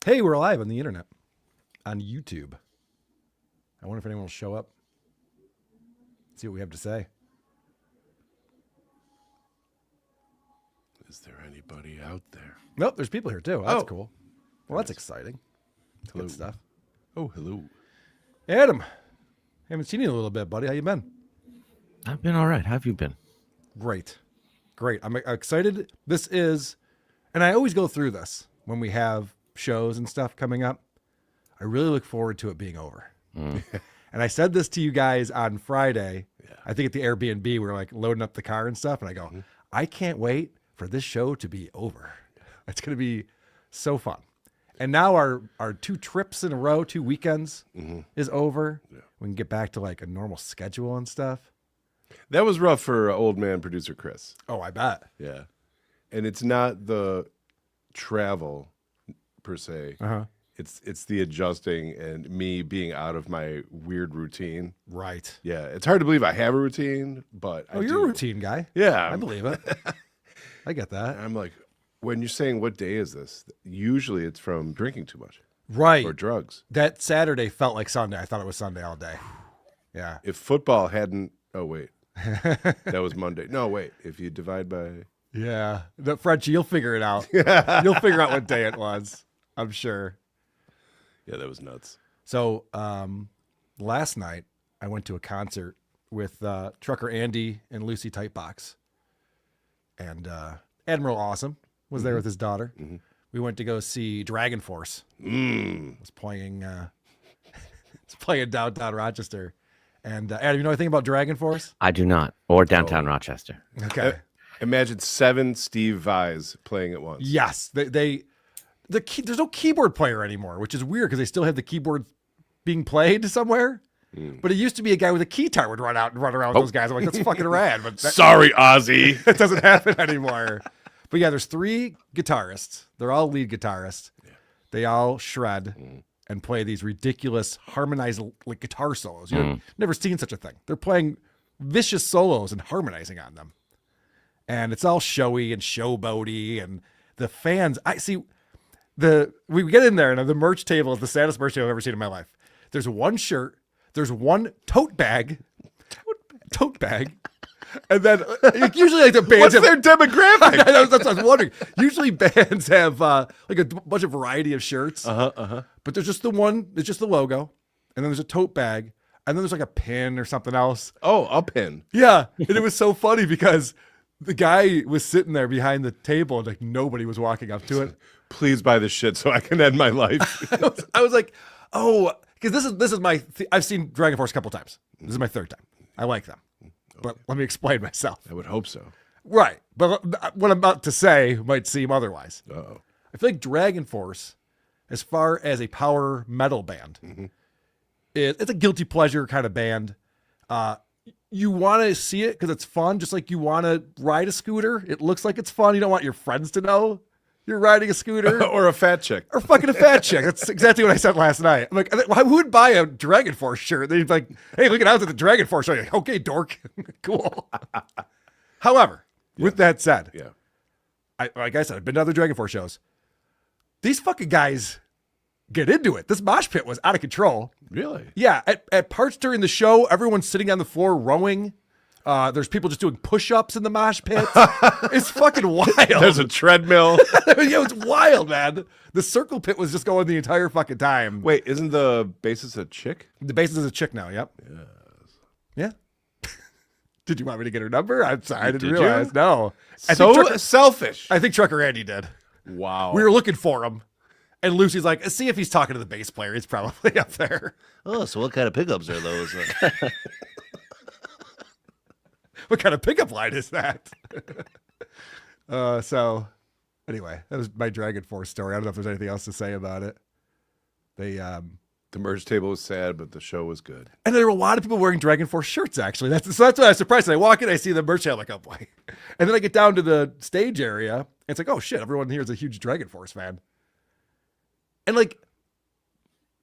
Hey, we're live on the internet, on YouTube. I wonder if anyone will show up. See what we have to say. Is there anybody out there? Nope, there's people here too. That's cool. Well, that's exciting. Hello. Good stuff. Oh, hello. Adam, haven't seen you in a little bit, buddy. How you been? I've been all right. How have you been? Great. I'm excited. This is, and I always go through this when we have shows and stuff coming up. I really look forward to it being over. And I said this to you guys on Friday. Yeah. I think at the Airbnb, we were like loading up the car and stuff. And I go, I can't wait for this show to be over. It's going to be so fun. And now our 2 trips in a row, 2 weekends is over. Yeah. We can get back to like a normal schedule and stuff. That was rough for old man producer Chris. Oh, I bet. Yeah. And it's not the travel per se. It's the adjusting and me being out of my weird routine. Right. Yeah. It's hard to believe I have a routine, but you're a routine guy. Yeah. I believe it. I get that. I'm like, when you're saying what day is this? Usually it's from drinking too much. Right. Or drugs. That Saturday felt like Sunday. I thought it was Sunday all day. Yeah. If football hadn't, oh wait. That was Monday. No, wait. If you divide by Yeah. The Frenchie, you'll figure it out. You'll figure out what day it was. I'm sure. Yeah, that was nuts. So last night I went to a concert with Trucker Andy and Lucy Tightbox. And Admiral Awesome was there with his daughter. We went to go see DragonForce. It was playing it's playing downtown Rochester. And Adam, you know anything about DragonForce? I do not. Or downtown Rochester. Okay. Imagine 7 Steve Vais playing at once. Yes. There's no keyboard player anymore, which is weird because they still have the keyboard being played somewhere. But it used to be a guy with a keytar would run out and run around with those guys. I'm like, that's fucking rad. But Sorry, Ozzy. It doesn't happen anymore. But yeah, there's 3 guitarists. They're all lead guitarists. Yeah. They all shred and play these ridiculous harmonized like guitar solos. You've never seen such a thing. They're playing vicious solos and harmonizing on them. And it's all showy and showboaty. And the fans, I see we get in there and the merch table is the saddest merch table I've ever seen in my life. There's 1 shirt. There's 1 tote bag. And then usually like the bands What's their demographic? That's what I was wondering. Usually bands have like a bunch of variety of shirts. But there's just the one, it's just the logo. And then there's a tote bag. And then there's like a pin or something else. Oh, a pin. Yeah. And it was so funny because the guy was sitting there behind the table and like nobody was walking up to it. Please buy this shit so I can end my life. I was like, oh, because this is my, I've seen DragonForce a couple times. This is my 3rd time. I like them. But let me explain myself. I would hope so. Right. But what I'm about to say might seem otherwise. Uh-oh. I feel like DragonForce, as far as a power metal band, it's a guilty pleasure kind of band. You want to see it because it's fun, just like you want to ride a scooter. It looks like it's fun. You don't want your friends to know you're riding a scooter. Or a fat chick. Or fucking a fat chick. That's exactly what I said last night. I'm like, who would buy a DragonForce shirt? They'd be like, hey, look at the DragonForce show. You're like, okay, dork. Cool. However, with that said, like I said, I've been to other DragonForce shows. These fucking guys get into it. This mosh pit was out of control. Really? Yeah. At parts during the show, everyone's sitting on the floor rowing. There's people just doing push-ups in the mosh pit. It's fucking wild. There's a treadmill. Yeah, it's wild, man. The circle pit was just going the entire fucking time. Wait, isn't the bassist a chick? The bassist is a chick now, yep. Yes. Yeah. Did you want me to get her number? I'm sorry, I didn't Did realize. you? No. So selfish. I think Trucker Andy did. Wow. We were looking for him. And Lucy's like, see if he's talking to the bass player. He's probably up there. Oh, so what kind of pickups are those? What kind of pickup line is that? So anyway, that was my DragonForce story. I don't know if there's anything else to say about it. The merch table was sad, but the show was good. And there were a lot of people wearing DragonForce shirts, actually. That's why I was surprised. I walk in, I see the merch table, I'm like, oh boy. And then I get down to the stage area, and it's like, oh shit, everyone here is a huge DragonForce fan. And like,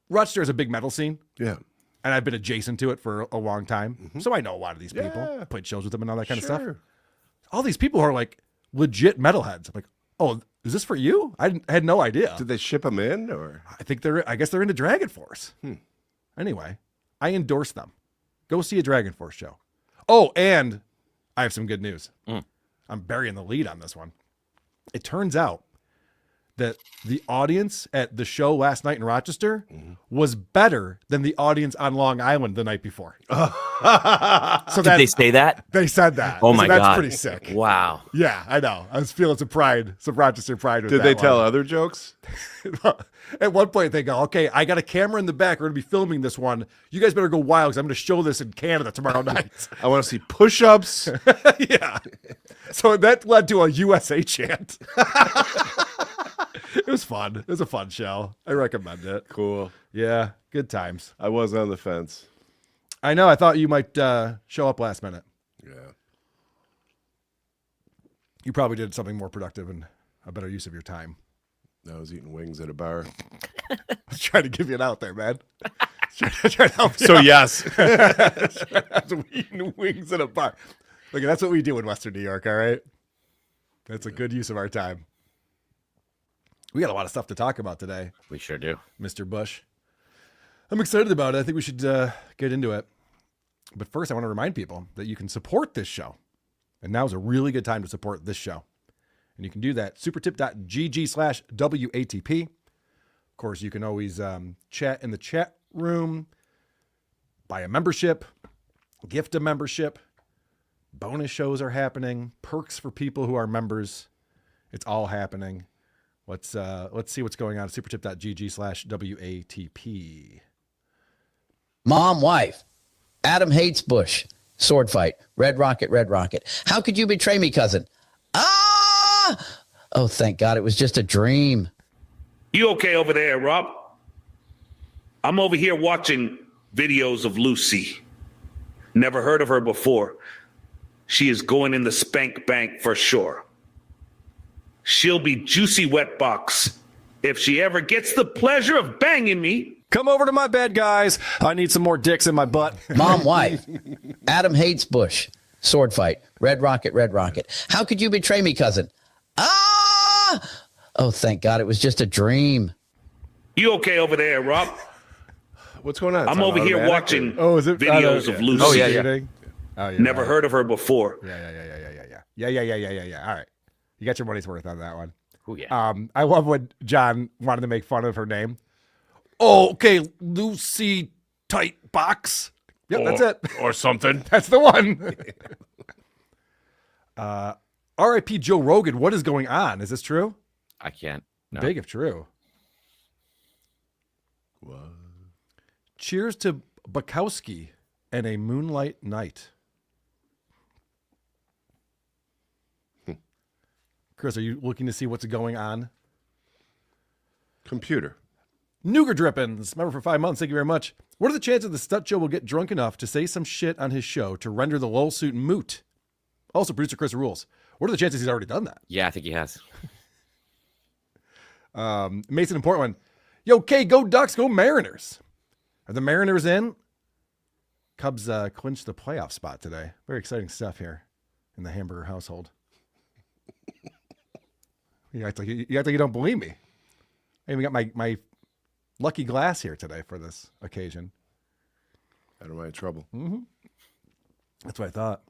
Rochester is a big metal scene. Yeah. And I've been adjacent to it for a long time. So I know a lot of these people. I played shows with them and all that kind of stuff. All these people are like legit metalheads. I'm like, oh, Is this for you? I had no idea. Did they ship them in or? I guess they're into DragonForce. Anyway, I endorse them. Go see a DragonForce show. Oh, and I have some good news. I'm burying the lead on this one. It turns out that the audience at the show last night in Rochester was better than the audience on Long Island the night before. So Did they say that? They said that. Oh my That's God. pretty sick. Wow. Yeah, I know. I was feeling some Rochester pride with Did that they one. tell other jokes? At one point, they go, okay, I got a camera in the back. We're going to be filming this one. You guys better go wild because I'm going to show this in Canada tomorrow night. I want to see push-ups. Yeah. So that led to a USA chant. It was fun. It was a fun show. I recommend it. Cool. Yeah, good times. I was on the fence. I know. I thought you might show up last minute. Yeah. You probably did something more productive and a better use of your time. I was eating wings at a bar. I was trying to give you an out there, man. Trying to help you So out. yes. Eating wings at a bar. Look, that's what we do in Western New York, all right? That's a good use of our time. We got a lot of stuff to talk about today, We sure do. Mr. Busch. I'm excited about it. I think we should get into it. But first, I want to remind people that you can support this show. And now is a really good time to support this show. And you can do that, supertip.gg/WATP. Of course, you can always chat in the chat room, buy a membership, gift a membership. Bonus shows are happening, perks for people who are members. It's all happening. Let's see what's going on at supertip.gg/WATP. Mom, wife. Adam hates Busch. Sword fight. Red rocket, red rocket. How could you betray me, cousin? Ah! Oh, thank God it was just a dream. You okay over there, Rob? I'm over here watching videos of Lucy. Never heard of her before. She is going in the spank bank for sure. She'll be juicy wet box if she ever gets the pleasure of banging me. Come over to my bed, guys. I need some more dicks in my butt. Mom, wife. Adam hates Busch. Sword fight. Red rocket, red rocket. How could you betray me, cousin? Ah! Oh, thank God it was just a dream. You okay over there, Rob? What's going on? I'm over here watching videos of Lucy. Oh, yeah. Oh, yeah. Never heard of her before. Yeah. All right. You got your money's worth on that one. Oh, yeah. I love when John wanted to make fun of her name. Oh, okay, Lucy Tight Box. Yep, that's it. Or something. That's the one. R.I.P. Joe Rogan. What is going on? Is this true? I can't. No. Big if true. What? Cheers to Bukowski and a moonlight night. Chris, are you looking to see what's going on? Computer. Nougat Drippins, member for 5 months. Thank you very much. What are the chances the Stut Joe will get drunk enough to say some shit on his show to render the lol suit moot? Also, producer Chris rules. What are the chances he's already done that? Yeah, I think he has. Mason in Portland. Yo, K, go Ducks, go Mariners. Are the Mariners in? Cubs clinched the playoff spot today. Very exciting stuff here in the Hamburger household. You act like you don't believe me. I even got my lucky glass here today for this occasion. Out of my trouble. That's what I thought.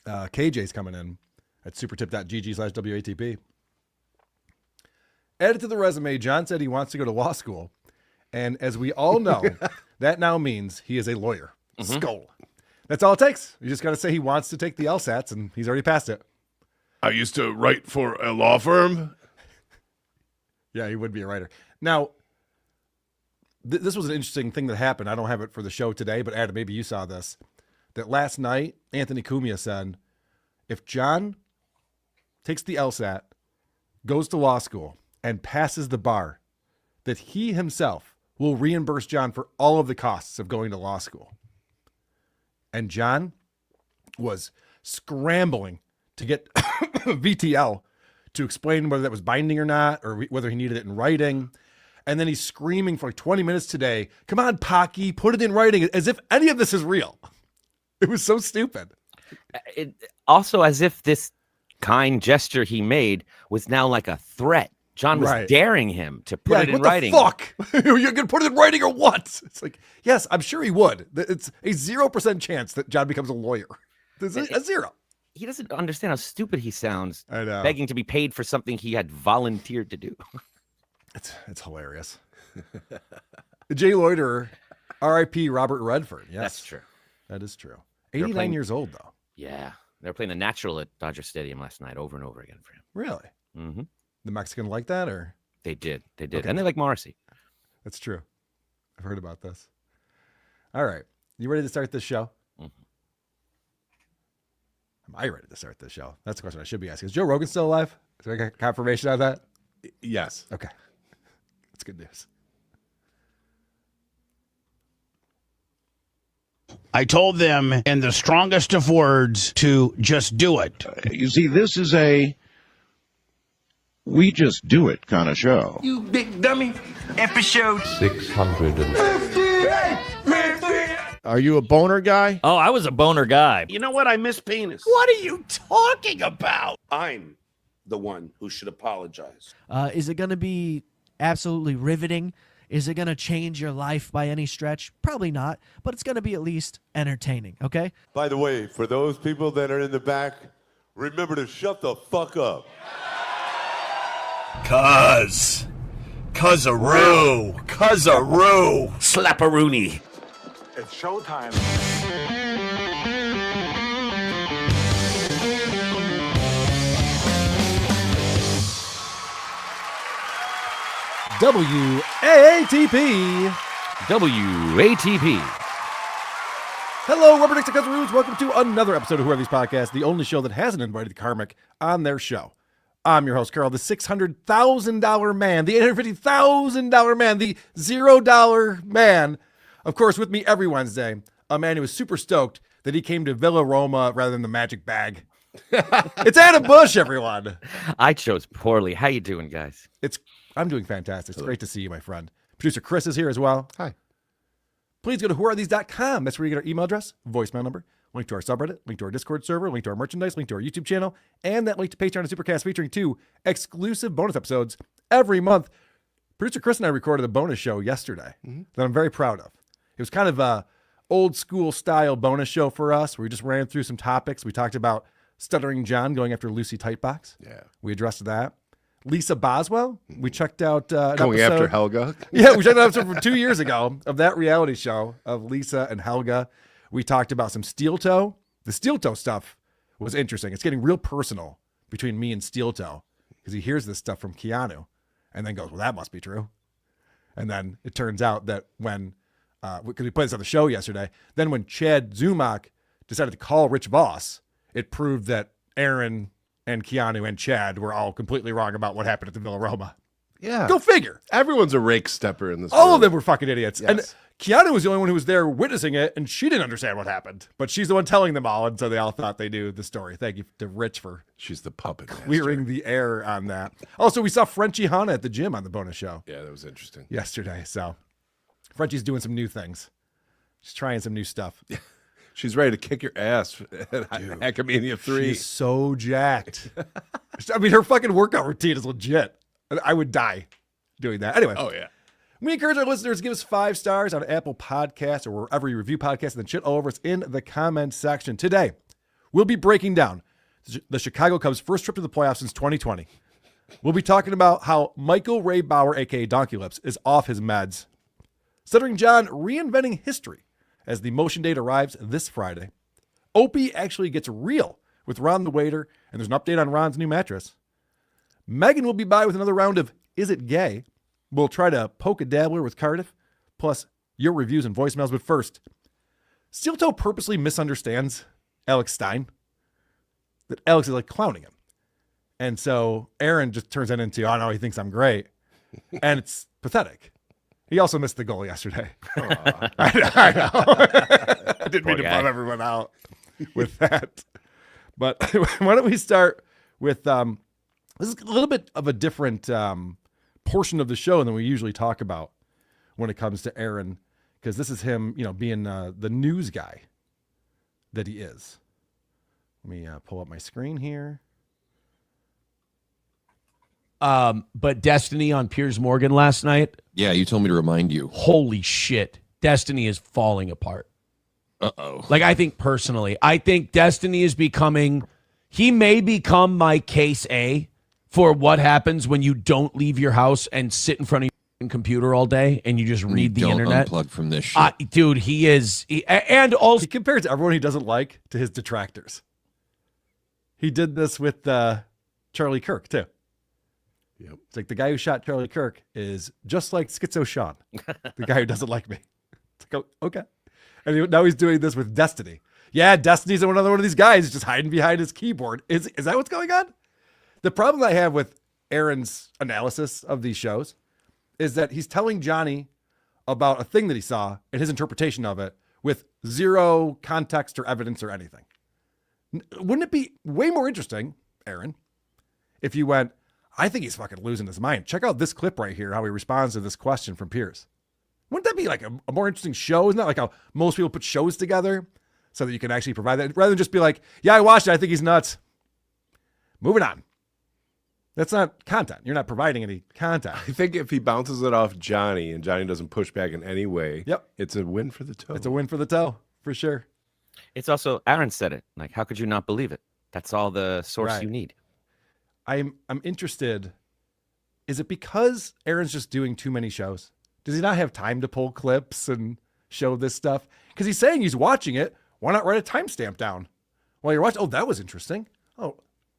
KJ's coming in at supertip.gg/WATP. Added to the resume, John said he wants to go to law school. And as we all know, that now means he is a lawyer. Skull. That's all it takes. You just got to say he wants to take the LSATs, and he's already passed it. I used to write for a law firm. Yeah, he would be a writer. Now, this was an interesting thing that happened. I don't have it for the show today, but Adam, maybe you saw this. That last night, Anthony Cumia said, if John takes the LSAT, goes to law school, and passes the bar, that he himself will reimburse John for all of the costs of going to law school. And John was scrambling to get VTL to explain whether that was binding or not, or whether he needed it in writing. And then he's screaming for like 20 minutes today, come on, Pocky, put it in writing, as if any of this is real. It was so stupid. Also, as if this kind gesture he made was now like a threat. John was Right. daring him to put it in what writing. The fuck? You're going to put it in writing or what? It's like, yes, I'm sure he would. It's a 0% chance that John becomes a lawyer. There's a zero. He doesn't understand how stupid he sounds. I know. Begging to be paid for something he had volunteered to do. It's hilarious. Jay Loiterer, R.I.P. Robert Redford. Yes, That's true. That is true. They're 89 playing- years old, though. Yeah. They were playing the Natural at Dodger Stadium last night over and over again for him. Really? Mm-hmm. The Mexican like that, or? They did. Okay. And they like Morrissey. That's true. I've heard about this. All right. You ready to start this show? Mhm. Am I ready to start this show? That's the question I should be asking. Is Joe Rogan still alive? Is there a confirmation on that? Yes. Okay. That's good news. I told them in the strongest of words to just do it. You see, this is a we just do it kind of show. You big dummy. Episode 650. Are you a boner guy? Oh, I was a boner guy. You know what? I miss penis. What are you talking about? I'm the one who should apologize. Is it going to be absolutely riveting? Is it going to change your life by any stretch? Probably not, but it's going to be at least entertaining, okay? By the way, for those people that are in the back, remember to shut the fuck up. Cuz-a-roo. Slapperoonie. It's showtime. WATP. WATP. Hello, Rubber Dicks and Cuzzaroos. Welcome to another episode of Who Are These Podcasts, the only show that hasn't invited Karmic on their show. I'm your host, Carl, the $600,000 man, the $850,000 man, the $0 man. Of course, with me every Wednesday, a man who is super stoked that he came to Villa Roma rather than the Magic Bag. It's Adam Busch, everyone. I chose poorly. How you doing, guys? I'm doing fantastic. It's great to see you, my friend. Producer Chris is here as well. Hi. Please go to whoarethese.com. That's where you get our email address, voicemail number, link to our subreddit, link to our Discord server, link to our merchandise, link to our YouTube channel, and that link to Patreon and Supercast featuring 2 exclusive bonus episodes every month. Producer Chris and I recorded a bonus show yesterday that I'm very proud of. It was kind of a old school style bonus show for us where we just ran through some topics. We talked about Stuttering John going after Lucy Tightbox. Yeah. We addressed that. Lisa Boswell, we checked out an Going episode. after Helga. Yeah, we checked out an episode from 2 years ago of that reality show of Lisa and Helga. We talked about some SteelToe. The SteelToe stuff was interesting. It's getting real personal between me and SteelToe because he hears this stuff from Keanu and then goes, well, that must be true. And then it turns out that when, because we played this on the show yesterday, then when Chad Zumock decided to call Rich Voss, it proved that Aaron and Keanu and Chad were all completely wrong about what happened at the Villa Roma. Yeah. Go figure. Everyone's a rake stepper in this All world. of them were fucking idiots. Yes. And Keanu was the only one who was there witnessing it, and she didn't understand what happened. But she's the one telling them all, and so they all thought they knew the story. Thank you to Rich for She's the puppet master. clearing the air on that. Also, we saw Frenchie Hanna at the gym on the bonus show Yeah, that was interesting. yesterday. So Frenchie's doing some new things. She's trying some new stuff. She's ready to kick your ass at Hackmania 3. She's so jacked. I mean, her fucking workout routine is legit. I would die doing that. Anyway. Oh, yeah. We encourage our listeners to give us 5 stars on Apple Podcasts or wherever you review podcasts, and then shit all over us in the comments section. Today, we'll be breaking down the Chicago Cubs' first trip to the playoffs since 2020. We'll be talking about how Michael Ray Bauer, a.k.a. Donkey Lips, is off his meds. Stuttering John reinventing history as the motion date arrives this Friday. Opie actually gets real with Ron the Waiter, and there's an update on Ron's new mattress. Megan will be by with another round of Is It Gay? We'll try to poke a dabbler with Cardiff, plus your reviews and voicemails. But first, SteelToe purposely misunderstands Alex Stein. That Alex is like clowning him. And so Aaron just turns that into, oh no, he thinks I'm great. And it's pathetic. He also missed the goal yesterday. I know. I didn't mean to bum everyone out with that. But why don't we start with, this is a little bit of a different portion of the show than we usually talk about when it comes to Aaron, because this is him, being the news guy that he is. Let me pull up my screen here. But Destiny on Piers Morgan last night. Yeah, you told me to remind you. Holy shit. Destiny is falling apart. Uh-oh. Like, I think personally, I think Destiny is becoming, he may become my case A for what happens when you don't leave your house and sit in front of your computer all day and you just read the internet. Unplug from this shit. Dude, and also he compares everyone he doesn't like to his detractors. He did this with Charlie Kirk too. Yep. It's like the guy who shot Charlie Kirk is just like Schizo Sean, the guy who doesn't like me. It's like, oh, okay. And now he's doing this with Destiny. Yeah, Destiny's another one of these guys just hiding behind his keyboard. Is that what's going on? The problem I have with Aaron's analysis of these shows is that he's telling Johnny about a thing that he saw and his interpretation of it with zero context or evidence or anything. Wouldn't it be way more interesting, Aaron, if you went, I think he's fucking losing his mind. Check out this clip right here, how he responds to this question from Piers. Wouldn't that be like a more interesting show? Isn't that like how most people put shows together so that you can actually provide that? Rather than just be like, yeah, I watched it. I think he's nuts. Moving on. That's not content. You're not providing any content. I think if he bounces it off Johnny and Johnny doesn't push back in any way, it's a win for the toe. It's a win for the toe, for sure. It's also, Aaron said it. Like, how could you not believe it? That's all the source you need. I'm interested. Is it because Aaron's just doing too many shows? Does he not have time to pull clips and show this stuff? Because he's saying he's watching it. Why not write a timestamp down while you're watching? Oh, that was interesting. Oh,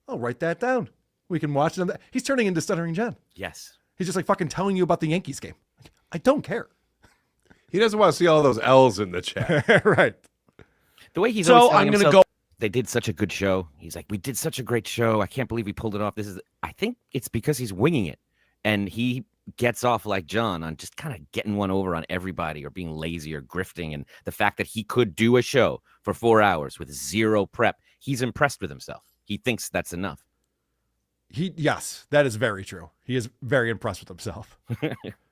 I'll write that down. We can watch it. He's turning into Stuttering John. Yes. He's just like fucking telling you about the Yankees game. I don't care. He doesn't want to see all those L's in the chat. Right. The way he's so always I'm telling going to himself, go. They did such a good show. He's like, we did such a great show. I can't believe we pulled it off. I think it's because he's winging it. And he gets off like John on just kind of getting one over on everybody or being lazy or grifting. And the fact that he could do a show for 4 hours with zero prep, he's impressed with himself. He thinks that's enough. Yes, that is very true. He is very impressed with himself.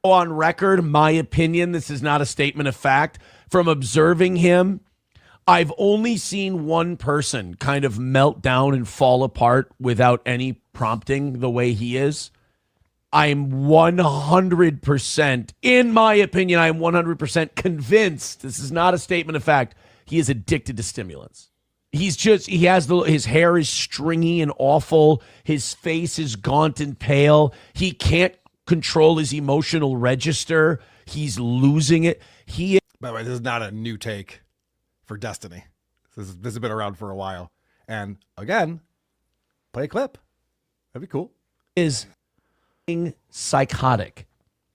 On record, my opinion, this is not a statement of fact. From observing him, I've only seen one person kind of melt down and fall apart without any prompting the way he is. I'm 100%, in my opinion, I'm 100% convinced, this is not a statement of fact, he is addicted to stimulants. He has his hair is stringy and awful. His face is gaunt and pale. He can't control his emotional register. He's losing it. By the way, this is not a new take for Destiny. This has been around for a while. And again, play a clip. That'd be cool. Is psychotic.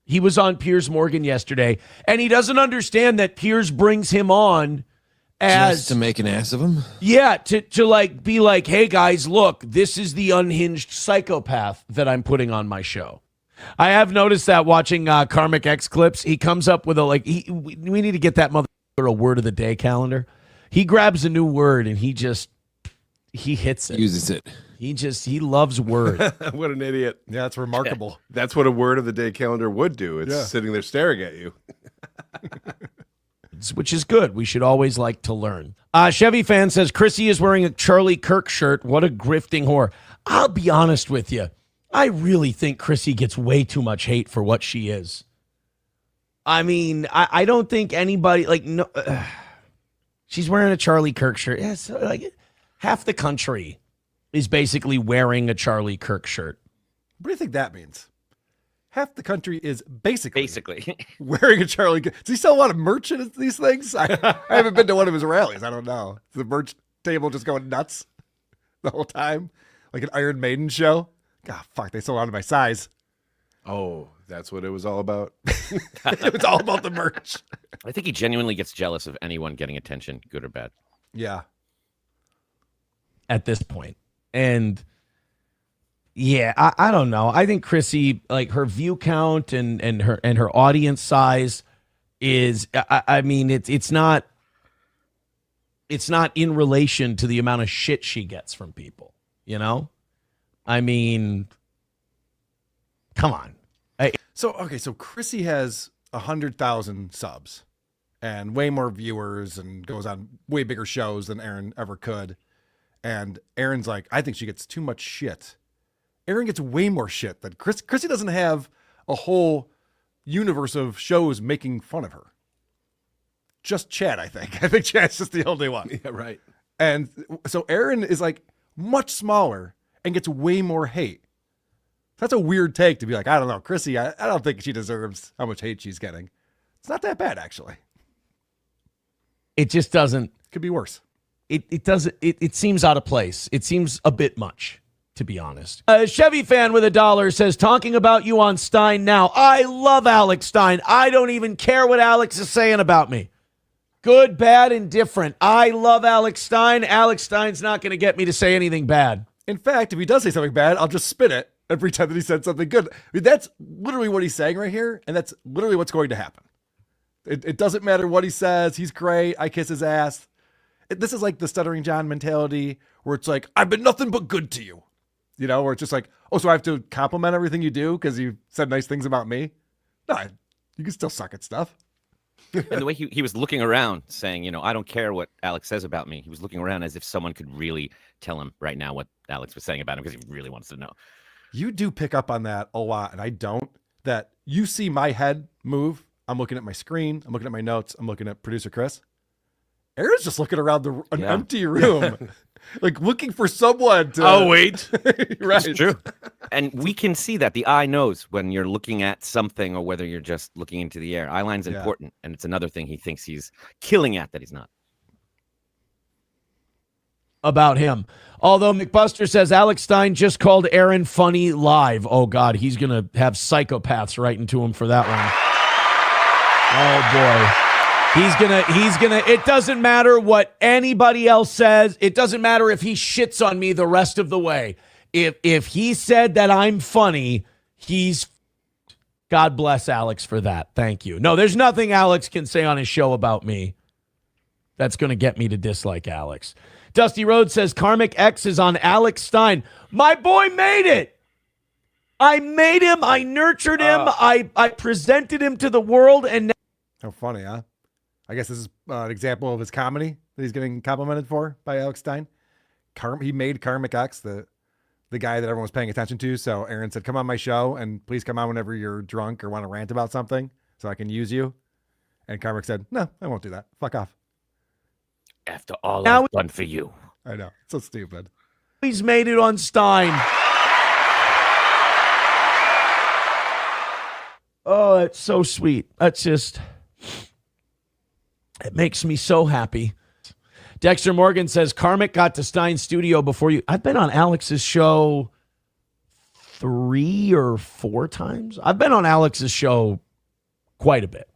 He was on Piers Morgan yesterday, and he doesn't understand that Piers brings him on as just to make an ass of him. Yeah, to like be like, hey guys, look, this is the unhinged psychopath that I'm putting on my show. I have noticed that watching Karmic X clips, he comes up with we need to get that motherfucker a word of the day calendar. He grabs a new word and he hits it. Uses it. He loves word. What an idiot. Yeah, it's remarkable. That's what a word of the day calendar would do. It's sitting there staring at you. Which is good. We should always like to learn. Chevy fan says, Chrissy is wearing a Charlie Kirk shirt. What a grifting whore. I'll be honest with you. I really think Chrissy gets way too much hate for what she is. I mean, I don't think anybody, she's wearing a Charlie Kirk shirt. Yeah, so half the country is basically wearing a Charlie Kirk shirt. What do you think that means? Half the country is basically wearing a Charlie. Does he sell a lot of merch at these things? I haven't been to one of his rallies. I don't know. Is the merch table just going nuts the whole time? Like an Iron Maiden show? God, fuck, they sold out of my size. Oh, that's what it was all about? It was all about the merch. I think he genuinely gets jealous of anyone getting attention, good or bad. Yeah. At this point. And yeah, I don't know. I think Chrissy, like her view count and her audience size is, I mean, it's not in relation to the amount of shit she gets from people, you know? I mean, come on. So Chrissy has 100,000 subs and way more viewers and goes on way bigger shows than Aaron ever could. And Aaron's like, I think she gets too much shit. Aaron gets way more shit than Chrissy doesn't have a whole universe of shows making fun of her. Just Chad, I think. I think Chad's just the only one. Yeah, right. And so Aaron is like much smaller and gets way more hate. That's a weird take to be like, I don't know, Chrissy, I don't think she deserves how much hate she's getting. It's not that bad, actually. It just doesn't. Could be worse. It doesn't. It seems out of place. It seems a bit much, to be honest. A Chevy fan with $1 says, talking about you on Stein now. I love Alex Stein. I don't even care what Alex is saying about me. Good, bad, indifferent. I love Alex Stein. Alex Stein's not going to get me to say anything bad. In fact, if he does say something bad, I'll just spin it and pretend that he said something good. I mean, that's literally what he's saying right here, and that's literally what's going to happen. It doesn't matter what he says. He's great. I kiss his ass. This is like the Stuttering John mentality where it's like, I've been nothing but good to you. You know, where it's just like, oh, so I have to compliment everything you do because you said nice things about me? No, you can still suck at stuff. And the way he was looking around saying, you know, I don't care what Alex says about me. He was looking around as if someone could really tell him right now what Alex was saying about him because he really wants to know. You do pick up on that a lot, and I don't. That you see my head move. I'm looking at my screen. I'm looking at my notes. I'm looking at producer Chris. Aaron's just looking around an empty room, like looking for someone to. Oh, wait. Right. It's true. And we can see that. The eye knows when you're looking at something or whether you're just looking into the air. Eye line's important. And it's another thing he thinks he's killing at that he's not. About him. Although McBuster says Alex Stein just called Aaron funny live. Oh, God, he's going to have psychopaths writing to him for that one. Oh, boy. He's gonna, it doesn't matter what anybody else says. It doesn't matter if he shits on me the rest of the way. If he said that I'm funny, God bless Alex for that. Thank you. No, there's nothing Alex can say on his show about me that's going to get me to dislike Alex. Dusty Rhodes says Karmic X is on Alex Stein. My boy made it. I made him. I nurtured him. I presented him to the world. And how funny, huh? I guess this is an example of his comedy that he's getting complimented for by Alex Stein. He made Karmic X the guy that everyone was paying attention to. So Aaron said, come on my show and please come on whenever you're drunk or want to rant about something so I can use you. And Karmic said, no, I won't do that. Fuck off. After all I've done for you. I know. So stupid. He's made it on Stein. Oh, that's so sweet. That's just, it makes me so happy. Dexter Morgan says, Karmic got to Stein's studio before you. I've been on Alex's show 3 or 4 times. I've been on Alex's show quite a bit.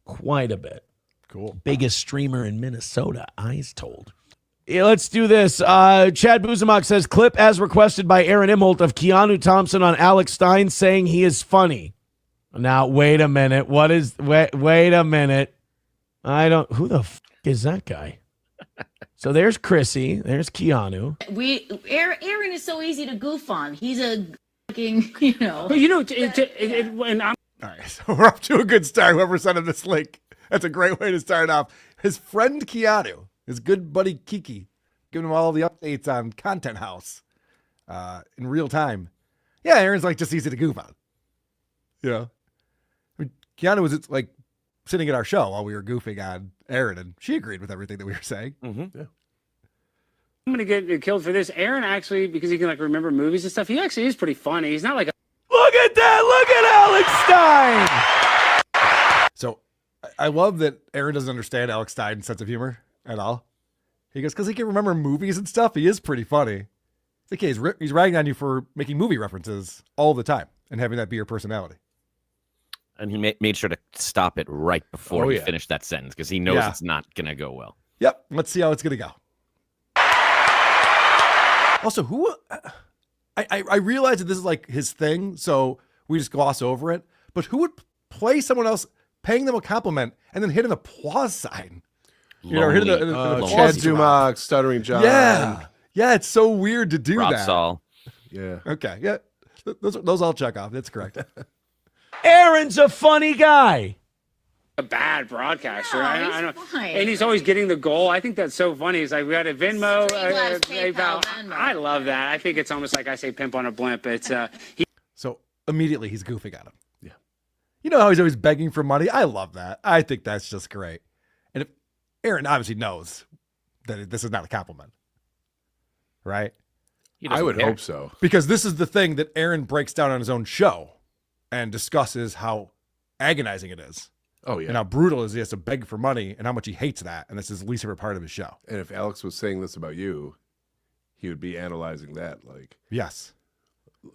Quite a bit. Cool. Biggest streamer in Minnesota, Eyes told. Yeah, let's do this. Chad Buzamok says, clip as requested by Aaron Imholte of Keanu Thompson on Alex Stein saying he is funny. Now, wait a minute. Wait a minute. Who the f is that guy? So there's Chrissy. There's Keanu. Aaron is so easy to goof on. He's a fucking, you know. When I'm. All right, so we're up to a good start. Whoever sent him this link. That's a great way to start off. His friend Keanu, his good buddy Kiki, giving him all the updates on Content House in real time. Yeah, Aaron's like just easy to goof on. You know, I mean, Keanu was like sitting at our show while we were goofing on Aaron, and she agreed with everything that we were saying. Mm-hmm. Yeah. I'm gonna get killed for this. Aaron actually, because he can like remember movies and stuff, he actually is pretty funny. He's not like a. Look at that! Look at Alex Stein! So I love that Aaron doesn't understand Alex Stein's sense of humor at all. He goes, because he can remember movies and stuff. He is pretty funny. It's okay, he's ragging on you for making movie references all the time and having that be your personality. And he made sure to stop it right before he finished that sentence because he knows it's not going to go well. Yep. Let's see how it's going to go. Also, who... I realize that this is like his thing, so we just gloss over it. But who would play someone else, paying them a compliment, and then hit an applause sign? You know, hit an applause Chad Zumach, Stuttering John. Yeah. Yeah, it's so weird to do Rob that. Saul. Yeah. Okay. Yeah. Those all check off. That's correct. Aaron's a funny guy. a bad broadcaster. No, I don't, he's fine. and he's always getting the goal. I think that's so funny. He's like, we got a Venmo, Streamlabs, PayPal. Venmo. I love that. I think it's almost like I say pimp on a blimp. It's So immediately he's goofing at him. Yeah. You know how he's always begging for money? I love that. I think that's just great. And if Aaron obviously knows that this is not a compliment, right? I would hope so. Because this is the thing that Aaron breaks down on his own show and discusses how agonizing it is. Oh, yeah. And how brutal it is he has to beg for money and how much he hates that. And this is his least favorite part of his show. And if Alex was saying this about you, he would be analyzing that. Like, yes.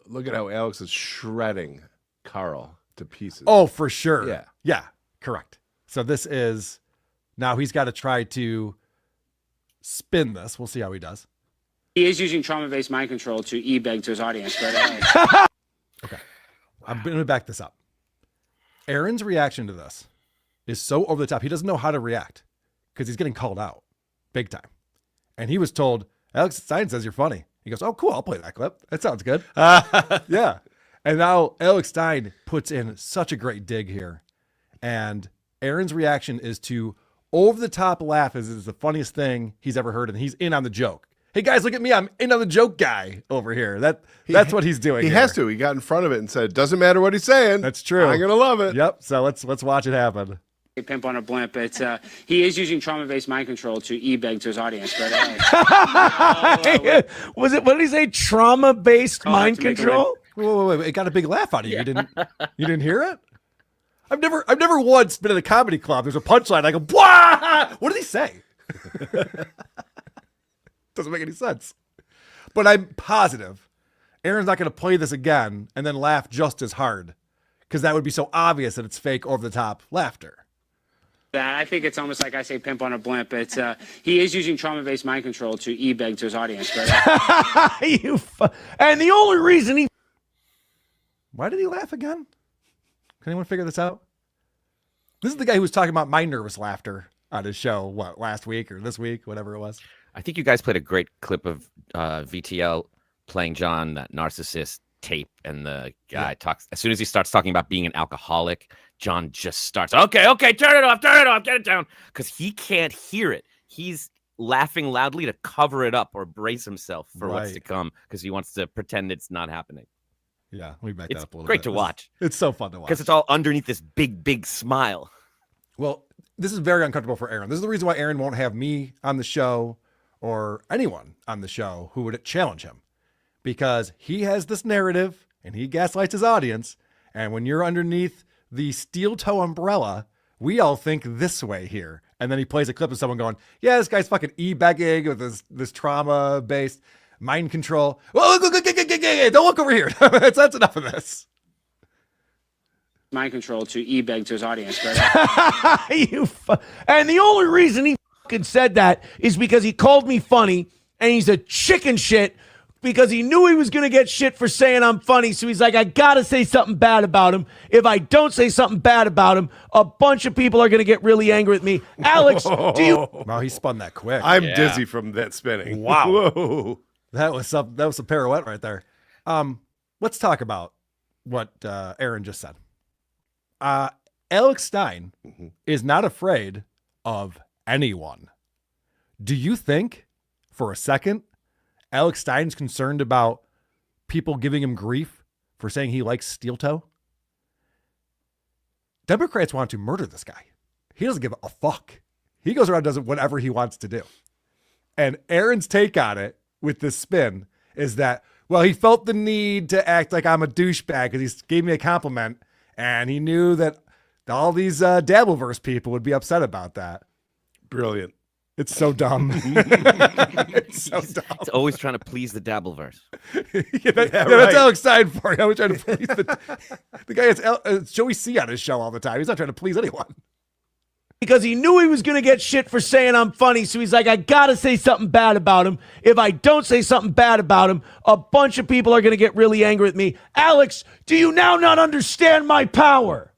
Look at how Alex is shredding Carl to pieces. Oh, for sure. Yeah. Yeah, correct. So this is, now he's got to try to spin this. We'll see how he does. he is using trauma-based mind control to e-beg to his audience. But okay, I'm going to back this up. Aaron's reaction to this is so over the top. He doesn't know how to react because he's getting called out big time. And he was told, Alex Stein says you're funny. He goes, oh, cool. I'll play that clip. That sounds good. Yeah. And now Alex Stein puts in such a great dig here. And Aaron's reaction is to over the top laugh is the funniest thing he's ever heard. And he's in on the joke. Hey guys, look at me. I'm in on the joke guy over here. That's what he's doing. He here. has to. He got in front of it and said, doesn't matter what he's saying. That's true. I'm going to love it. Yep. So let's watch it happen. Pimp on a blimp. It's he is using trauma-based mind control to e-beg to his audience. But was it? What did he say? Trauma-based mind control. Wait, it got a big laugh out of you. Yeah. You didn't hear it? I've never once been at a comedy club. There's a punchline. I go, "Wah!" What did he say? Doesn't make any sense. But I'm positive Aaron's not going to play this again and then laugh just as hard because that would be so obvious that it's fake over the top laughter. that I think it's almost like I say pimp on a blimp. It's he is using trauma-based mind control to e-beg to his audience. But and the only reason he... Why did he laugh again? Can anyone figure this out? This is the guy who was talking about my nervous laughter on his show, last week or this week, whatever it was. I think you guys played a great clip of VTL playing John, that narcissist tape, and the guy talks. As soon as he starts talking about being an alcoholic, John just starts, okay, turn it off, get it down, because he can't hear it. He's laughing loudly to cover it up or brace himself for what's to come because he wants to pretend it's not happening. Yeah, let me back that up a little bit. It's great to watch. It's so fun to watch. Because it's all underneath this big smile. Well, this is very uncomfortable for Aaron. This is the reason why Aaron won't have me on the show or anyone on the show who would challenge him. Because he has this narrative and he gaslights his audience. And when you're underneath the SteelToe umbrella, we all think this way here. And then he plays a clip of someone going, yeah, this guy's fucking e-begging with this trauma-based mind control. Well, don't look over here. That's enough of this. mind control to e-beg to his audience. But and the only reason he said that is because he called me funny and he's a chicken shit because he knew he was going to get shit for saying I'm funny. So he's like, I got to say something bad about him. If I don't say something bad about him, a bunch of people are going to get really angry with me. Alex, do you... Wow, he spun that quick. I'm dizzy from that spinning. Wow. Whoa. That was some pirouette right there. Let's talk about what Aaron just said. Alex Stein is not afraid of anyone. Do you think for a second Alex Stein's concerned about people giving him grief for saying he likes SteelToe? Democrats want to murder this guy. He doesn't give a fuck. He goes around and does whatever he wants to do. And Aaron's take on it with this spin is that, well, he felt the need to act like I'm a douchebag because he gave me a compliment and he knew that all these Dabbleverse people would be upset about that. Brilliant. It's so dumb. It's so dumb. It's always trying to please the Dabbleverse. That's Alex Stein for you. I was trying to please the guy. It's Joey C on his show all the time. He's not trying to please anyone. Because he knew he was going to get shit for saying I'm funny. So he's like, I got to say something bad about him. If I don't say something bad about him, a bunch of people are going to get really angry with me. Alex, do you now not understand my power?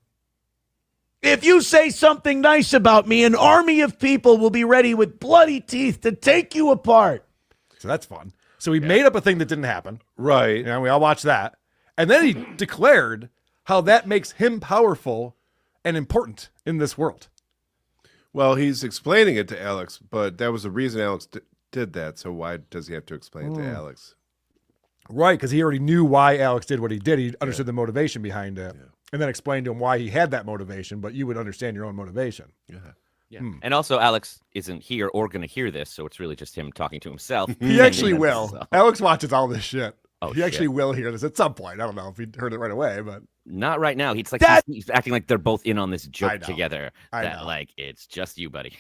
If you say something nice about me, an army of people will be ready with bloody teeth to take you apart. So that's fun. So he made up a thing that didn't happen. Right. And we all watched that. And then he declared how that makes him powerful and important in this world. Well, he's explaining it to Alex, but that was the reason Alex did that. So why does he have to explain it to Alex? Right, because he already knew why Alex did what he did. He understood the motivation behind it, and then explained to him why he had that motivation. But you would understand your own motivation. Yeah. And also, Alex isn't here or going to hear this, so it's really just him talking to himself. He actually will. So. Alex watches all this shit. Oh, he actually will hear this at some point. I don't know if he heard it right away, but not right now. He's like he's acting like they're both in on this joke together. Like it's just you, buddy.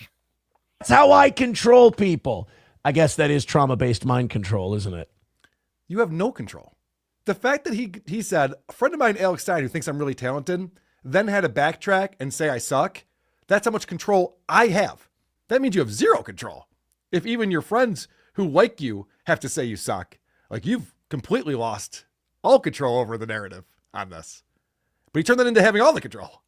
That's how I control people. I guess that is trauma-based mind control, isn't it? You have no control. The fact that he said, a friend of mine, Alex Stein, who thinks I'm really talented, then had to backtrack and say I suck. That's how much control I have. That means you have zero control. If even your friends who like you have to say you suck, like you've completely lost all control over the narrative on this. But he turned that into having all the control.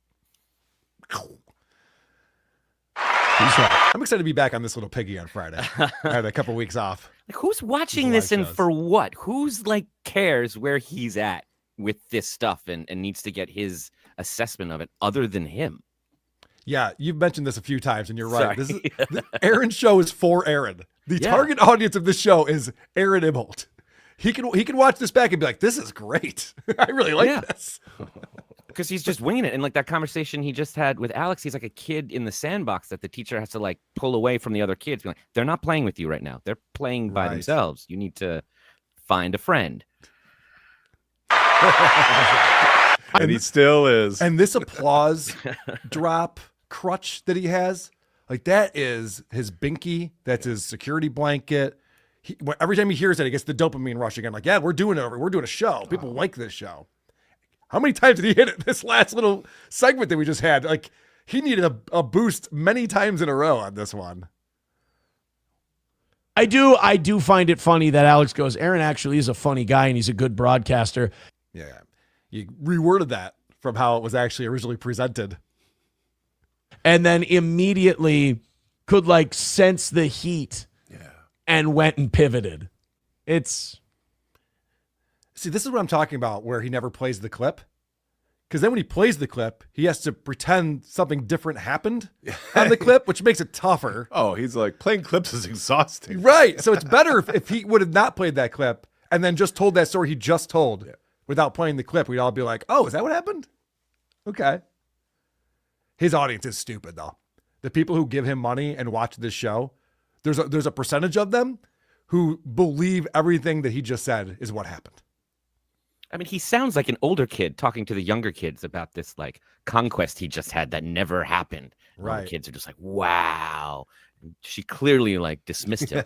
I'm excited to be back on this little piggy on Friday. I had a couple weeks off. Like, who's watching this and for what? Who's like cares where he's at with this stuff and needs to get his assessment of it other than him? Yeah, you've mentioned this a few times, and you're right. This is Aaron's show is for Aaron. The target audience of this show is Aaron Imholte. He can watch this back and be like, "This is great. I really like this." Because he's just winging it. And like that conversation he just had with Alex, he's like a kid in the sandbox that the teacher has to like pull away from the other kids. Be like, they're not playing with you right now. They're playing by themselves. You need to find a friend. And he still is. And this applause drop crutch that he has, like that is his binky. That's his security blanket. Every time he hears it, he gets the dopamine rush again. Like, yeah, we're doing it. We're doing a show. People like this show. How many times did he hit it this last little segment that we just had? Like, he needed a boost many times in a row on this one. I do find it funny that Alex goes, Aaron actually is a funny guy and he's a good broadcaster. Yeah. You reworded that from how it was actually originally presented. And then immediately could like sense the heat and went and pivoted. See, this is what I'm talking about, where he never plays the clip. Because then when he plays the clip, he has to pretend something different happened on the clip, which makes it tougher. Oh, he's like, playing clips is exhausting. Right. So it's better if he would have not played that clip and then just told that story he just told without playing the clip. We'd all be like, oh, is that what happened? Okay. His audience is stupid, though. The people who give him money and watch this show, there's a percentage of them who believe everything that he just said is what happened. I mean, he sounds like an older kid talking to the younger kids about this like conquest he just had that never happened. Right. The kids are just like, wow. She clearly like dismissed him.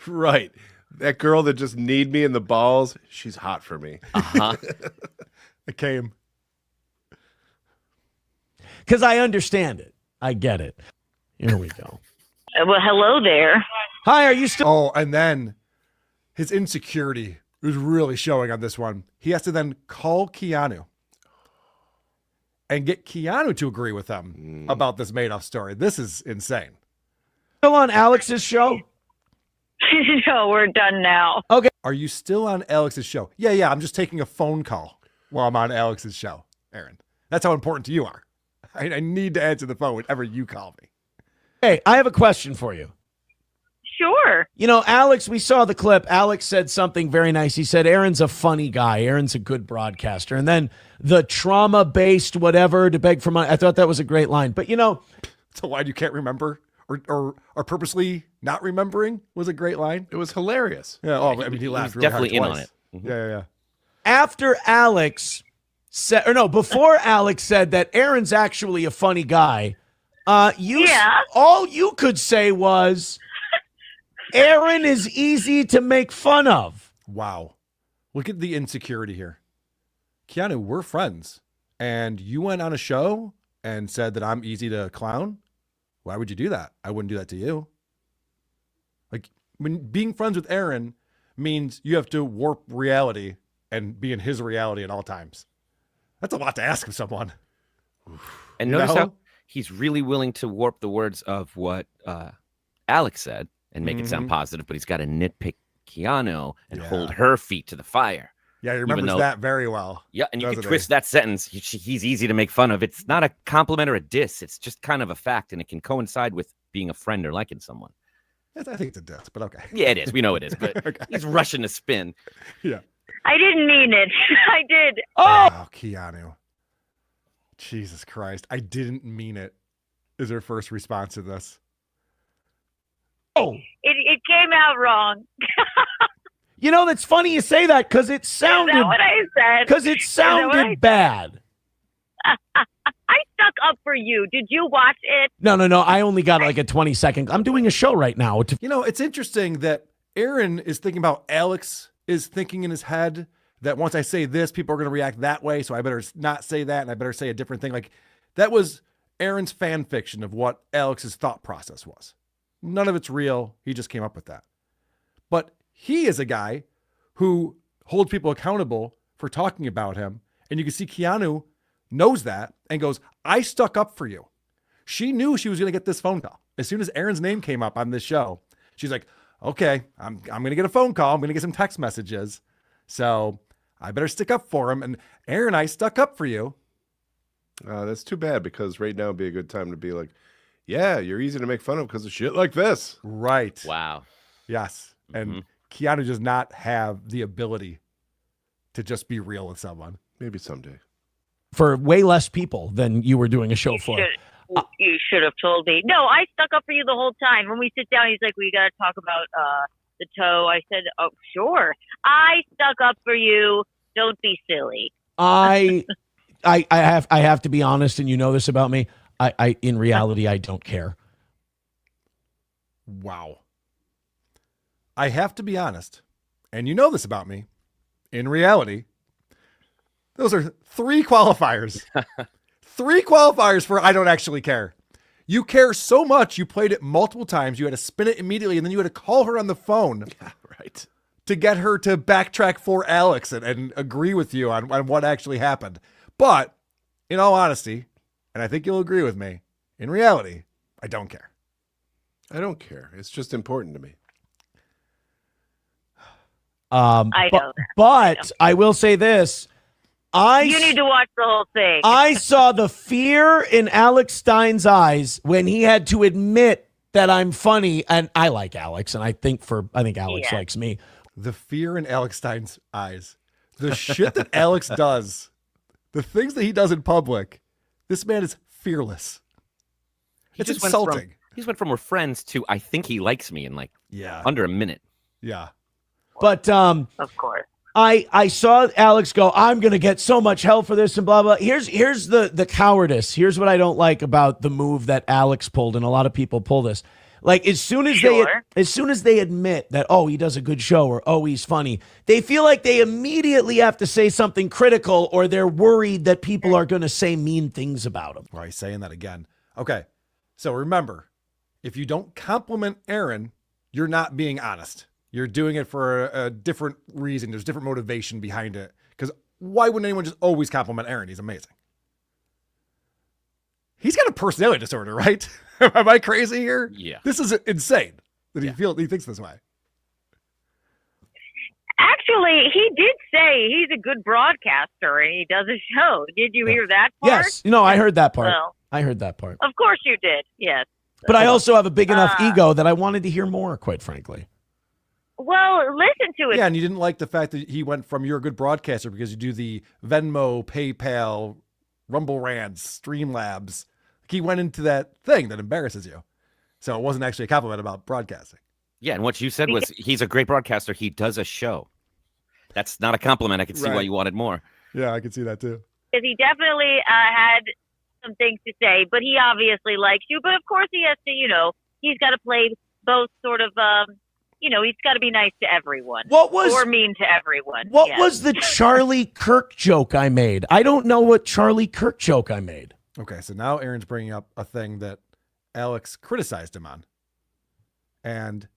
Right. That girl that just kneed me in the balls, she's hot for me. Uh-huh. It came. Because I understand it. I get it. Here we go. Well, hello there. Hi, are you still? Oh, and then his insecurity was really showing on this one. He has to then call Keanu and get Keanu to agree with him about this Madoff story. This is insane. Still on Alex's show? No, we're done now. Okay. Are you still on Alex's show? Yeah. I'm just taking a phone call while I'm on Alex's show, Aaron. That's how important you are. I need to answer the phone whenever you call me. Hey, I have a question for you. Sure. You know, Alex, we saw the clip. Alex said something very nice. He said, Aaron's a funny guy. Aaron's a good broadcaster. And then the trauma-based whatever to beg for money. I thought that was a great line. But, you know. So why you can't remember or purposely not remembering was a great line. It was hilarious. Yeah. Oh, I mean, he laughed really definitely hard in twice. on it. Mm-hmm. Yeah. After Alex said, or no, before Alex said that Aaron's actually a funny guy, all you could say was, Aaron is easy to make fun of. Wow. Look at the insecurity here. Keanu, we're friends. And you went on a show and said that I'm easy to clown. Why would you do that? I wouldn't do that to you. Like, when being friends with Aaron means you have to warp reality and be in his reality at all times. That's a lot to ask of someone. And notice how he's really willing to warp the words of what Alex said and make it sound positive, but he's got to nitpick Keanu and hold her feet to the fire. Yeah, he remembers that very well. Yeah, and you can doesn't twist that sentence. He's easy to make fun of. It's not a compliment or a diss. It's just kind of a fact, and it can coincide with being a friend or liking someone. I think it's a diss, but okay. Yeah, it is. We know it is, but Okay. he's rushing to spin. Yeah. I didn't mean it. I did. Oh, Keanu. Jesus Christ. I didn't mean it, is her first response to this. Oh. It came out wrong. You know, that's funny you say that because it sounded. Is that what I said? Because it sounded bad. I stuck up for you. Did you watch it? No. I only got like a 20-second. I'm doing a show right now. You know, it's interesting that Aaron is thinking about Alex is thinking in his head that once I say this, people are going to react that way. So I better not say that. And I better say a different thing. Like that was Aaron's fan fiction of what Alex's thought process was. None of it's real. He just came up with that. But he is a guy who holds people accountable for talking about him. And you can see Keanu knows that and goes, I stuck up for you. She knew she was going to get this phone call. As soon as Aaron's name came up on this show, she's like, okay, I'm going to get a phone call. I'm going to get some text messages. So I better stick up for him. And Aaron, I stuck up for you. That's too bad because right now would be a good time to be like, yeah, you're easy to make fun of because of shit like this. Right. Wow. Yes. And Keanu does not have the ability to just be real with someone. Maybe someday. For way less people than you were doing a show for. You should have told me. No, I stuck up for you the whole time. When we sit down, he's like, we got to talk about the toe. I said, oh, sure. I stuck up for you. Don't be silly. I have to be honest, and you know this about me. I in reality, I don't care. Wow. I have to be honest, and you know this about me. In reality, those are 3 qualifiers. 3 qualifiers for I don't actually care. You care so much, you played it multiple times. You had to spin it immediately, and then you had to call her on the phone. Yeah, right. To get her to backtrack for Alex and agree with you on what actually happened. But in all honesty, and I think you'll agree with me, in reality, I don't care. I don't care. It's just important to me. I know that. But I will say this. You need to watch the whole thing. I saw the fear in Alex Stein's eyes when he had to admit that I'm funny, and I like Alex, and I think Alex likes me. The fear in Alex Stein's eyes. The shit that Alex does. The things that he does in public. This man is fearless. It's insulting. He went from we're friends to I think he likes me in under a minute. Yeah. But of course. I saw Alex go, I'm going to get so much hell for this and blah, blah. Here's the cowardice. Here's what I don't like about the move that Alex pulled, and a lot of people pull this. Like, as soon as they admit that, oh, he does a good show or, oh, he's funny, they feel like they immediately have to say something critical or they're worried that people are going to say mean things about him. Why are you saying that again? Okay. So remember, if you don't compliment Aaron, you're not being honest. You're doing it for a different reason. There's different motivation behind it. Because why wouldn't anyone just always compliment Aaron? He's amazing. He's got a personality disorder, right? Am I crazy here? Yeah. This is insane that he thinks this way. Actually, he did say he's a good broadcaster and he does a show. Did you hear that part? Yes. No, I heard that part. Well, I heard that part. of course you did. Yes. But I also have a big enough ego that I wanted to hear more, quite frankly. Well, listen to it. Yeah, and you didn't like the fact that he went from you're a good broadcaster because you do the Venmo, PayPal, Rumble Rants, Streamlabs. He went into that thing that embarrasses you. So it wasn't actually a compliment about broadcasting. Yeah, and what you said was he's a great broadcaster. He does a show. That's not a compliment. I can see why you wanted more. Yeah, I can see that too. Because he definitely had some things to say, but he obviously likes you. But of course he has to, he's got to play both sort of, he's got to be nice to everyone. Or mean to everyone. What was the Charlie Kirk joke I made? I don't know what Charlie Kirk joke I made. Okay, so now Aaron's bringing up a thing that Alex criticized him on. And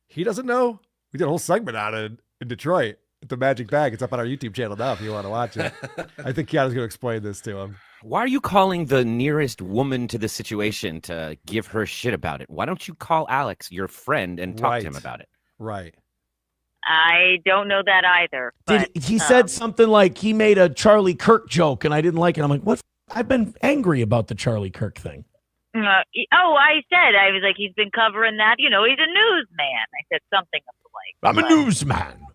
he doesn't know. We did a whole segment on it in Detroit at the Magic Bag. It's up on our YouTube channel now if you want to watch it. I think Keanu's going to explain this to him. Why are you calling the nearest woman to the situation to give her shit about it? Why don't you call Alex, your friend, and talk to him about it? Right. I don't know that either. He said something like he made a Charlie Kirk joke, and I didn't like it. I'm like, what? I've been angry about the Charlie Kirk thing. I was like, he's been covering that. He's a newsman. I said something of the like. I'm a newsman.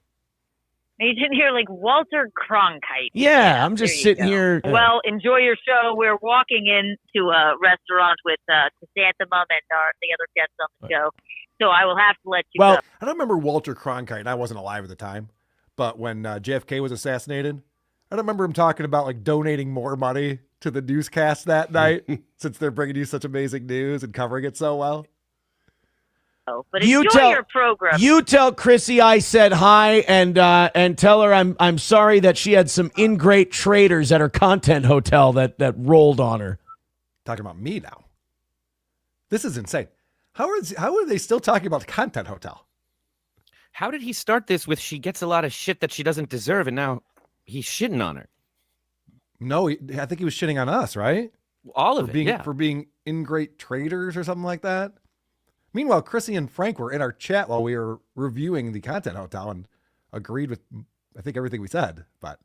You didn't hear like Walter Cronkite. Yeah, I'm just sitting here. Well, enjoy your show. We're walking into a restaurant with Chrysanthemum and the other guests on the show. So I will have to let you go. I don't remember Walter Cronkite, and I wasn't alive at the time. But when JFK was assassinated, I don't remember him talking about like donating more money to the newscast that night since they're bringing you such amazing news and covering it so well. But enjoy your program. You tell Chrissy I said hi, and tell her I'm sorry that she had some ingrate traders at her content hotel that rolled on her. Talking about me now. This is insane. How are they still talking about the content hotel? How did he start this with she gets a lot of shit that she doesn't deserve, and now he's shitting on her? No, I think he was shitting on us, right? All of it, for being ingrate traders or something like that. Meanwhile, Chrissy and Frank were in our chat while we were reviewing the content hotel and agreed with, I think, everything we said, but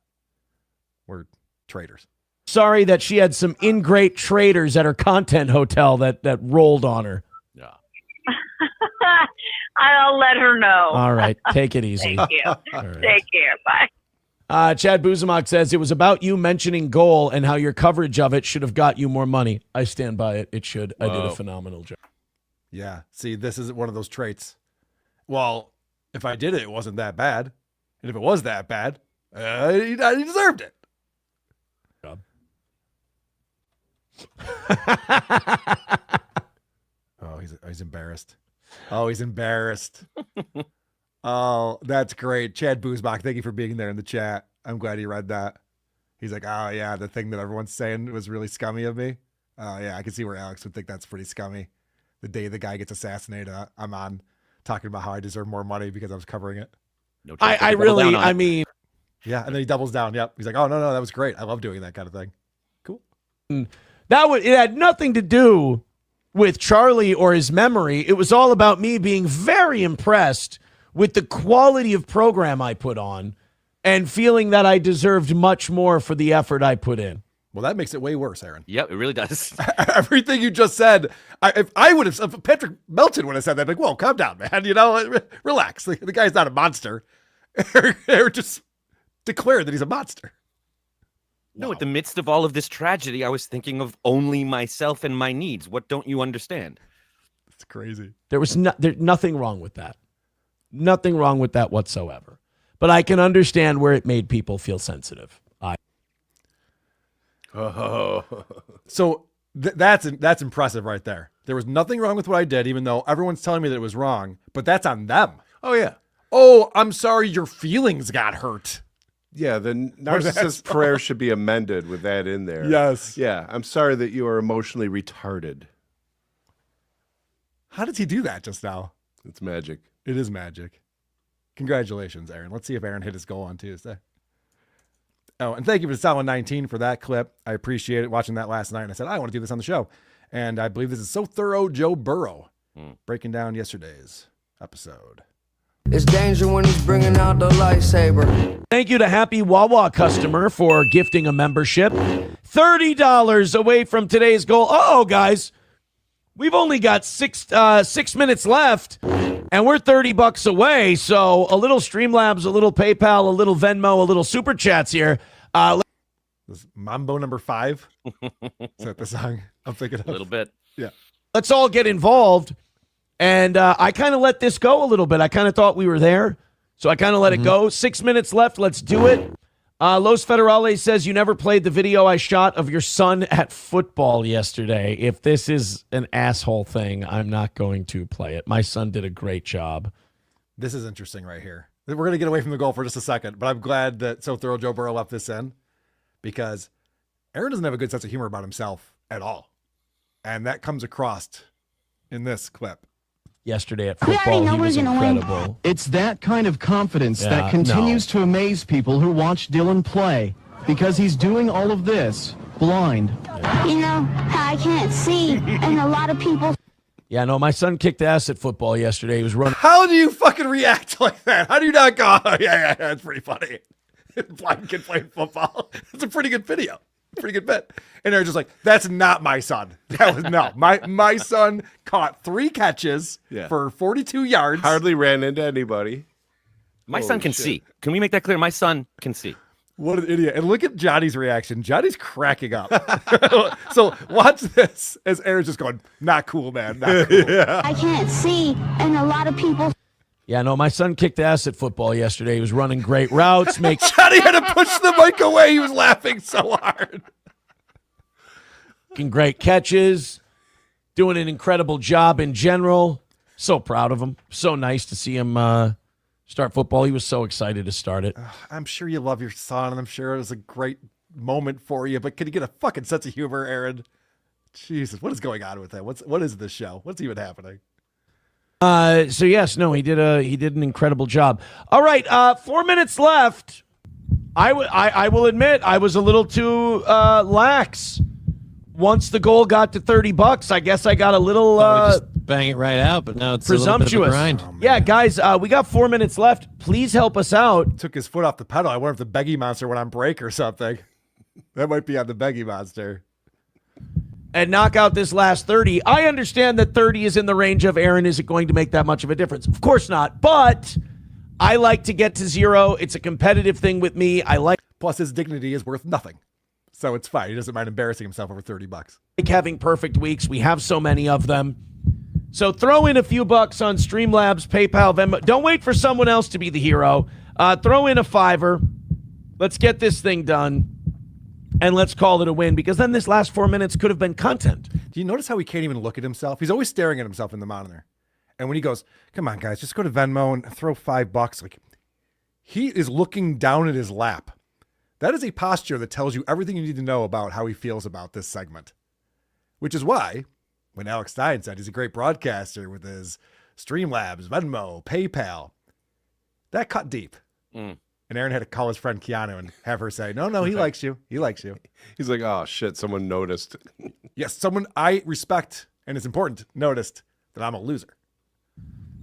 we're traitors. Sorry that she had some ingrate traders at her content hotel that rolled on her. Yeah. I'll let her know. All right. Take it easy. Thank you. Right. Take care. Bye. Chad Buzamok says, it was about you mentioning goal and how your coverage of it should have got you more money. I stand by it. It should. Whoa. I did a phenomenal job. Yeah. See, this is one of those traits. Well, if I did it, it wasn't that bad. And if it was that bad, he deserved it. Oh, he's embarrassed. Oh, he's embarrassed. Oh, that's great. Chad Boozbach, thank you for being there in the chat. I'm glad he read that. He's like, oh, yeah, the thing that everyone's saying was really scummy of me. Oh, yeah, I can see where Alex would think that's pretty scummy. The day the guy gets assassinated, I'm on talking about how I deserve more money because I was covering it. No, I mean. Yeah, and then he doubles down. Yep. He's like, oh, no, that was great. I love doing that kind of thing. Cool. It had nothing to do with Charlie or his memory. It was all about me being very impressed with the quality of program I put on and feeling that I deserved much more for the effort I put in. Well, that makes it way worse, Aaron. Yep, it really does. Everything you just said, if Patrick Melton would have said that, like, whoa, calm down, man. Relax. The guy's not a monster. Or just declare that he's a monster. No, wow. At the midst of all of this tragedy, I was thinking of only myself and my needs. What don't you understand? It's crazy. There was nothing wrong with that. Nothing wrong with that whatsoever. But I can understand where it made people feel sensitive. So that's impressive right there. There was nothing wrong with what I did, even though everyone's telling me that it was wrong, but that's on them. Oh, yeah. Oh, I'm sorry your feelings got hurt. Yeah, the narcissist prayer should be amended with that in there. Yes. Yeah, I'm sorry that you are emotionally retarded. How did he do that just now? It's magic. It is magic. Congratulations, Aaron. Let's see if Aaron hit his goal on Tuesday. Oh, and thank you to Solid19 for that clip. I appreciate it. Watching that last night, and I said, I want to do this on the show. And I believe this is So Thorough Joe Burrow breaking down yesterday's episode. It's danger when he's bringing out the lightsaber. Thank you to Happy Wawa customer for gifting a membership. $30 away from today's goal. Uh-oh, guys. We've only got 6 minutes left, and we're $30 away. So a little Streamlabs, a little PayPal, a little Venmo, a little Super Chats here. This Mambo number 5. Is that the song I'm thinking of? A little bit. Yeah. Let's all get involved. And I kind of let this go a little bit. I kind of thought we were there, so I kind of let it go. 6 minutes left. Let's do it. Los Federales says, you never played the video I shot of your son at football yesterday. If this is an asshole thing, I'm not going to play it. My son did a great job. This is interesting right here. We're going to get away from the goal for just a second, but I'm glad that So Thorough Joe Burrow left this in because Aaron doesn't have a good sense of humor about himself at all. And that comes across in this clip. Yesterday at football, he was incredible. It's that kind of confidence that continues to amaze people who watch Dylan play because he's doing all of this blind. You know how I can't see, and a lot of people. Yeah, no, my son kicked ass at football yesterday. He was running. How do you fucking react like that? How do you not go, oh, yeah, that's pretty funny. Blind kid playing football. It's a pretty good video. Pretty good bit. And they're just like, that's not my son. That was no. My son caught 3 catches for 42 yards. Hardly ran into anybody. My son can see. Can we make that clear? My son can see. What an idiot. And look at Johnny's reaction. Johnny's cracking up. So watch this as Aaron's just going, not cool, man. Not cool. I can't see, and a lot of people. Yeah, no, my son kicked ass at football yesterday. He was running great routes. Johnny had to push the mic away. He was laughing so hard. Making great catches, doing an incredible job in general. So proud of him. So nice to see him start football. He was so excited to start it. I'm sure you love your son, and I'm sure it was a great moment for you, but can you get a fucking sense of humor, Aaron? Jesus, what is going on with that? What is this show? What's even happening? So yes, no, he did an incredible job. All right, 4 minutes left. I will admit I was a little too lax. Once the goal got to $30, I guess I got a little just bang it right out, but now it's presumptuous. A little bit of a grind. Yeah, guys, we got 4 minutes left. Please help us out. Took his foot off the pedal. I wonder if the Beggy Monster went on break or something. That might be on the Beggy Monster. And knock out this last 30. I understand that 30 is in the range of Aaron isn't going to make that much of a difference. Of course not. But I like to get to 0. It's a competitive thing with me. Plus his dignity is worth nothing. So it's fine. He doesn't mind embarrassing himself over $30. Like having perfect weeks. We have so many of them. So throw in a few bucks on Streamlabs, PayPal, Venmo. Don't wait for someone else to be the hero. Throw in a $5. Let's get this thing done. And let's call it a win, because then this last 4 minutes could have been content. Do you notice how he can't even look at himself? He's always staring at himself in the monitor. And when he goes, come on, guys, just go to Venmo and throw $5. Like, he is looking down at his lap. That is a posture that tells you everything you need to know about how he feels about this segment. Which is why, when Alex Stein said he's a great broadcaster with his Streamlabs, Venmo, PayPal, that cut deep. And Aaron had to call his friend Keanu and have her say, no, he likes you. He likes you. He's like, oh, shit, someone noticed. Yes, someone I respect, and it's important, noticed that I'm a loser.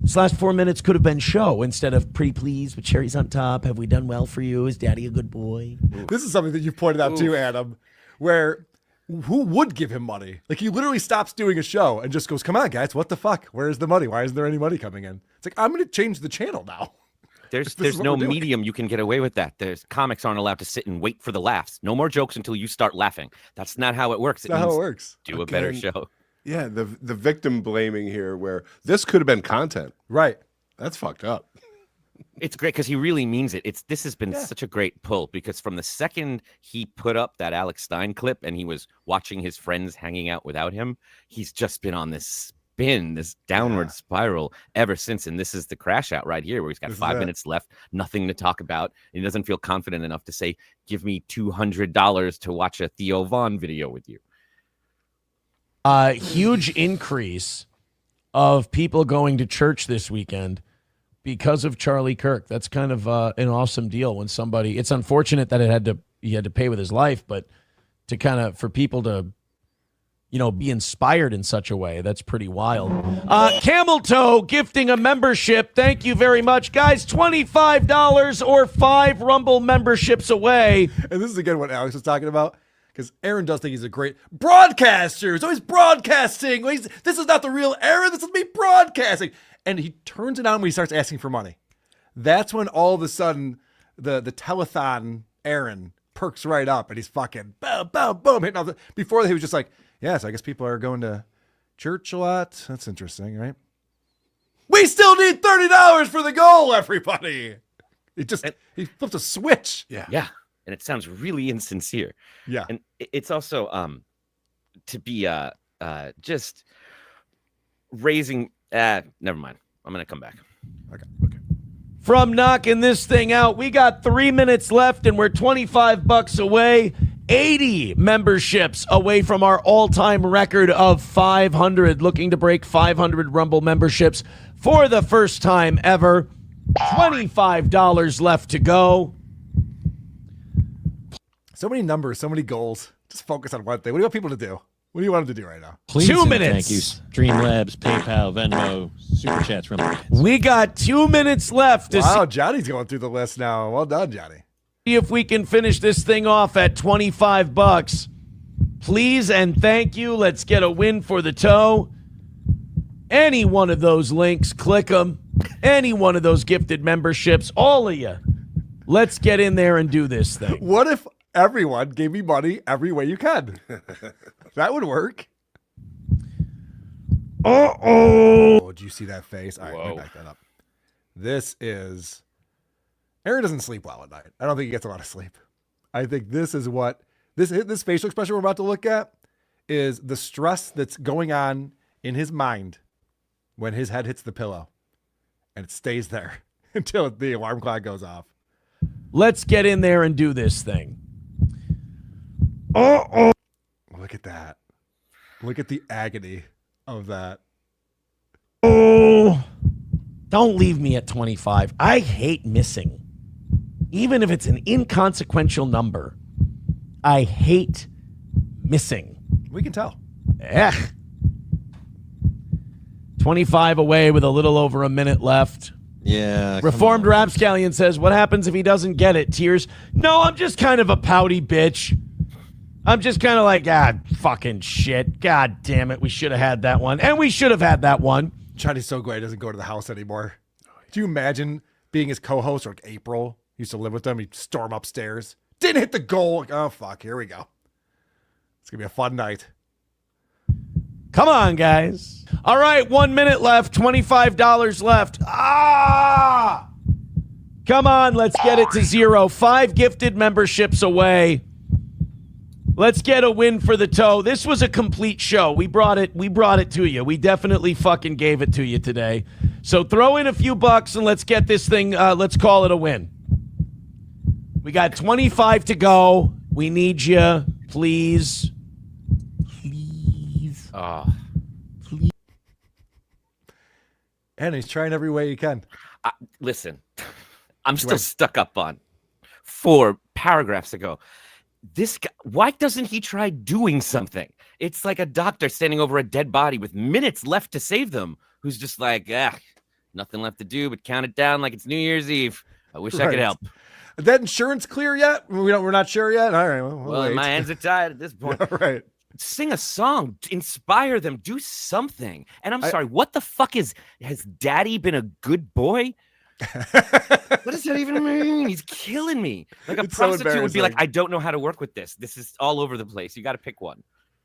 This last 4 minutes could have been show instead of pretty please with cherries on top. Have we done well for you? Is daddy a good boy? This is something that you pointed out too, Adam, where who would give him money? Like, he literally stops doing a show and just goes, come on, guys, what the fuck? Where's the money? Why isn't there any money coming in? It's like, I'm going to change the channel now. There's no medium you can get away with that. Comics aren't allowed to sit and wait for the laughs. No more jokes until you start laughing. That's not how it works. That's not how it works. Do a better show. Yeah, the victim blaming here, where this could have been content. Right. That's fucked up. It's great because he really means it. This has been such a great pull, because from the second he put up that Alex Stein clip and he was watching his friends hanging out without him, he's just been on this downward spiral ever since. And this is the crash out right here, where he's got 5 minutes left, nothing to talk about. And he doesn't feel confident enough to say, give me $200 to watch a Theo Vaughn video with you. Huge increase of people going to church this weekend because of Charlie Kirk. That's kind of an awesome deal when somebody, it's unfortunate that he had to pay with his life, but to kind of, for people to, be inspired in such a way, that's pretty wild. Camel Toe gifting a membership. Thank you very much, guys. $25 or 5 Rumble memberships away. And this is again what Alex was talking about, because Aaron does think he's a great broadcaster. He's always broadcasting. This is not the real Aaron. This is me broadcasting. And he turns it on when he starts asking for money. That's when all of a sudden the telethon Aaron perks right up, and he's fucking boom, boom, boom, hitting all the. Before he was just like, yes, I guess people are going to church a lot. That's interesting, right? We still need $30 for the goal, everybody. He flipped a switch. Yeah. And it sounds really insincere. Yeah. And it's also to be just raising never mind. I'm gonna come back. Okay. From knocking this thing out, we got 3 minutes left and we're $25 away. 80 memberships away from our all-time record of 500. Looking to break 500 Rumble memberships for the first time ever. $25 left to go. So many numbers, so many goals. Just focus on one thing. What do you want people to do? What do you want him to do right now? Please 2 and minutes. Thank you. Streamlabs, PayPal, Venmo, Super Chats from the kids. We got 2 minutes left to Wow, Johnny's going through the list now. Well done, Johnny. see if we can finish this thing off at $25. Please and thank you. Let's get a win for the toe. Any one of those links, click them. Any one of those gifted memberships, all of you. Let's get in there and do this thing. What if everyone gave me money every way you can? That would work. Oh, did you see that face? All right, let me back that up. This is... Aaron doesn't sleep well at night. I don't think he gets a lot of sleep. I think this is what... This facial expression we're about to look at is the stress that's going on in his mind when his head hits the pillow. And it stays there until the alarm clock goes off. Let's get in there and do this thing. Look at that. Look at the agony of that. Oh, don't leave me at 25. I hate missing. Even if it's an inconsequential number, I hate missing. We can tell. 25 away with a little over a minute left. Yeah. Reformed Rapscallion says, what happens if he doesn't get it? Tears? No, I'm just kind of a pouty bitch. I'm just kind of like, fucking shit. God damn it. We should have had that one. And we should have had that one. Johnny's so glad he doesn't go to the house anymore. Do you imagine being his co-host, like April used to live with them? He'd storm upstairs. Didn't hit the goal. Like, oh, fuck. Here we go. It's going to be a fun night. Come on, guys. All right, 1 minute left, $25 left. Come on, let's get it to 0. 5 gifted memberships away. Let's get a win for the toe. This was a complete show. We brought it to you. We definitely fucking gave it to you today. So throw in a few bucks and let's get this thing, let's call it a win. We got 25 to go. We need you, please. Please. And he's trying every way he can. Listen, I'm still stuck up on 4 paragraphs ago. This guy, why doesn't he try doing something? It's like a doctor standing over a dead body with minutes left to save them, who's just like, nothing left to do but count it down like it's New Year's Eve. I wish I could help. Is that insurance clear yet? We're not sure yet. All right. Well, my hands are tied at this point. Right. Sing a song, inspire them, do something. And I'm sorry, what the fuck has Daddy been a good boy? What does that even mean? He's killing me. Like a prostitute would be like, I don't know how to work with this. This is all over the place. You got to pick one.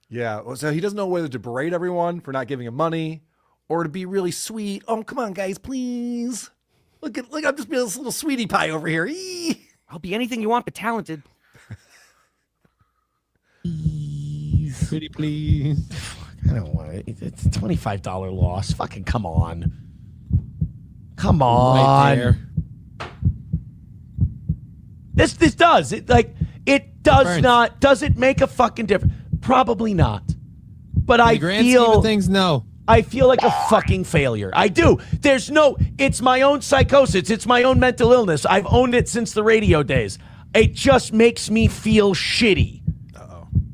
Yeah. So he doesn't know whether to berate everyone for not giving him money or to be really sweet. Oh, come on, guys, please. Look, I'm just being this little sweetie pie over here. I'll be anything you want, but talented. Pretty please. I don't want it. It's a $25 loss. Fucking come on. Come on. Right there. This does. It does Burns. not. Does it make a fucking difference? Probably not. But In I the grand scheme feel of things, no. I feel like a fucking failure. I do. It's my own psychosis. It's my own mental illness. I've owned it since the radio days. It just makes me feel shitty.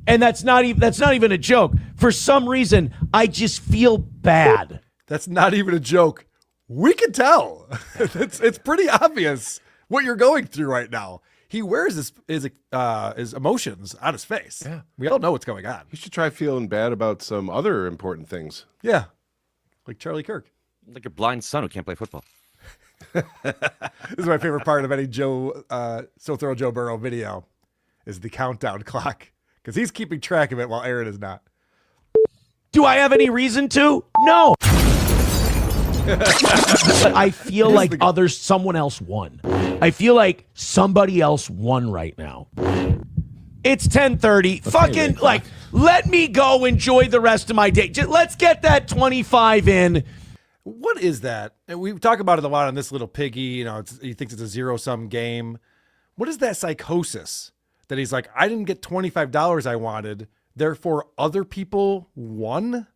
And that's not even a joke. For some reason, I just feel bad. That's not even a joke. We can tell. It's pretty obvious what you're going through right now. He wears his emotions on his face. Yeah. We all know what's going on. You should try feeling bad about some other important things. Yeah. Like Charlie Kirk. Like your blind son who can't play football. This is my favorite part of any So Thorough Joe Burrow video is the countdown clock. Because he's keeping track of it while Aaron is not. Do I have any reason to? No. But I feel like someone else won. I feel like somebody else won right now. It's 10:30. Fucking, let me go enjoy the rest of my day. Let's get that 25 in. What is that? And we talk about it a lot on this little piggy. He thinks it's a zero-sum game. What is that psychosis? That he's like, I didn't get $25 I wanted, therefore other people won?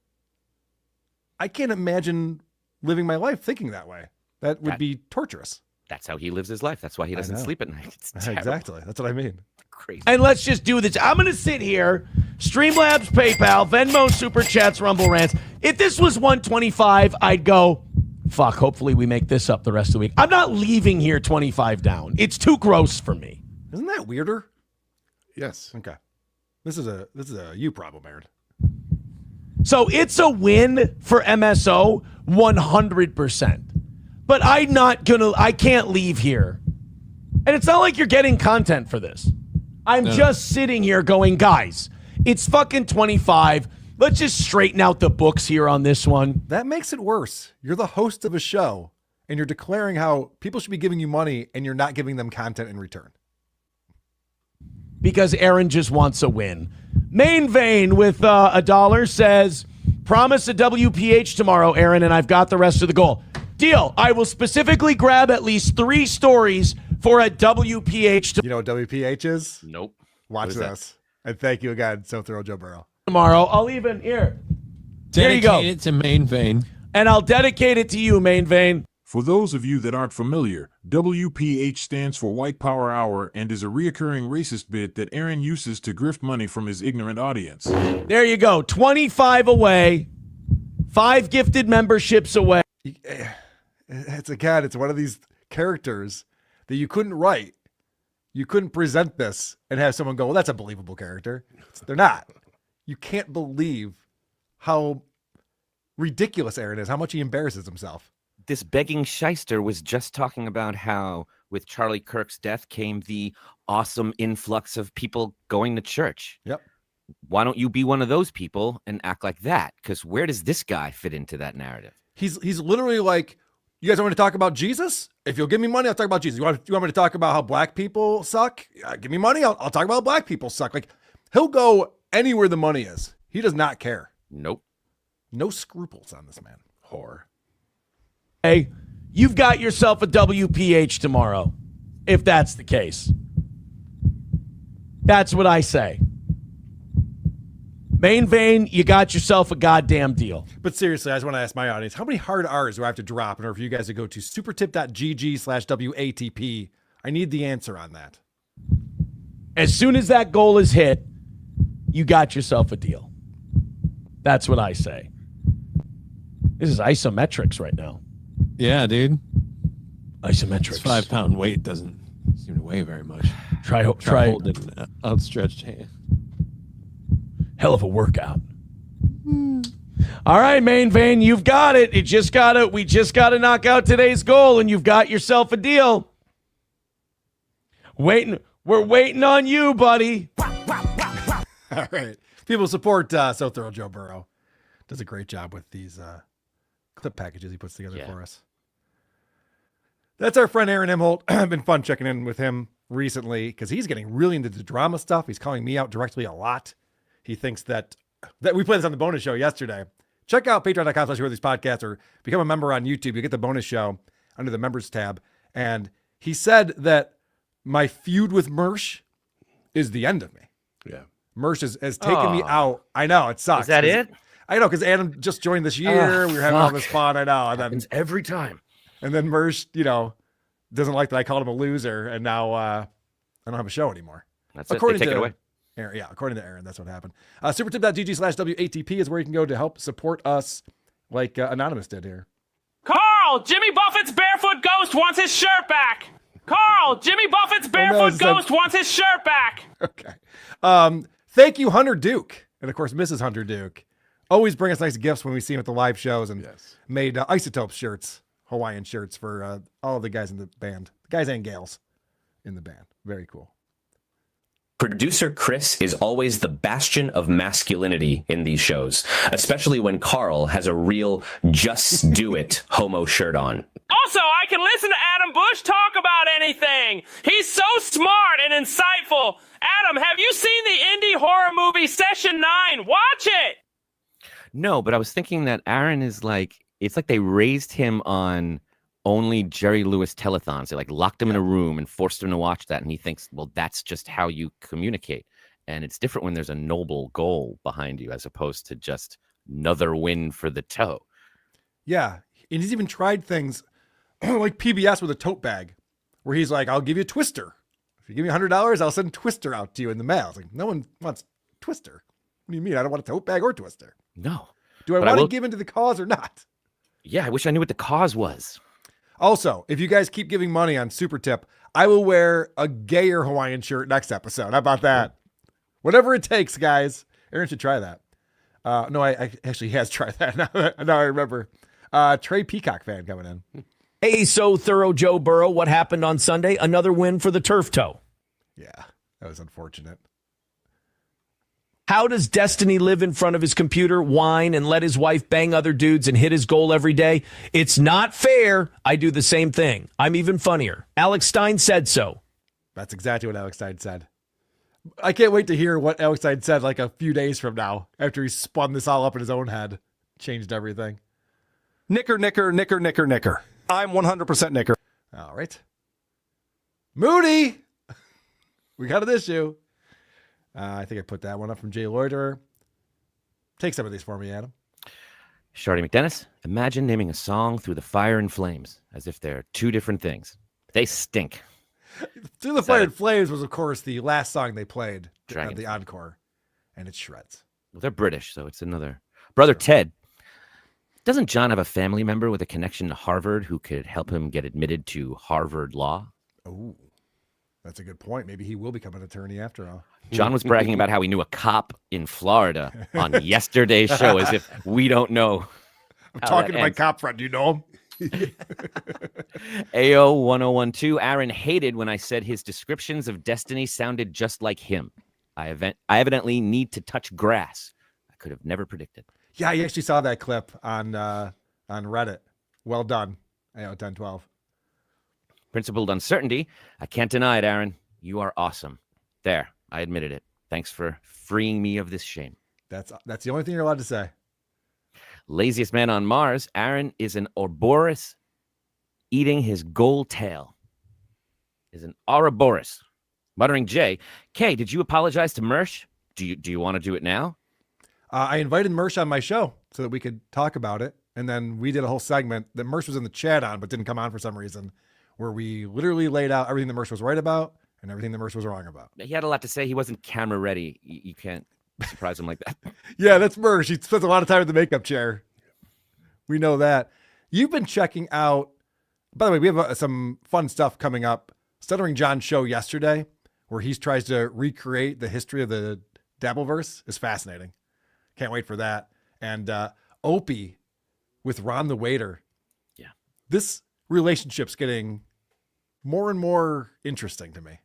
I can't imagine living my life thinking that way. That would be torturous. That's how he lives his life. That's why he doesn't sleep at night. It's terrible. Exactly. That's what I mean. Crazy. And let's just do this. I'm going to sit here Streamlabs, PayPal, Venmo, Super Chats, Rumble Rants. If this was 125, I'd go, fuck, hopefully we make this up the rest of the week. I'm not leaving here 25 down. It's too gross for me. Isn't that weirder? Yes. Okay. This is a you problem, Aaron. So it's a win for MSO 100%. But I can't leave here. And it's not like you're getting content for this. I'm just sitting here going, guys, it's fucking 25. Let's just straighten out the books here on this one. That makes it worse. You're the host of a show, and you're declaring how people should be giving you money, and you're not giving them content in return. Because Aaron just wants a win. Main Vein with $1 says, promise a WPH tomorrow, Aaron, and I've got the rest of the goal. Deal. I will specifically grab at least 3 stories for a WPH. You know what WPH is? Nope. Watch this. And thank you again, So Thorough Joe Burrow. Tomorrow, I'll even, here you go. Dedicate it to Main Vein. And I'll dedicate it to you, Main Vein. For those of you that aren't familiar, WPH stands for White Power Hour and is a reoccurring racist bit that Aaron uses to grift money from his ignorant audience. There you go. 25 away. 5 gifted memberships away. It's one of these characters that you couldn't write. You couldn't present this and have someone go, well, that's a believable character. They're not. You can't believe how ridiculous Aaron is, how much he embarrasses himself. This begging shyster was just talking about how with Charlie Kirk's death came the awesome influx of people going to church. Yep. Why don't you be one of those people and act like that? Because where does this guy fit into that narrative? He's literally like, you guys want me to talk about Jesus? If you'll give me money, I'll talk about Jesus. You want me to talk about how black people suck? Give me money, I'll talk about how black people suck. Like, he'll go anywhere the money is. He does not care. Nope. No scruples on this man. Whore. Hey, you've got yourself a WPH tomorrow, if that's the case. That's what I say. Main Vein, you got yourself a goddamn deal. But seriously, I just want to ask my audience, how many hard R's do I have to drop in order for you guys to go to supertip.gg/WATP? I need the answer on that. As soon as that goal is hit, you got yourself a deal. That's what I say. This is isometrics right now. Yeah, dude. Isometrics. This 5-pound weight doesn't seem to weigh very much. Try holding an outstretched hand. Hell of a workout. All right, Main Vein, you've got it. We just gotta knock out today's goal, and you've got yourself a deal. We're waiting on you, buddy. All right. People support So Thorough Joe Burrow. Does a great job with these clip packages he puts together for us. That's our friend Aaron Imholte. Been fun checking in with him recently because he's getting really into the drama stuff. He's calling me out directly a lot. He thinks that we played this on the bonus show yesterday. Check out patreon.com/these podcasts or become a member on YouTube. You get the bonus show under the members tab. And he said that my feud with Mersh is the end of me. Yeah. Mersh has taken me out. I know, it sucks. Is that it? I know, because Adam just joined this year. We were having all this fun. I know. And then happens every time. And then Mersh, doesn't like that I called him a loser. And now I don't have a show anymore. That's it. They take it away. Aaron, yeah, according to Aaron, that's what happened. Supertip.gg/WATP is where you can go to help support us like Anonymous did here. Carl, Jimmy Buffett's barefoot ghost wants his shirt back. Carl, Jimmy Buffett's barefoot ghost wants his shirt back. Okay. Thank you, Hunter Duke. And of course, Mrs. Hunter Duke. Always bring us nice gifts when we see him at the live shows and made Isotope shirts, Hawaiian shirts for all of the guys in the band. Guys and gals in the band. Very cool. Producer Chris is always the bastion of masculinity in these shows, especially when Carl has a real just do it homo shirt on. Also, I can listen to Adam Busch talk about anything. He's so smart and insightful. Adam, have you seen the indie horror movie Session 9? Watch it! No, but I was thinking that Aaron is like, it's like they raised him on only Jerry Lewis telethons. They locked him in a room and forced him to watch that. And he thinks, well, that's just how you communicate. And it's different when there's a noble goal behind you as opposed to just another win for the toe. Yeah. And he's even tried things like PBS with a tote bag where he's like, I'll give you a Twister. If you give me $100, I'll send Twister out to you in the mail. It's like, no one wants Twister. What do you mean? I don't want a tote bag or twister. No. Do I But want to will- give into the cause or not? Yeah, I wish I knew what the cause was. Also, if you guys keep giving money on Super Tip, I will wear a gayer Hawaiian shirt next episode. How about that? Whatever it takes, guys. Aaron should try that. No, I actually has tried that. Now I remember. Trey Peacock fan coming in. Hey, so thorough Joe Burrow, what happened on Sunday? Another win for the Turf Toe. Yeah, that was unfortunate. How does Destiny live in front of his computer, whine, and let his wife bang other dudes and hit his goal every day? It's not fair. I do the same thing. I'm even funnier. Alex Stein said so. That's exactly what Alex Stein said. I can't wait to hear what Alex Stein said like a few days from now after he spun this all up in his own head. Changed everything. Knicker. I'm 100% knicker. All right. Moody. We got an issue. I think I put that one up from Jay Loiterer. Take some of these for me, Adam. Shardy McDennis, imagine naming a song Through the Fire and Flames as if they're two different things. They stink. Through the Fire and Flames was, of course, the last song they played at the Dragon. encore, and it shreds. Well, they're British, so it's another. Brother Ted, doesn't John have a family member with a connection to Harvard who could help him get admitted to Harvard Law? Oh, that's a good point. Maybe he will become an attorney after all. John was bragging about how he knew a cop in Florida on yesterday's show, as if we don't know. I'm talking to my cop friend. Do you know him? AO1012, Aaron hated when I said his descriptions of Destiny sounded just like him. I evidently need to touch grass. I could have never predicted. Yeah, I actually saw that clip on Reddit. Well done, AO1012. Principled uncertainty. I can't deny it, Aaron. You are awesome. There, I admitted it. Thanks for freeing me of this shame. That's the only thing you're allowed to say. Laziest man on Mars, Aaron is an Ouroboros eating his gold tail. Is an Ouroboros. Muttering Jay, Kay, did you apologize to Mersh? Do you want to do it now? I invited Mersh on my show so that we could talk about it. And then we did a whole segment that Mersh was in the chat on, but didn't come on for some reason, where we literally laid out everything that Mersh was right about and everything that Mersh was wrong about. He had a lot to say. He wasn't camera ready. You can't surprise him like that. Yeah, that's Mersh. He spends a lot of time in the makeup chair. We know that. You've been checking out, by the way, we have some fun stuff coming up. Stuttering John show yesterday, where he tries to recreate the history of the Dabbleverse, is fascinating. Can't wait for that. And Opie with Ron the Waiter. Yeah. This relationship's getting more and more interesting to me.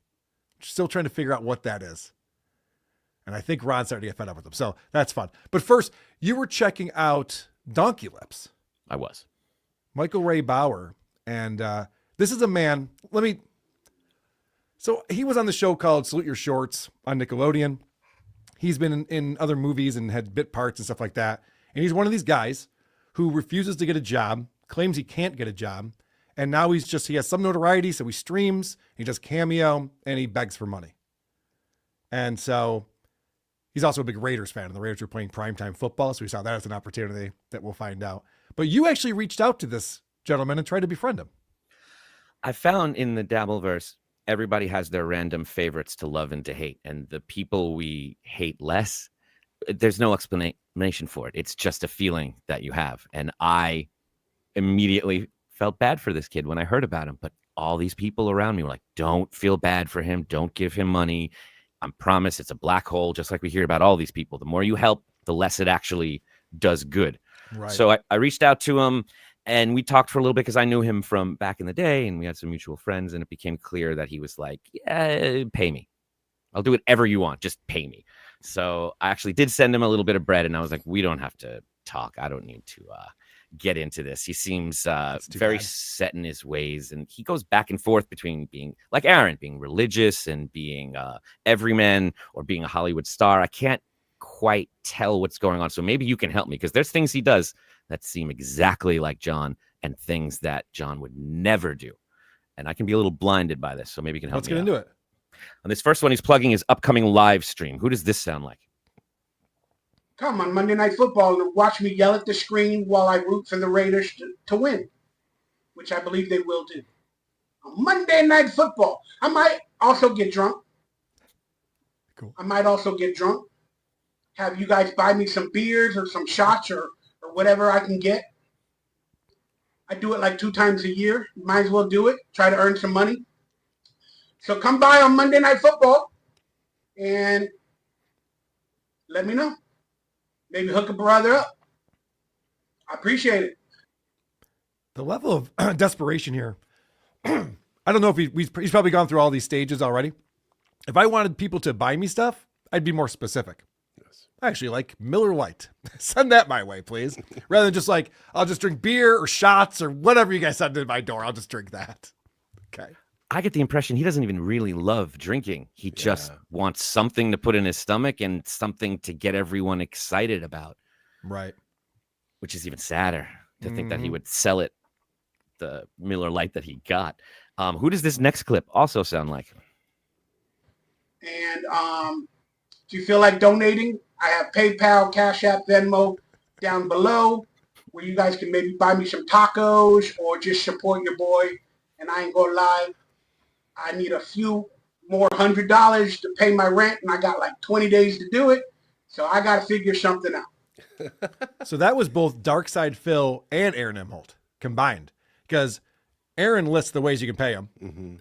Still trying to figure out what that is. And I think Ron's starting to get fed up with them. So that's fun. But first, you were checking out Donkey Lips. I was. Michael Ray Bauer. And this is a man, so he was on the show called Salute Your Shorts on Nickelodeon. He's been in other movies and had bit parts and stuff like that. And he's one of these guys who refuses to get a job, claims he can't get a job. And now he has some notoriety. So he streams, he does Cameo, and he begs for money. And so he's also a big Raiders fan. And the Raiders were playing primetime football. So we saw that as an opportunity that we'll find out. But you actually reached out to this gentleman and tried to befriend him. I found in the Dabbleverse, everybody has their random favorites to love and to hate. And the people we hate less, there's no explanation for it. It's just a feeling that you have. And I immediately felt bad for this kid when I heard about him. But all these people around me were like, don't feel bad for him. Don't give him money. I promise it's a black hole, just like we hear about all these people. The more you help, the less it actually does good. Right. So I reached out to him. And we talked for a little bit because I knew him from back in the day and we had some mutual friends. And it became clear that he was like, yeah, pay me. I'll do whatever you want. Just pay me. So I actually did send him a little bit of bread. And I was like, we don't have to talk. I don't need to get into this. He seems very set in his ways. And he goes back and forth between being like Aaron, being religious and being everyman or being a Hollywood star. I can't quite tell what's going on. So maybe you can help me because there's things he does that seem exactly like John and things that John would never do. And I can be a little blinded by this. So maybe you can help me. Let's get into it. On this first one, he's plugging his upcoming live stream. Who does this sound like? Come on Monday Night Football and watch me yell at the screen while I root for the Raiders to win, which I believe they will do. On Monday Night Football, I might also get drunk. Cool. I might also get drunk. have you guys buy me some beers or some shots or whatever I can get. I do it like 2 times a year. Might as well do it. Try to earn some money. So come by on Monday Night Football and let me know. Maybe hook a brother up. I appreciate it. The level of desperation here. I don't know if he's probably gone through all these stages already. If I wanted people to buy me stuff, I'd be more specific. Yes. I actually like Miller Lite. Send that my way, please. Rather than just like, I'll just drink beer or shots or whatever you guys send to my door. I'll just drink that. Okay. I get the impression he doesn't even really love drinking. He just wants something to put in his stomach and something to get everyone excited about. Right. Which is even sadder to think that he would sell it, the Miller Lite that he got. Who does this next clip also sound like? And if you feel like donating, I have PayPal, Cash App, Venmo down below where you guys can maybe buy me some tacos or just support your boy. And I ain't gonna lie, I need a few more $100 to pay my rent, and I got like 20 days to do it. So I got to figure something out. So that was both Darkside Phil and Aaron Imholte combined, because Aaron lists the ways you can pay him,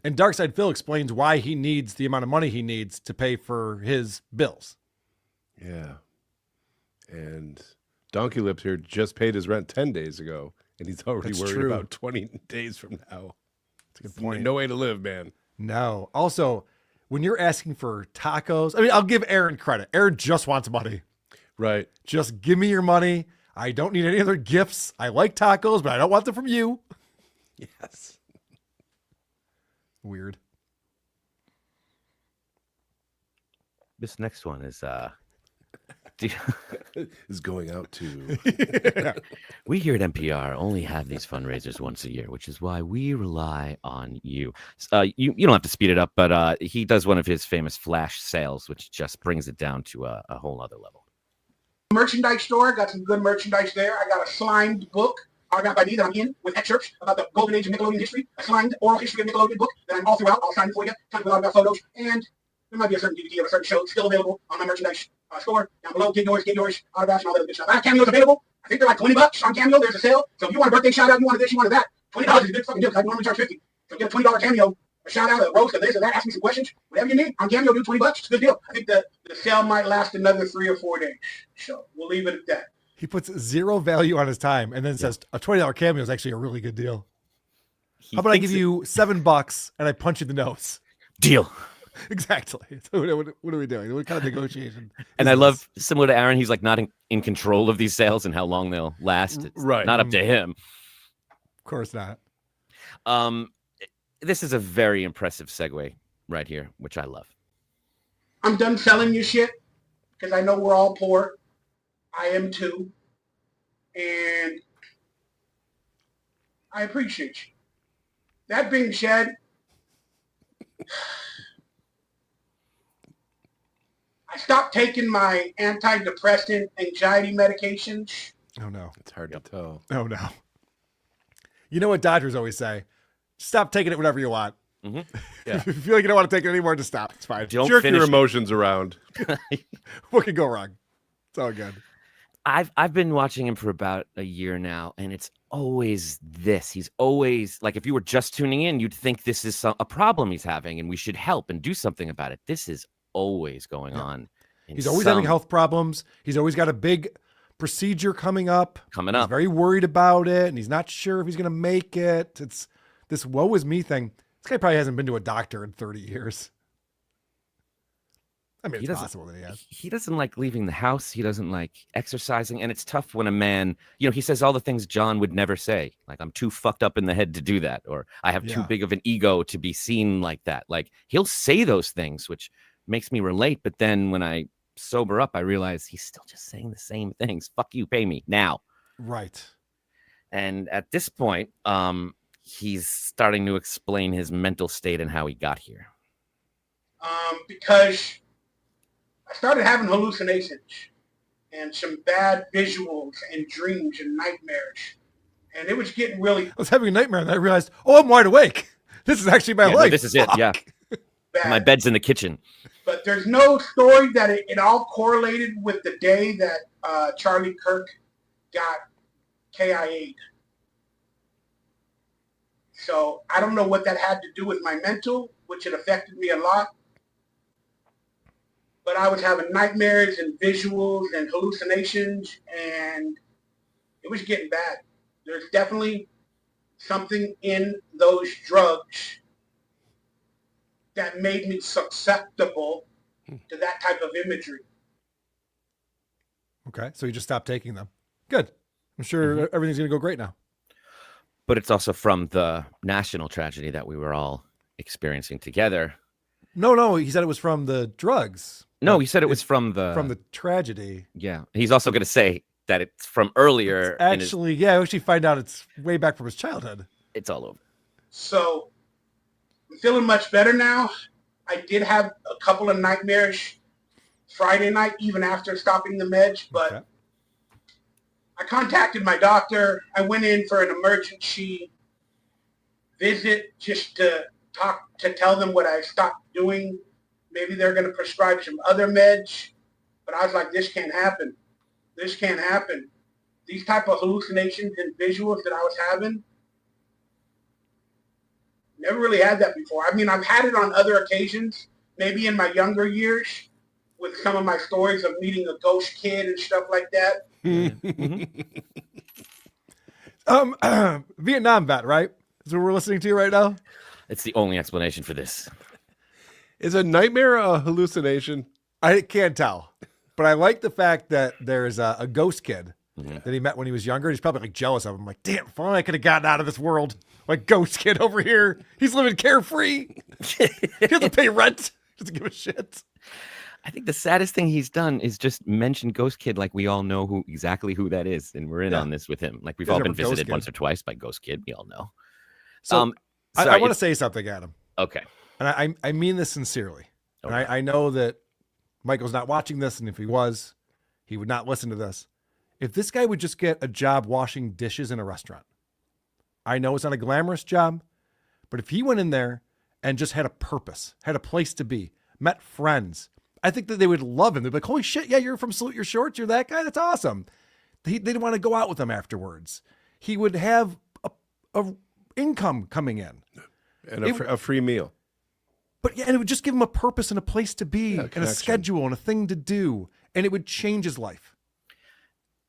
and Darkside Phil explains why he needs the amount of money he needs to pay for his bills. Yeah. And Donkey Lips here just paid his rent 10 days ago, and he's already worried about 20 days from now. That's a good point. No way to live, man. No. Also, when you're asking for tacos, I mean, I'll give Aaron credit. Aaron just wants money. Right. Just give me your money. I don't need any other gifts. I like tacos, but I don't want them from you. Yes. Weird. This next one is is going out to. We here at NPR only have these fundraisers once a year, which is why we rely on you. You don't have to speed it up, but he does one of his famous flash sales, which just brings it down to a whole other level. Merchandise store, got some good merchandise there. I got a slimed book autographed by me that I'm in with excerpts about the golden age of Nickelodeon history, a slimed oral history of Nickelodeon book that I'm all throughout. I'll sign it for you, tons of autographed photos, and there might be a certain DVD of a certain show still available on my merchandise store down below. Get yours, autographs, and all that good stuff. I have cameos available. I think they're like $20 on Cameo. There's a sale. So if you want a birthday shout out, you wanted this, you wanted that, $20 is a good fucking deal because I normally charge $50. So get a $20 Cameo, a shout out, a roast of this or that, ask me some questions, whatever you need on Cameo, do $20. It's a good deal. I think the sale might last another 3 or 4 days. So we'll leave it at that. He puts zero value on his time and then says a $20 Cameo is actually a really good deal. How about I give you $7 and I punch you in the nose? Deal. Exactly. So what are we doing? What kind of negotiation? And I love, similar to Aaron, he's like not in control of these sales and how long they'll last. It's not up to him. Of course not. This is a very impressive segue right here, which I love. I'm done selling you shit because I know we're all poor. I am too. And I appreciate you. That being said, I stopped taking my antidepressant anxiety medications. Oh, no. It's hard to tell. Oh, no. You know what doctors always say? Stop taking it whenever you want. Mm-hmm. Yeah. If you feel like you don't want to take it anymore, just stop. It's fine. Jerk your emotions around. What could go wrong? It's all good. I've been watching him for about a year now, and it's always this. He's always, like, if you were just tuning in, you'd think this is a problem he's having, and we should help and do something about it. This is always going on. He's always having health problems. He's always got a big procedure coming up. He's very worried about it, and he's not sure if he's going to make it. It's this woe is me thing. This guy probably hasn't been to a doctor in 30 years. I mean, it's possible that he has. He doesn't like leaving the house. He doesn't like exercising. And it's tough when a man, he says all the things John would never say. Like, I'm too fucked up in the head to do that. Or I have too big of an ego to be seen like that. Like, he'll say those things, which makes me relate. But then when I sober up, I realize he's still just saying the same things. Fuck you, pay me now. Right. And at this point, he's starting to explain his mental state and how he got here. Because I started having hallucinations and some bad visuals and dreams and nightmares. And it was getting really... I was having a nightmare and I realized, I'm wide awake. This is actually my life. No, this is it, yeah. bad. My bed's in the kitchen. But there's no story that it all correlated with the day that Charlie Kirk got KIA'd. So I don't know what that had to do with my mental, which it affected me a lot. But I was having nightmares and visuals and hallucinations, and it was getting bad. There's definitely something in those drugs that made me susceptible to that type of imagery. Okay, so you just stopped taking them. Good. I'm sure everything's going to go great now. But it's also from the national tragedy that we were all experiencing together. No, he said it was from the drugs. No, he said it was from the tragedy. Yeah, he's also going to say that it's from earlier. Actually, we actually find out it's way back from his childhood. It's all over. So I'm feeling much better now. I did have a couple of nightmares Friday night, even after stopping the meds, but I contacted my doctor. I went in for an emergency visit just to tell them what I stopped doing. Maybe they're going to prescribe some other meds, but I was like, this can't happen. This can't happen. These type of hallucinations and visuals that I was having, never really had that before. I mean, I've had it on other occasions, maybe in my younger years, with some of my stories of meeting a ghost kid and stuff like that. Vietnam vet, right? Is what we're listening to right now? It's the only explanation for this. Is a nightmare a hallucination? I can't tell. But I like the fact that there's a ghost kid that he met when he was younger. He's probably like jealous of him. Like, damn, if only I could have gotten out of this world. Like, ghost kid over here. He's living carefree. He doesn't pay rent. Doesn't give a shit. I think the saddest thing he's done is just mention Ghost Kid like we all know exactly who that is. And we're in on this with him. Like we've all been visited once or twice by Ghost Kid. We all know. So I want to say something, Adam. Okay. And I mean this sincerely. Okay. And I know that Michael's not watching this, and if he was, he would not listen to this. If this guy would just get a job washing dishes in a restaurant, I know it's not a glamorous job, but if he went in there and just had a purpose, had a place to be, met friends, I think that they would love him. They'd be like, holy shit, yeah, you're from Salute Your Shorts, you're that guy? That's awesome. They'd want to go out with him afterwards. He would have a income coming in. And a free meal. But yeah, and it would just give him a purpose and a place to be, and a schedule and a thing to do, and it would change his life.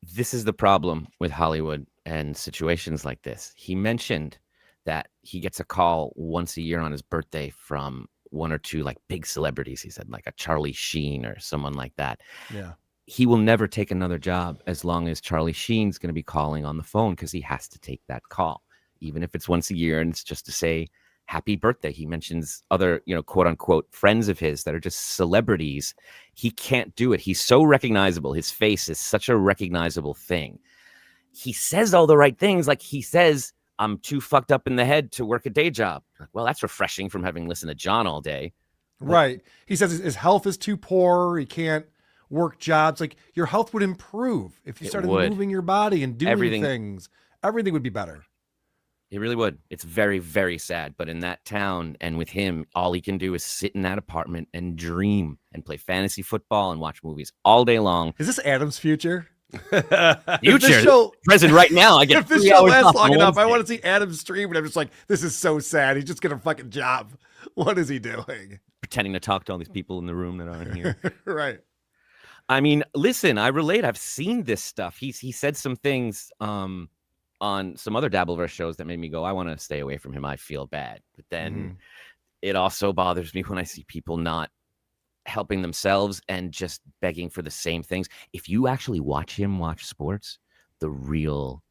This is the problem with Hollywood and situations like this. He mentioned that he gets a call once a year on his birthday from one or two like big celebrities. He said like a Charlie Sheen or someone like that. Yeah. He will never take another job as long as Charlie Sheen's going to be calling on the phone because he has to take that call, even if it's once a year and it's just to say happy birthday. He mentions other, quote unquote, friends of his that are just celebrities. He can't do it. He's so recognizable. His face is such a recognizable thing. He says all the right things. Like he says, I'm too fucked up in the head to work a day job. Well, that's refreshing from having listened to John all day. Right. He says his health is too poor. He can't work jobs. Like your health would improve if you started moving your body and doing things. Everything would be better. It really would. It's very, very sad. But in that town and with him, all he can do is sit in that apartment and dream and play fantasy football and watch movies all day long. Is this Adam's future? Future, present right now. I get if this show lasts long enough, I want to see Adam stream, and I'm just like, this is so sad. He's just getting a fucking job. What is he doing? Pretending to talk to all these people in the room that aren't here. Right. I mean, listen, I relate. I've seen this stuff. He said some things on some other Dabbleverse shows that made me go, I want to stay away from him. I feel bad. But then it also bothers me when I see people not helping themselves and just begging for the same things. If you actually watch him watch sports, the real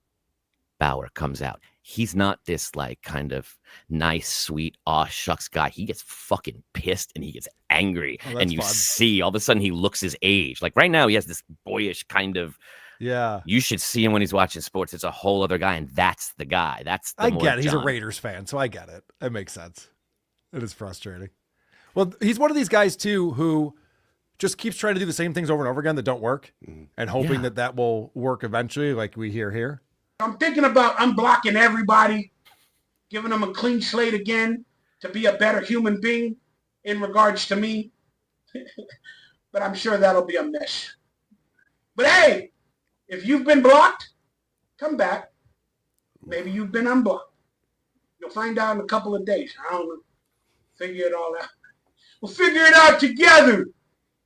Bauer comes out. He's not this like kind of nice, sweet, aw shucks guy. He gets fucking pissed and he gets angry. And you see all of a sudden he looks his age. Like right now he has this boyish kind of, you should see him when he's watching sports. It's a whole other guy, and that's the guy. That's the I get it. He's a John. Raiders fan, so I get it. It makes sense. It is frustrating. Well, he's one of these guys, too, who just keeps trying to do the same things over and over again that don't work and hoping that will work eventually, like we hear here. I'm thinking about unblocking everybody, giving them a clean slate again to be a better human being. in regards to me. But I'm sure that'll be a mess. But hey, if you've been blocked, come back. Maybe you've been unblocked. You'll find out in a couple of days. I don't know. Figure it all out. We'll figure it out together.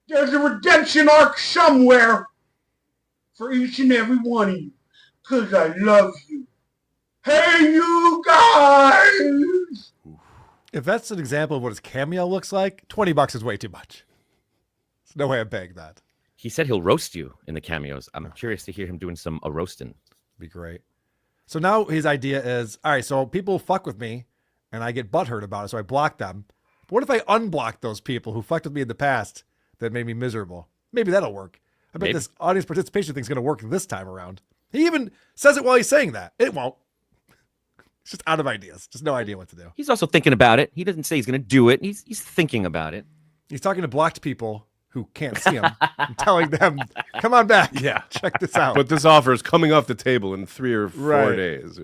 There's a redemption arc somewhere for each and every one of you. Because I love you. Hey, you guys! If that's an example of what his cameo looks like, $20 is way too much. There's no way I'm paying that. He said he'll roast you in the cameos. I'm curious to hear him doing some roasting. Be great. So now his idea is, all right, so people fuck with me and I get butthurt about it, so I block them. But what if I unblock those people who fucked with me in the past that made me miserable? Maybe that'll work. I bet this audience participation thing's going to work this time around. He even says it while he's saying that. It won't. It's just out of ideas. Just no idea what to do. He's also thinking about it. He doesn't say he's going to do it. He's thinking about it. He's talking to blocked people who can't see him and telling them, come on back. Yeah. Check this out. But this offer is coming off the table in 3 or 4 days.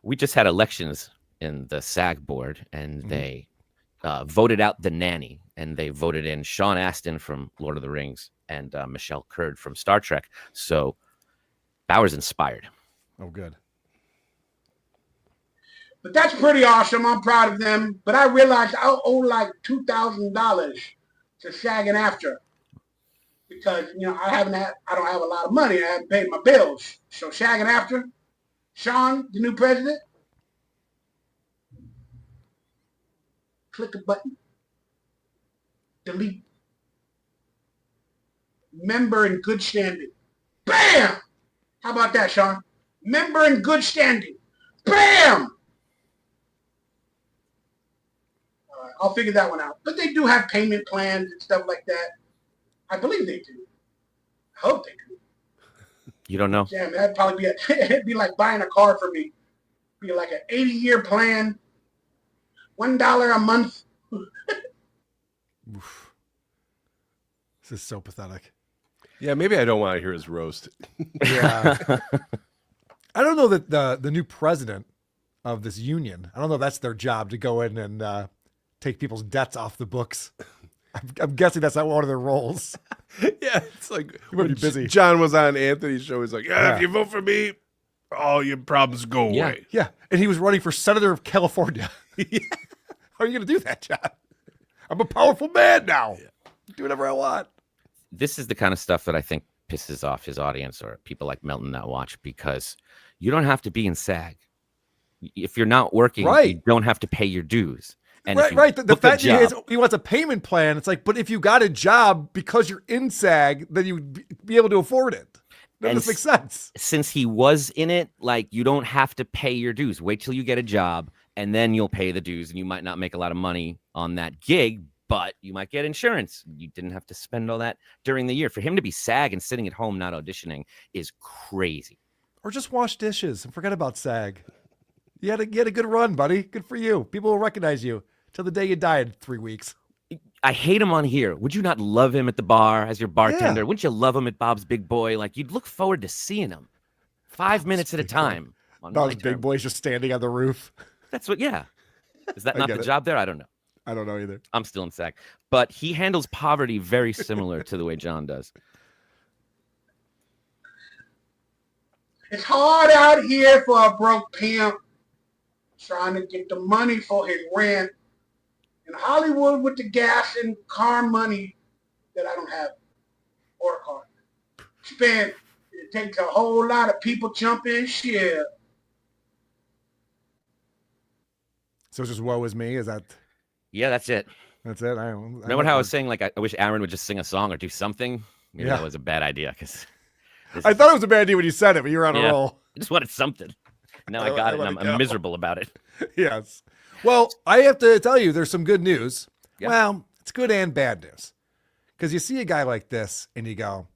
We just had elections in the SAG board, and they voted out the nanny, and they voted in Sean Astin from Lord of the Rings and Michelle Curd from Star Trek. So Bauer's inspired. Oh, good. But that's pretty awesome. I'm proud of them. But I realized I owe like $2,000 to SAG and AFTRA because I don't have a lot of money. I haven't paid my bills. So SAG and AFTRA, Sean, the new president, click a button, delete, member in good standing. Bam! How about that, Sean? Member in good standing. Bam! I'll figure that one out. But they do have payment plans and stuff like that. I believe they do. I hope they do. You don't know? Yeah, that'd probably be it'd be like buying a car for me. Be like an 80-year plan, $1 a month. Oof. This is so pathetic. Yeah, maybe I don't want to hear his roast. Yeah. I don't know that the new president of this union, I don't know if that's their job to go in and take people's debts off the books. I'm guessing that's not one of their roles. Yeah, it's like when busy. John was on Anthony's show. He's like, if you vote for me, all your problems go away. Yeah, and he was running for senator of California. How are you going to do that, John? I'm a powerful man now. Do whatever I want. This is the kind of stuff that I think pisses off his audience or people like Melton that watch, because you don't have to be in SAG. If you're not working, you don't have to pay your dues. And right. The fact that he wants a payment plan, it's like, but if you got a job because you're in SAG, then you'd be able to afford it. That doesn't make sense. Since he was in it, like, you don't have to pay your dues. Wait till you get a job, and then you'll pay the dues, and you might not make a lot of money on that gig, but you might get insurance. You didn't have to spend all that during the year. For him to be SAG and sitting at home not auditioning is crazy. Or just wash dishes and forget about SAG. You had a good run, buddy. Good for you. People will recognize you till the day you die in 3 weeks. I hate him on here. Would you not love him at the bar as your bartender? Yeah. Wouldn't you love him at Bob's Big Boy? Like, you'd look forward to seeing him 5 minutes at a time. Bob's Big Boy's just standing on the roof. That's what, yeah. Is that not the job there? I don't know. I don't know either. I'm still in SAG. But he handles poverty very similar to the way John does. It's hard out here for a broke pimp trying to get the money for his rent in Hollywood with the gas and car money that I don't have, or a car. It takes a whole lot of people jumping ship. So it's just woe is me? Is that? Yeah, that's it. That's it. Remember how I was saying, like, I wish Aaron would just sing a song or do something? Maybe that was a bad idea. Because I thought it was a bad idea when you said it, but you were on a roll. I just wanted something. Now I got it, and I'm miserable about it. Yes. Well, I have to tell you, there's some good news. Yeah. Well, it's good and bad news. Because you see a guy like this, and you go,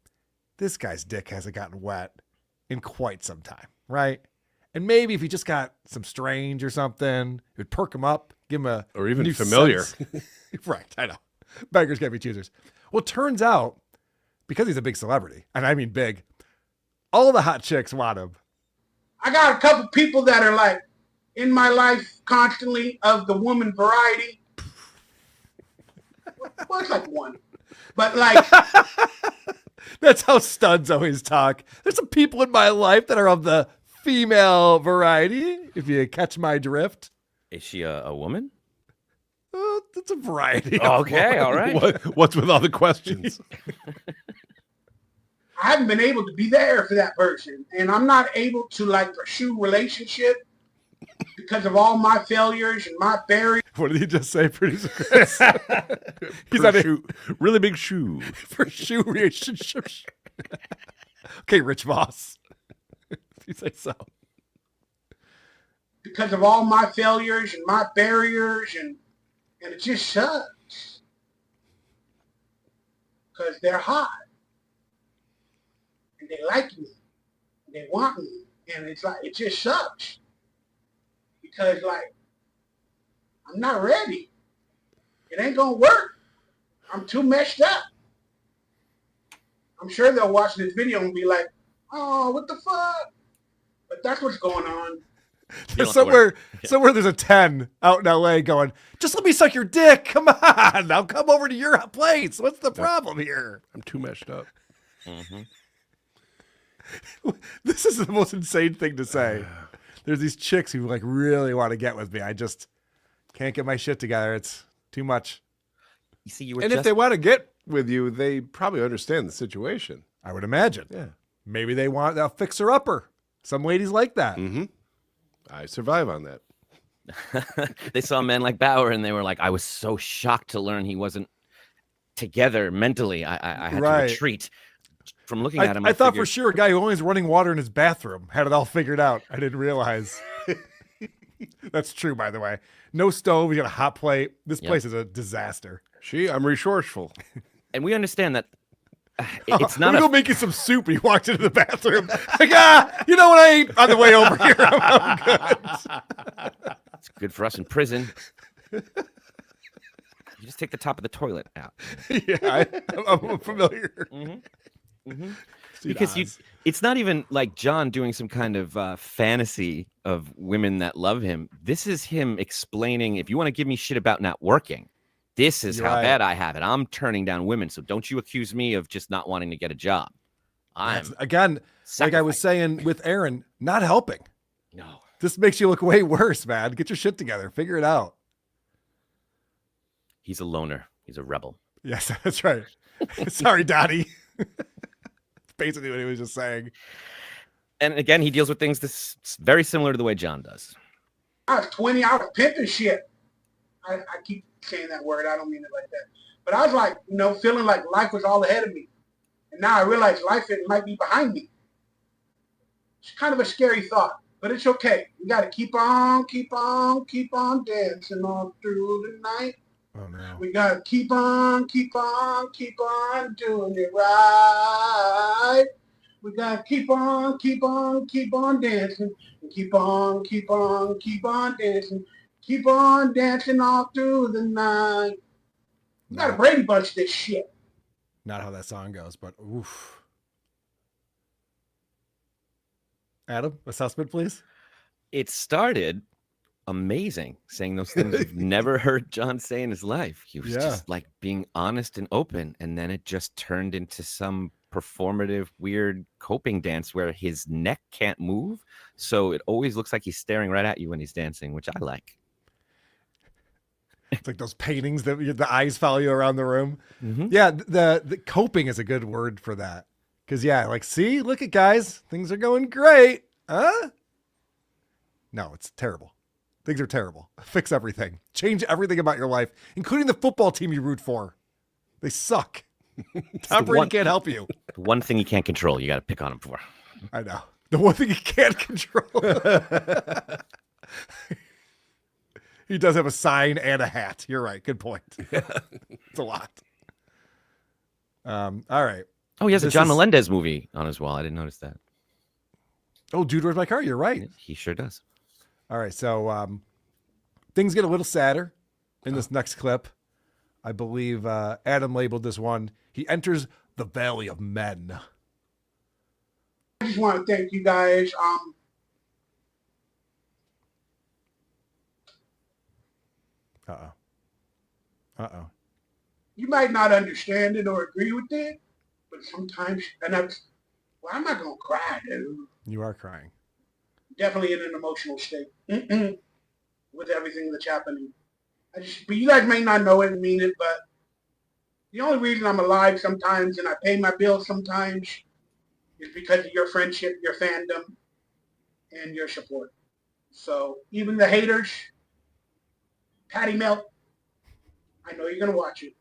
this guy's dick hasn't gotten wet in quite some time, right? And maybe if he just got some strange or something, it would perk him up, give him a or even new familiar. Right, I know. Beggars can't be choosers. Well, it turns out, because he's a big celebrity, and I mean big, all the hot chicks want him. I got a couple people that are like in my life constantly of the woman variety. Well, it's like one. But like, That's how studs always talk. There's some people in my life that are of the female variety, if you catch my drift. Is she a woman? It's a variety. Okay, all right. What's with all the questions? I haven't been able to be there for that person, and I'm not able to like pursue relationship because of all my failures and my barriers. What did he just say, producer Chris? He's on a really big shoe. for shoe relationship. Okay, Rich Voss. If you say so. Because of all my failures and my barriers, and it just sucks. Because they're hot. And they like me. And they want me. And it's like, it just sucks. Because, like, I'm not ready. It ain't going to work. I'm too messed up. I'm sure they'll watch this video and be like, oh, what the fuck? But that's what's going on. There's somewhere there's a 10 out in LA going, just let me suck your dick. Come on. I'll come over to your place. What's the problem here? I'm too messed up. Mm-hmm. This is the most insane thing to say. There's these chicks who like really want to get with me. I just can't get my shit together. It's too much. You see, you were And if they want to get with you, they probably understand the situation. I would imagine. Yeah. Maybe they want a fixer-upper. Some ladies like that. Mm-hmm. I survive on that. They saw men like Bauer and they were like, I was so shocked to learn he wasn't together mentally. I had to retreat from looking at him. I thought for sure a guy who only is running water in his bathroom had it all figured out. I didn't realize. That's true, by the way. No stove. You got a hot plate. This place is a disaster. I'm resourceful. And we understand that it's not go make you some soup. And he walked into the bathroom. Like, you know what? I ate on the way over here. I'm good. It's good for us in prison. You just take the top of the toilet out. Yeah, I'm familiar. Mm-hmm. Mm-hmm. Because it's not even like John doing some kind of fantasy of women that love him. This is him explaining, if you want to give me shit about not working, this is how bad I have it. I'm turning down women. So don't you accuse me of just not wanting to get a job. Again, like I was saying with Aaron, not helping. No. This makes you look way worse, man. Get your shit together. Figure it out. He's a loner. He's a rebel. Yes, that's right. Sorry, Daddy. Basically what he was just saying. And again, he deals with things this very similar to the way John does. I was 20, I was pimping shit. I keep saying that word. I don't mean it like that. But I was like, feeling like life was all ahead of me. And now I realize life might be behind me. It's kind of a scary thought, but it's okay. We got to keep on dancing all through the night. Oh, no. We got to keep on doing it right. We got to keep on dancing. And keep on dancing. Keep on dancing all through the night. We got to Brady Bunch this shit. Not how that song goes, but oof. Adam, assessment, please. It started amazing, saying those things you've never heard John say in his life. He was just like being honest and open, and then it just turned into some performative, weird coping dance where his neck can't move, so it always looks like he's staring right at you when he's dancing, which I like. It's like those paintings that the eyes follow you around the room. Mm-hmm. Yeah, the coping is a good word for that. Because, like, see, look at guys. Things are going great. Huh? No, it's terrible. Things are terrible. Fix everything. Change everything about your life, including the football team you root for. They suck. Tom Brady can't help you. The one thing you can't control, you got to pick on him for. I know. The one thing you can't control. He does have a sign and a hat. You're right. Good point. It's a lot. All right. Oh, he has a John Melendez movie on his wall. I didn't notice that. Oh, Dude, Where's My Car? You're right. He sure does. All right. So things get a little sadder in this next clip. I believe Adam labeled this one. He enters the Valley of Men. I just want to thank you guys. you might not understand it or agree with it, but sometimes, and that's, well, I'm not going to cry, dude. You are crying. Definitely in an emotional state with everything that's happening. But you guys may not know it and mean it, but the only reason I'm alive sometimes and I pay my bills sometimes is because of your friendship, your fandom, and your support. So even the haters, Patty Melt, I know you're going to watch it.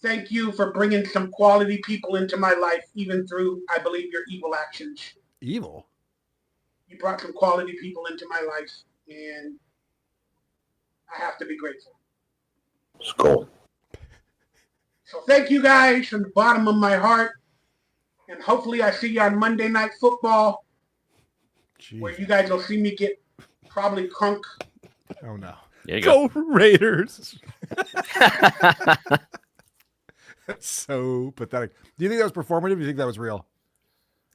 Thank you for bringing some quality people into my life, even through, I believe, your evil actions. Evil? You brought some quality people into my life, and I have to be grateful. Let's go. So thank you guys from the bottom of my heart, and hopefully I see you on Monday Night Football, where you guys will see me get probably crunk. Oh, no. There you go. Raiders. That's so pathetic. Do you think that was performative? Or do you think that was real?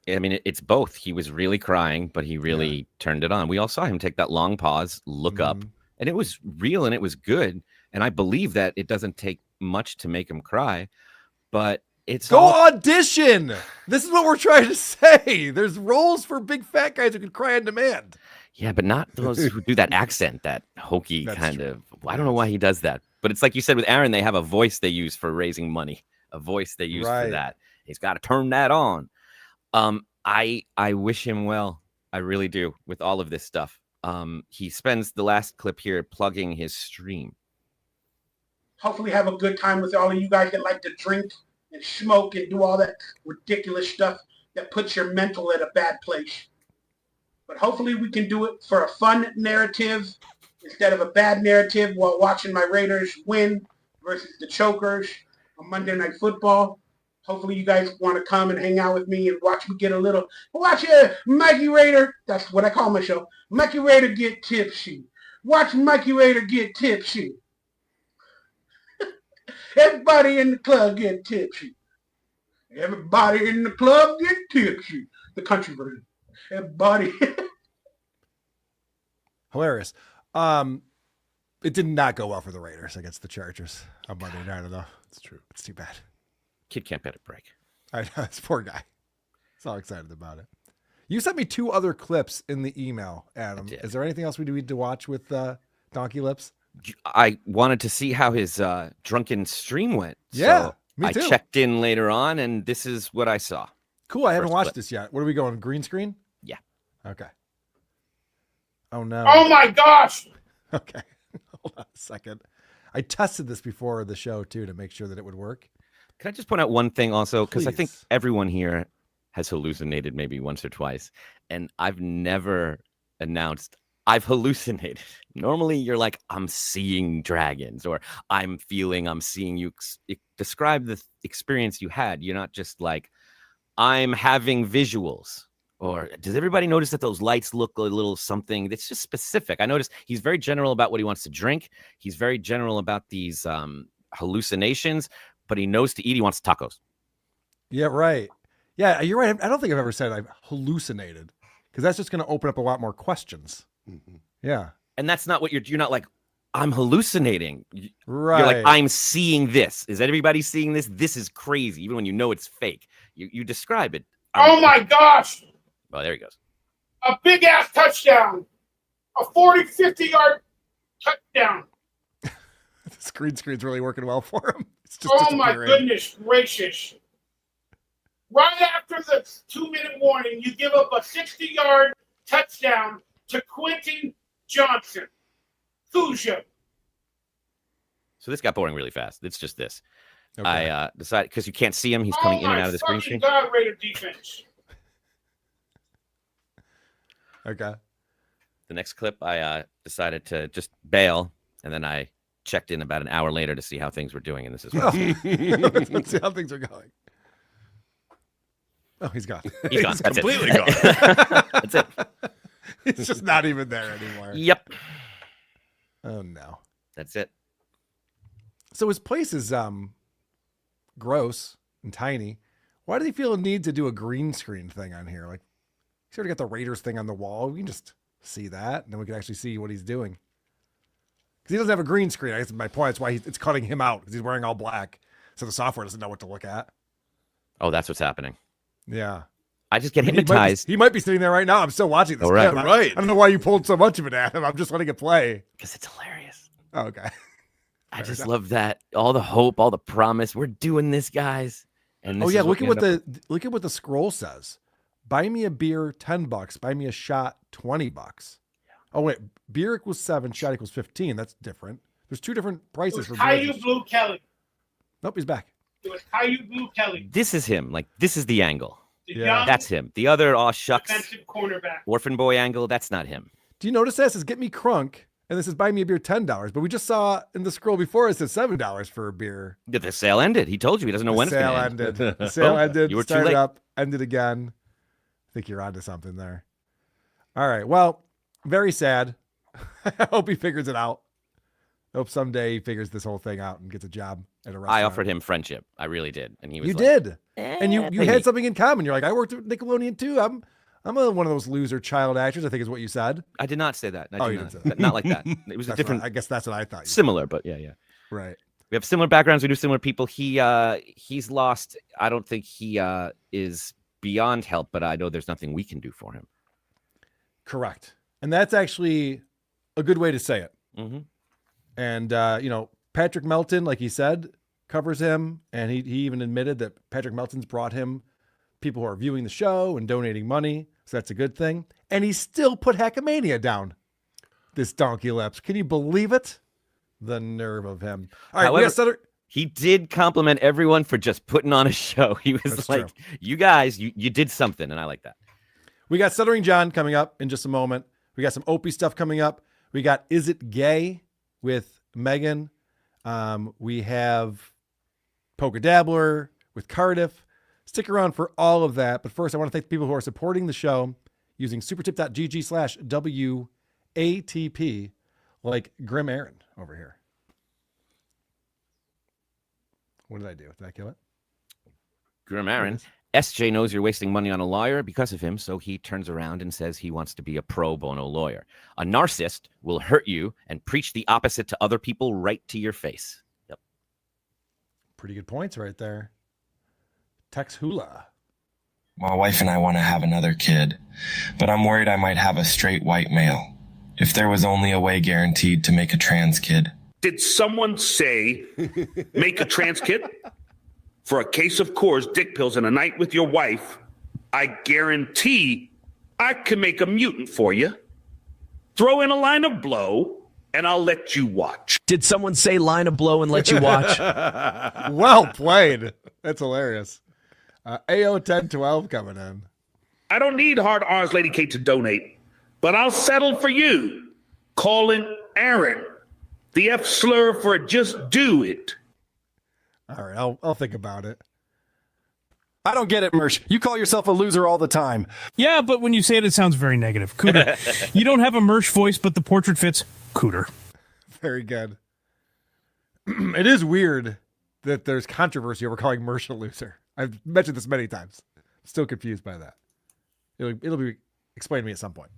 I mean, it's both. He was really crying, but he really turned it on. We all saw him take that long pause, look up, and it was real and it was good. And I believe that it doesn't take much to make him cry, but it's Go audition. This is what we're trying to say. There's roles for big fat guys who can cry on demand. Yeah, but not those who do that accent, that hokey kind of. I don't know why he does that. But it's like you said with Aaron, they have a voice they use for raising money, a voice they use for that. He's got to turn that on. I wish him well. I really do with all of this stuff. He spends the last clip here plugging his stream. Hopefully have a good time with all of you guys that like to drink and smoke and do all that ridiculous stuff that puts your mental at a bad place. But hopefully we can do it for a fun narrative instead of a bad narrative while watching my Raiders win versus the Chokers on Monday Night Football. Hopefully you guys want to come and hang out with me and watch me get a little, watch Mikey Raider, that's what I call my show, Mikey Raider get tipsy. Watch Mikey Raider get tipsy. Everybody in the club get tipsy. Everybody in the club get tipsy. The country version. Everybody. Hilarious. It did not go well for the Raiders against the Chargers on Monday night, though. It's true. It's too bad. Kid can't get a break. I know, this poor guy. He's all excited about it. You sent me 2 other clips in the email, Adam. Is there anything else we need to watch with Donkey Lips? I wanted to see how his drunken stream went. Yeah, so me too. I checked in later on, and this is what I saw. Cool. I haven't First watched clip. this yet. What are we going? Green screen? Yeah. Okay. Oh, no. Oh, my gosh. Okay. Hold on a second. I tested this before the show, too, to make sure that it would work. Can I just point out one thing also? Because I think Please. everyone here has hallucinated maybe once or twice, and I've never announced I've hallucinated. Normally, you're like, I'm seeing dragons, or I'm seeing you. Describe the experience you had. You're not just like, I'm having visuals. Or does everybody notice that those lights look a little something? It's just specific. I noticed he's very general about what he wants to drink. He's very general about these hallucinations, but he knows to eat. He wants tacos. Yeah, right. Yeah, you're right. I don't think I've ever said I've hallucinated, because that's just going to open up a lot more questions. Mm-hmm. Yeah. And that's not what you're not like, I'm hallucinating. Right. You're like, I'm seeing this. Is everybody seeing this? This is crazy. Even when you know it's fake, you describe it. Oh, my gosh. Oh, there he goes. A big-ass touchdown. A 40, 50-yard touchdown. This green screen's really working well for him. It's just Oh, my disappearing. goodness gracious. Right after the 2-minute warning, you give up a 60-yard touchdown to Quentin Johnson. Cujo. So this got boring really fast. It's just this. Okay. I decided, because you can't see him. He's coming in and out of the screen screen. God, Raider defense. Okay. The next clip, I decided to just bail, and then I checked in about an hour later to see how things were doing, and this is what Let's see how things are going. Oh, he's gone. He's gone. That's completely it. gone. That's it. He's just not even there anymore. Yep. Oh, no. That's it. So his place is gross and tiny. Why do they feel a need to do a green screen thing on here? Like, he's already got the Raiders thing on the wall. We can just see that, and then we can actually see what he's doing. because he doesn't have a green screen. I guess my point is why it's cutting him out because he's wearing all black, so the software doesn't know what to look at. Oh, that's what's happening. Yeah. I just get hypnotized. He might be sitting there right now. I'm still watching this. Oh, right. Clip. I don't know why you pulled so much of it at him. I'm just letting it play. Because it's hilarious. Oh, okay. I just love that. All the hope, all the promise. We're doing this, guys. And this look at what the scroll says. Buy me a beer, $10. Buy me a shot, $20. Oh wait, beer equals 7, shot equals 15. That's different. There's 2 different prices for Caillou beers. Blue Kelly. Nope, he's back. It was Caillou Blue Kelly. This is him. Like, this is the angle. Yeah. That's him. The other, oh, shucks. Defensive cornerback. Orphan boy angle, that's not him. Do you notice that? It says, get me crunk. And this is buy me a beer, $10. But we just saw in the scroll before, it said $7 for a beer. The sale ended. He told you he doesn't know when it's going to end. The sale ended. You were too started late. up, ended again. I think you're onto something there. All right. Well, very sad. I hope he figures it out. I hope someday he figures this whole thing out and gets a job at a restaurant. I offered him friendship. I really did. And he was You like, did. And you had something in common. You're like, I worked at Nickelodeon too. I'm one of those loser child actors, I think is what you said. I did not say that. You didn't say that. Not like that. It was a different. I guess that's what I thought. You similar, but yeah. Right. We have similar backgrounds. We do similar people. He's lost. I don't think he is beyond help, but I know there's nothing we can do for him. Correct. And that's actually a good way to say it. Mm-hmm. And, Patrick Melton, like he said, covers him. And he even admitted that Patrick Melton's brought him people who are viewing the show and donating money. So that's a good thing. And he still put Hackamania down. This donkey lips. Can you believe it? The nerve of him. All right, However, he did compliment everyone for just putting on a show. He was That's like, true. you guys, you did something. And I like that. We got Stuttering John coming up in just a moment. We got some Opie stuff coming up. We got Is It Gay with Megan. We have Poker Dabbler with Cardiff. Stick around for all of that. But first, I want to thank the people who are supporting the show using supertip.gg/WATP, like Grim Aaron over here. What did I do? Did I kill it? Grim Aaron. SJ knows you're wasting money on a lawyer because of him, so he turns around and says he wants to be a pro bono lawyer. A narcissist will hurt you and preach the opposite to other people right to your face. Yep. Pretty good points right there. Tex Hula. My wife and I want to have another kid, but I'm worried I might have a straight white male. If there was only a way guaranteed to make a trans kid. Did someone say make a trans kid? For a case of Coors dick pills and a night with your wife, I guarantee I can make a mutant for you. Throw in a line of blow, and I'll let you watch. Did someone say line of blow and let you watch? Well played. That's hilarious. AO1012 coming in. I don't need Hard R's Lady Kate to donate, but I'll settle for you. Calling Aaron. The F slur for just do it. All right, I'll think about it. I don't get it, Mersh. You call yourself a loser all the time. Yeah, but when you say it, it sounds very negative. Cooter. You don't have a Mersh voice, but the portrait fits. Cooter. Very good. It is weird that there's controversy over calling Mersh a loser. I've mentioned this many times. Still confused by that. It'll be explained to me at some point.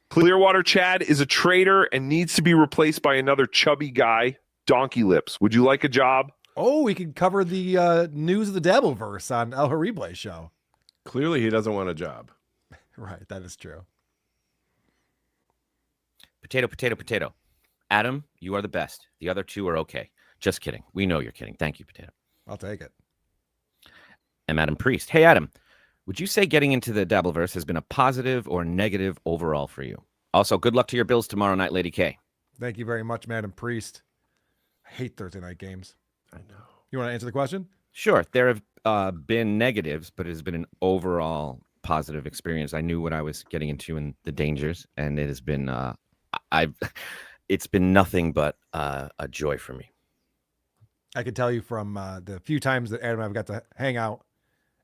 Clearwater Chad is a traitor and needs to be replaced by another chubby guy, Donkey Lips. Would you like a job? Oh, we could cover the news of the Dabbleverse on El Harible show. Clearly, he doesn't want a job. Right, that is true. Potato, potato, potato. Adam, you are the best. The other two are okay. Just kidding. We know you're kidding. Thank you, Potato. I'll take it. I'm Adam Priest. Hey, Adam, would you say getting into the Dabbleverse has been a positive or negative overall for you? Also, good luck to your Bills tomorrow night, Lady K. Thank you very much, Madam Priest. I hate Thursday night games. I know. You want to answer the question? Sure. There have been negatives, but it has been an overall positive experience. I knew what I was getting into and the dangers, and it has been it's been nothing but a joy for me. I can tell you from the few times that Adam and I've got to hang out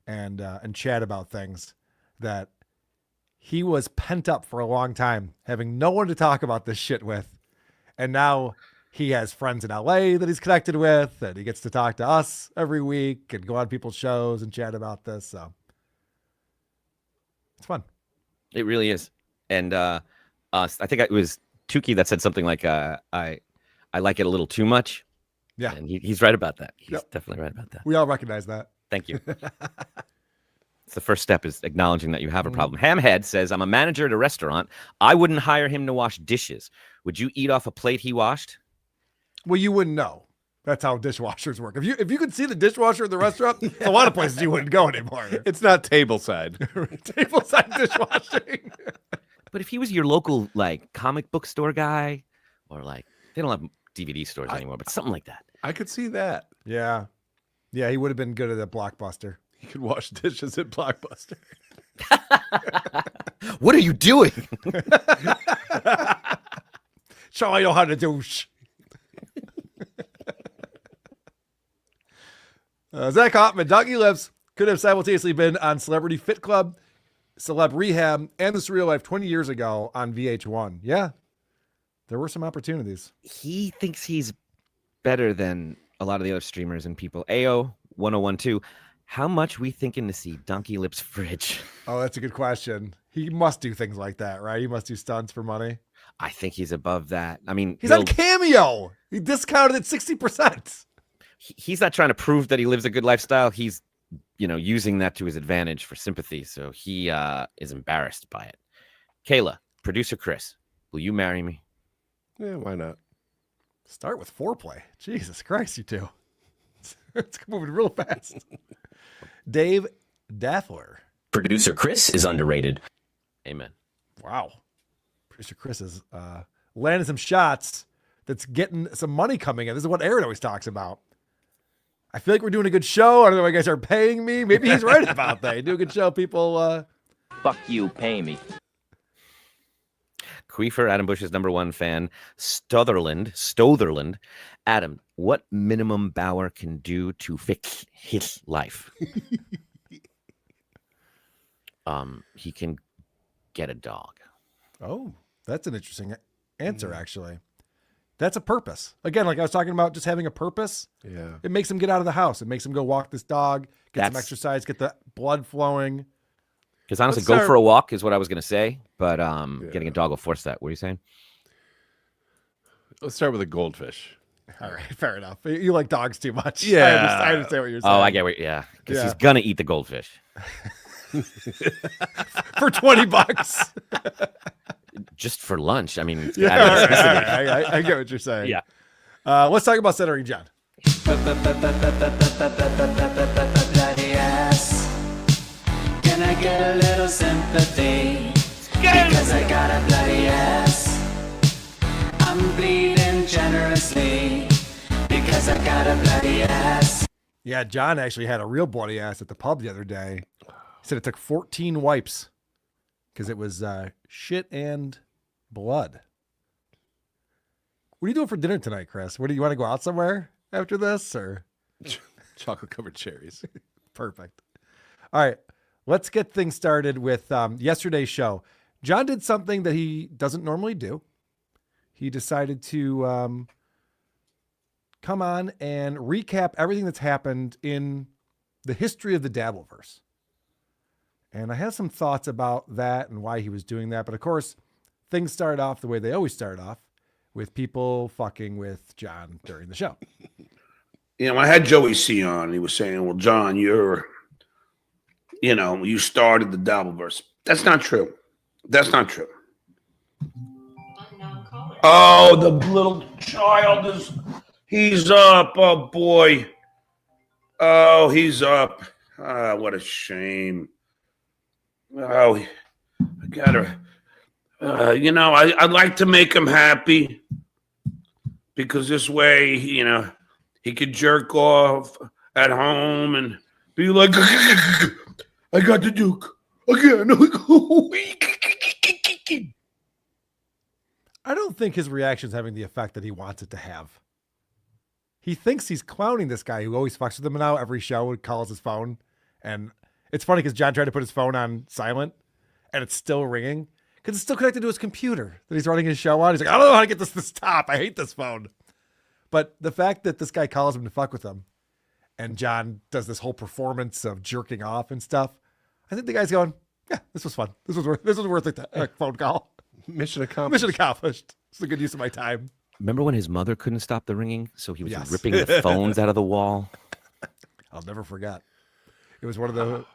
and chat about things that he was pent up for a long time, having no one to talk about this shit with, and now he has friends in LA that he's connected with, and he gets to talk to us every week and go on people's shows and chat about this. So it's fun. It really is. And I think it was Tukey that said something like, I I like it a little too much. Yeah. And he's right about that. He's definitely right about that. We all recognize that. Thank you. It's the first step is acknowledging that you have a problem. Hamhead says, I'm a manager at a restaurant. I wouldn't hire him to wash dishes. Would you eat off a plate he washed? Well, you wouldn't know. That's how dishwashers work. If you could see the dishwasher in the restaurant, a lot of places you wouldn't go anymore. It's not tableside. Tableside dishwashing. But if he was your local like comic book store guy, or like they don't have DVD stores anymore, but something like that. I could see that. Yeah. Yeah, he would have been good at a Blockbuster. He could wash dishes at Blockbuster. What are you doing? Show I know how to douche. Zach Hoffman, Donkey Lips could have simultaneously been on Celebrity Fit Club, Celeb Rehab, and This Real Life 20 years ago on VH1. Yeah, there were some opportunities. He thinks he's better than a lot of the other streamers and people. AO 1012, how much we thinking to see Donkey Lips fridge? Oh, that's a good question. He must do things like that, right? He must do stunts for money. I think he's above that. I mean, he's on Cameo. He discounted at 60%. He's not trying to prove that he lives a good lifestyle. He's, using that to his advantage for sympathy. So he is embarrassed by it. Kayla, producer Chris, will you marry me? Yeah, why not? Start with foreplay. Jesus Christ, you two. It's moving real fast. Dave Dabbler. Producer Chris is underrated. Amen. Wow. Producer Chris is landing some shots that's getting some money coming in. This is what Aaron always talks about. I feel like we're doing a good show. I don't know why you guys are paying me. Maybe he's right about that. You do a good show, people. Fuck you, pay me. Queefer, Adam Bush's #1 fan. Stotherland. Adam, what minimum Bauer can do to fix his life? He can get a dog. Oh, that's an interesting answer, actually. That's a purpose. Again, like I was talking about, just having a purpose. Yeah. It makes him get out of the house. It makes him go walk this dog, get some exercise, get the blood flowing. Because honestly, go for a walk is what I was going to say, but getting a dog will force that. What are you saying? Let's start with a goldfish. All right, fair enough. You like dogs too much. Yeah. I understand what you're saying. Oh, I get what. Yeah, because he's gonna eat the goldfish for $20. Just for lunch. I mean, it's yeah, right. I get what you're saying. Yeah. Let's talk about Stuttering John. Bloody ass. Can I get a little sympathy? Because I got a bloody ass. I'm bleeding generously because I got a bloody ass. Yeah, John actually had a real bloody ass at the pub the other day. He said it took 14 wipes because it was shit and blood. What are you doing for dinner tonight, Chris? What do you want to go out somewhere after this, or chocolate covered cherries? Perfect. All right, let's get things started with yesterday's show. John did something that he doesn't normally do. He decided to come on and recap everything that's happened in the history of the Dabbleverse. And I have some thoughts about that and why he was doing that. But of course, things started off the way they always start off, with people fucking with John during the show. I had Joey C on. He was saying, well, John, you started the Dabbleverse. That's not true. That's not true. Oh, the little child he's up. Oh, boy. Oh, he's up. What a shame. Oh, I gotta, I'd like to make him happy because this way, he could jerk off at home and be like, I got the Duke again. I don't think his reaction is having the effect that he wants it to have. He thinks he's clowning this guy who always fucks with him now. Every show and calls his phone. And it's funny because John tried to put his phone on silent and it's still ringing because it's still connected to his computer that he's running his show on. He's like, I don't know how to get this to stop. I hate this phone. But the fact that this guy calls him to fuck with him and John does this whole performance of jerking off and stuff, I think the guy's going, yeah, this was fun. This was worth a phone call. Mission accomplished. Mission accomplished. It's a good use of my time. Remember when his mother couldn't stop the ringing, so he was Yes. ripping the phones out of the wall? I'll never forget. It was one of the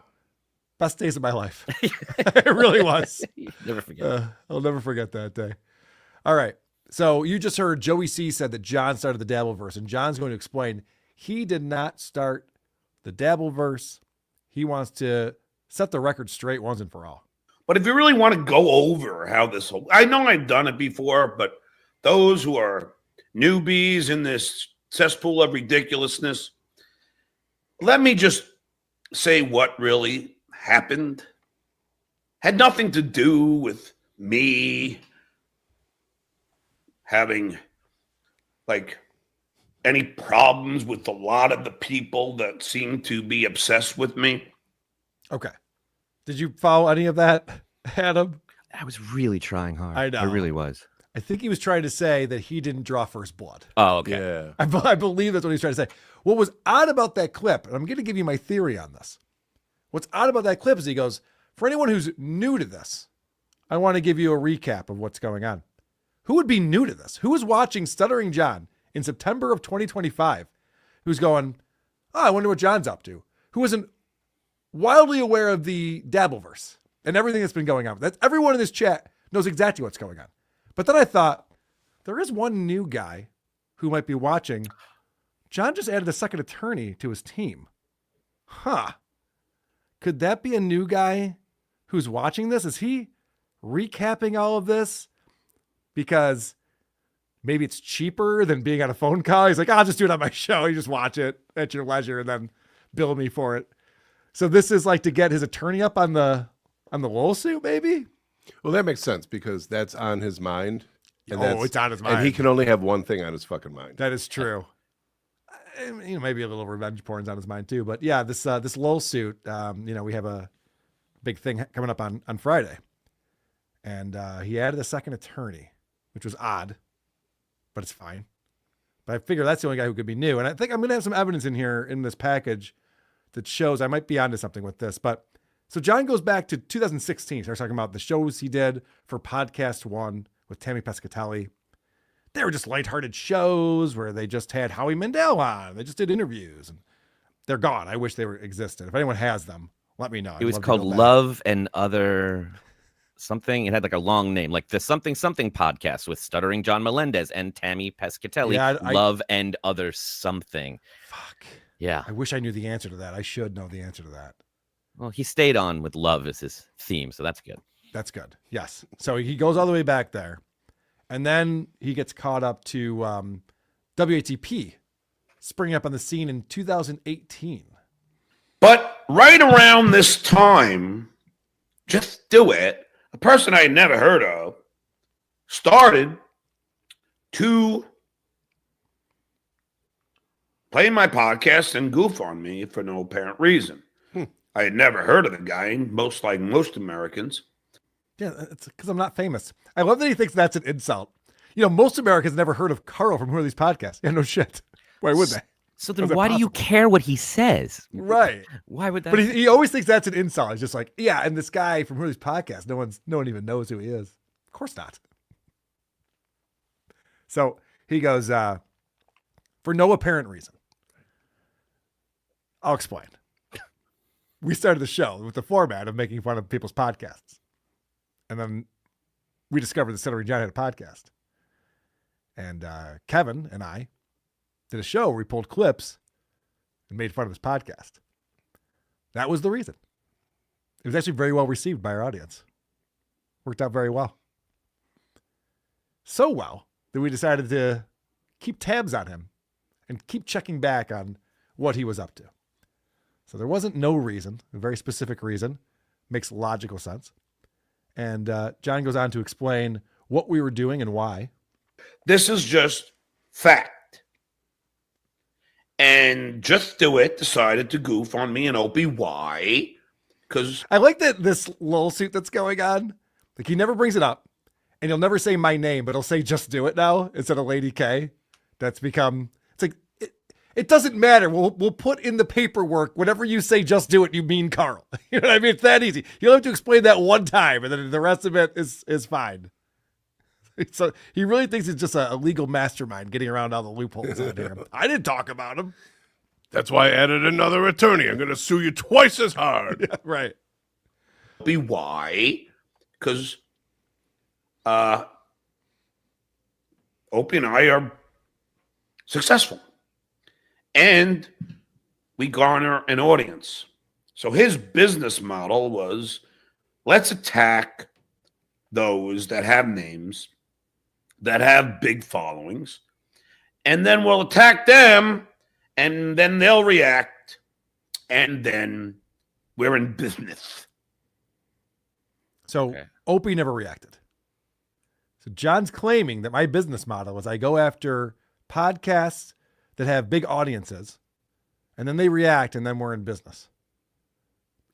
best days of my life. It really was. Never forget. I'll never forget that day. All right. So you just heard Joey C said that John started the Dabbleverse, and John's going to explain he did not start the Dabbleverse. He wants to set the record straight once and for all. But if you really want to go over how this whole, I know I've done it before, but those who are newbies in this cesspool of ridiculousness, let me just say what really happened. Had nothing to do with me having like any problems with a lot of the people that seem to be obsessed with me. Okay. Did you follow any of that, Adam? I was really trying hard. I know. I really was. I think he was trying to say that he didn't draw first blood. Oh, okay. Yeah. I believe that's what he's trying to say. What was odd about that clip, and I'm going to give you my theory on this. What's odd about that clip is he goes, for anyone who's new to this, I want to give you a recap of what's going on. Who would be new to this? Who is watching Stuttering John in September of 2025 who's going, oh, I wonder what John's up to? Who isn't wildly aware of the Dabbleverse and everything that's been going on? That's everyone in this chat knows exactly what's going on. But then I thought, there is one new guy who might be watching. John just added a second attorney to his team. Huh. Could that be a new guy who's watching this? Is he recapping all of this? Because maybe it's cheaper than being on a phone call. He's like, I'll just do it on my show. You just watch it at your leisure and then bill me for it. So this is like to get his attorney up on the lawsuit, maybe? Well, that makes sense because that's on his mind. And it's on his mind. And he can only have one thing on his fucking mind. That is true. Maybe a little revenge porn's on his mind too. But yeah, this lawsuit, we have a big thing coming up on Friday. And he added a second attorney, which was odd, but it's fine. But I figure that's the only guy who could be new. And I think I'm going to have some evidence in here in this package that shows I might be onto something with this. But so John goes back to 2016. Starts talking about the shows he did for Podcast One with Tammy Pescatelli. They were just lighthearted shows where they just had Howie Mandel on. They just did interviews, and they're gone. I wish they were existed. If anyone has them, let me know. It was called Love and Other something. It had like a long name, like the something podcast with Stuttering John Melendez and Tammy Pescatelli. Yeah, Love and Other something. Fuck. Yeah. I wish I knew the answer to that. I should know the answer to that. Well, he stayed on with Love as his theme, so that's good. That's good. Yes. So he goes all the way back there. And then he gets caught up to WATP, springing up on the scene in 2018. But right around this time, Just Do It, a person I had never heard of, started to play my podcast and goof on me for no apparent reason. I had never heard of the guy, most Americans. Yeah, it's because I'm not famous. I love that he thinks that's an insult. Most Americans never heard of Carl from Who Are These Podcasts. Yeah, no shit. Why would they? So then why do you care what he says? Right. Why would that? But he always thinks that's an insult. He's just like, yeah, and this guy from Who Are These Podcasts, no one even knows who he is. Of course not. So he goes, for no apparent reason. I'll explain. We started the show with the format of making fun of people's podcasts. And then we discovered that Stuttering John had a podcast. And Kevin and I did a show where we pulled clips and made fun of his podcast. That was the reason. It was actually very well received by our audience. Worked out very well. So well that we decided to keep tabs on him and keep checking back on what he was up to. So there wasn't no reason, a very specific reason. Makes logical sense. And John goes on to explain what we were doing and why. This is just fact. And Just Do It decided to goof on me and Opie. Why? Because I like that this lawsuit that's going on. Like he never brings it up. And he'll never say my name, but he'll say Just Do It now instead of Lady K. That's become, it's like, it doesn't matter. We'll put in the paperwork, whenever you say Just Do It, you mean Carl. You know what I mean? It's that easy. You'll have to explain that one time, and then the rest of it is fine. So he really thinks he's just a legal mastermind getting around all the loopholes out here. I didn't talk about him. That's why I added another attorney. I'm going to sue you twice as hard. Yeah, right. Why? Because Opie and I are successful. And we garner an audience. So his business model was, let's attack those that have names, that have big followings, and then we'll attack them, and then they'll react, and then we're in business. So Opie never reacted. So John's claiming that my business model is I go after podcasts that have big audiences, and then they react, and then we're in business.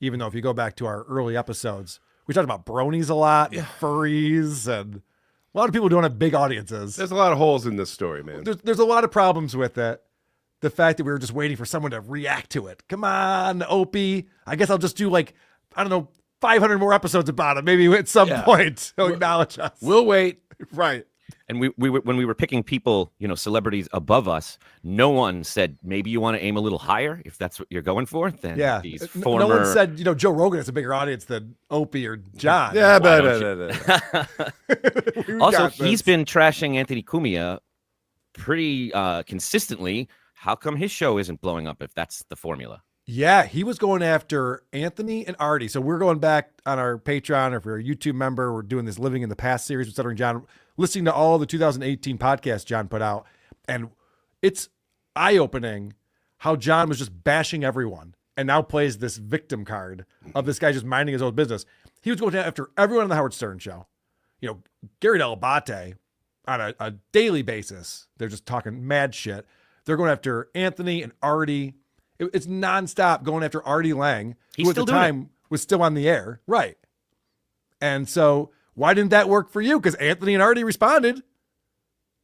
Even though if you go back to our early episodes, we talked about bronies a lot, and furries, and a lot of people don't have big audiences. There's a lot of holes in this story, man. There's a lot of problems with it. The fact that we were just waiting for someone to react to it. Come on, Opie. I guess I'll just do 500 more episodes about it. Maybe at some point he'll acknowledge us. We'll wait. Right. And when we were picking people, celebrities above us, no one said, maybe you want to aim a little higher if that's what you're going for. Then these former... No one said, Joe Rogan has a bigger audience than Opie or John. Yeah, Also, he's been trashing Anthony Cumia pretty consistently. How come his show isn't blowing up if that's the formula? Yeah, he was going after Anthony and Artie. So we're going back on our Patreon, or if you're a YouTube member, we're doing this Living in the Past series with Stuttering John, listening to all the 2018 podcasts John put out. And it's eye-opening how John was just bashing everyone and now plays this victim card of this guy just minding his own business. He was going after everyone on the Howard Stern show. Gary Delabate on a daily basis. They're just talking mad shit. They're going after Anthony and Artie. It's nonstop going after Artie Lang, who at the time was still on the air. Right. And so why didn't that work for you? Because Anthony and Artie responded.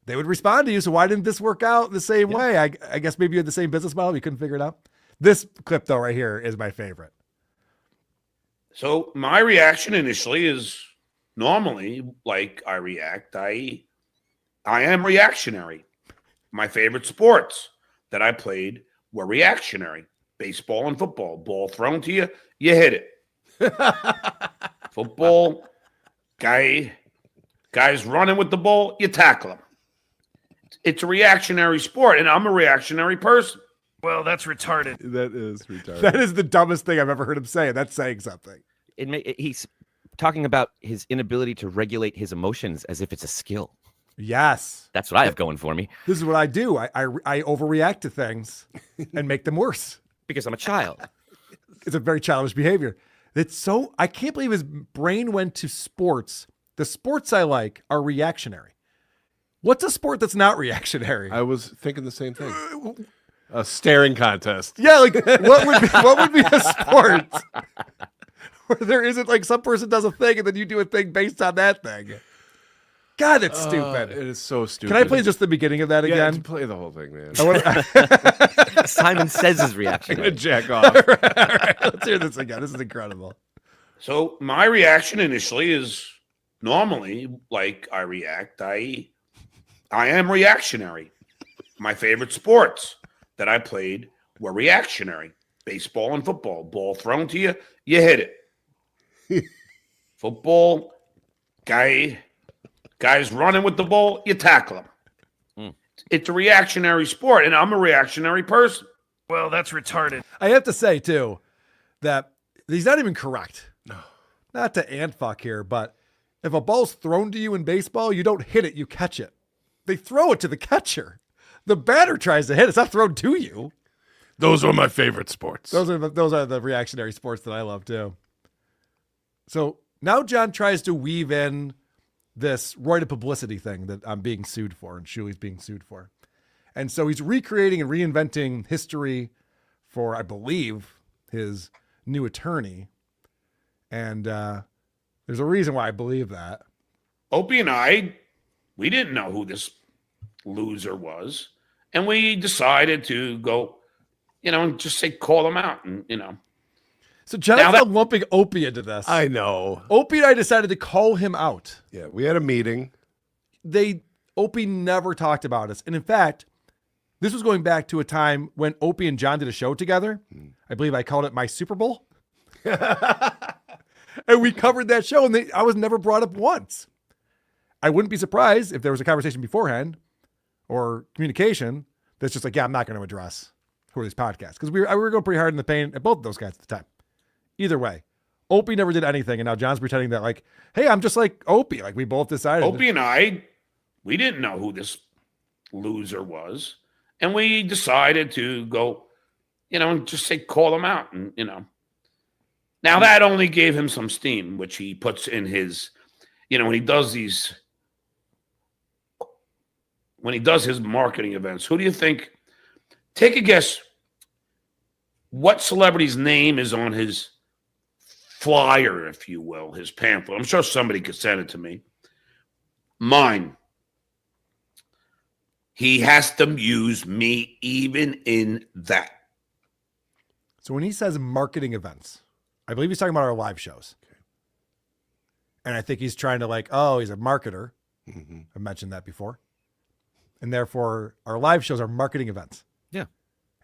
They would respond to you. So why didn't this work out the same way? I guess maybe you had the same business model. You couldn't figure it out. This clip, though, right here is my favorite. So my reaction initially is normally like I react. I am reactionary. My favorite sports that I played were reactionary. Baseball and football. Ball thrown to you, you hit it. Football, guys running with the ball, you tackle them. It's a reactionary sport, and I'm a reactionary person. Well, that's retarded. That is retarded. That is the dumbest thing I've ever heard him say, and that's saying something. He's talking about his inability to regulate his emotions as if it's a skill. Yes. That's what I have going for me. This is what I do. I overreact to things and make them worse. Because I'm a child. It's a very childish behavior. I can't believe his brain went to sports. The sports I like are reactionary. What's a sport that's not reactionary? I was thinking the same thing. A staring contest. Yeah, what would be a sport where there isn't some person does a thing and then you do a thing based on that thing? God, that's stupid. It is so stupid. Can I play just the beginning of that again? Yeah, play the whole thing, man. Simon says his reaction. I'm gonna jack off. All right, let's hear this again. This is incredible. So my reaction initially is normally like I react. I am reactionary. My favorite sports that I played were reactionary. Baseball and football. Ball thrown to you, you hit it. Football, guys running with the ball, you tackle them. It's a reactionary sport, and I'm a reactionary person. Well, that's retarded. I have to say, too, that he's not even correct. No. Not to ant-fuck here, but if a ball's thrown to you in baseball, you don't hit it, you catch it. They throw it to the catcher. The batter tries to hit it. It's not thrown to you. Those are my favorite sports. Those are the reactionary sports that I love, too. So now John tries to weave in this roided publicity thing that I'm being sued for and Shuli's being sued for. And so he's recreating and reinventing history for, I believe, his new attorney. And there's a reason why I believe that. Opie and I, we didn't know who this loser was. And we decided to go, and just say, call him out. And, So John's lumping Opie into this. I know. Opie and I decided to call him out. Yeah, we had a meeting. Opie never talked about us. And in fact, this was going back to a time when Opie and John did a show together. I believe I called it My Super Bowl. And we covered that show, and I was never brought up once. I wouldn't be surprised if there was a conversation beforehand or communication that's just like, yeah, I'm not going to address who are these podcasts. Because we were going pretty hard in the paint at both of those guys at the time. Either way, Opie never did anything, and now John's pretending that, like, hey, I'm just like Opie. Like, we both decided. Opie and I, we didn't know who this loser was. And we decided to go, and just say, call him out. And, Now that only gave him some steam, which he puts in his, when he does his marketing events. Who do you think? Take a guess. What celebrity's name is on his flyer, if you will, his pamphlet? I'm sure somebody could send it to me. Mine. He has to use me even in that. So when he says marketing events, I believe he's talking about our live shows. Okay. And I think he's trying to he's a marketer. Mm-hmm. I mentioned that before. And therefore, our live shows are marketing events. Yeah.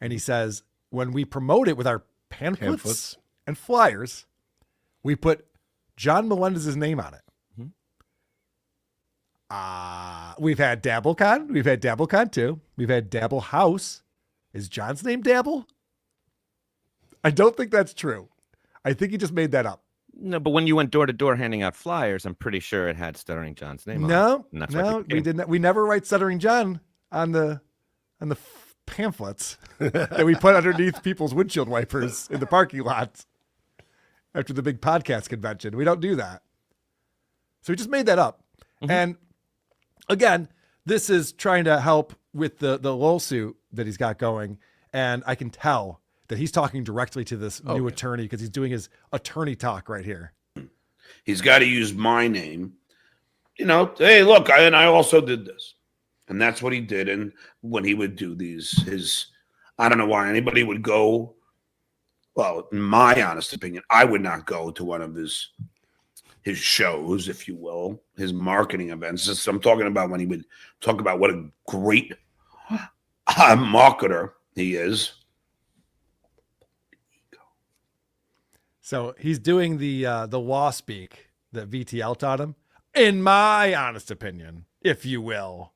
And he says, when we promote it with our pamphlets and flyers, we put John Melendez's name on it. We've had DabbleCon. We've had DabbleCon too. We've had Dabble House. Is John's name Dabble? I don't think that's true. I think he just made that up. No, but when you went door to door handing out flyers, I'm pretty sure it had Stuttering John's name on it. No, we didn't. We never write Stuttering John on the pamphlets that we put underneath people's windshield wipers in the parking lot after the big podcast convention. We don't do that. So we just made that up. Mm-hmm. And again, this is trying to help with the lawsuit that he's got going. And I can tell that he's talking directly to this new attorney because he's doing his attorney talk right here. He's got to use my name. Hey, look, I also did this. And that's what he did. And when he would do I don't know why anybody would go. Well, in my honest opinion, I would not go to one of his shows, if you will, his marketing events. I'm talking about when he would talk about what a great marketer he is. So he's doing the law speak that VTL taught him. In my honest opinion, if you will,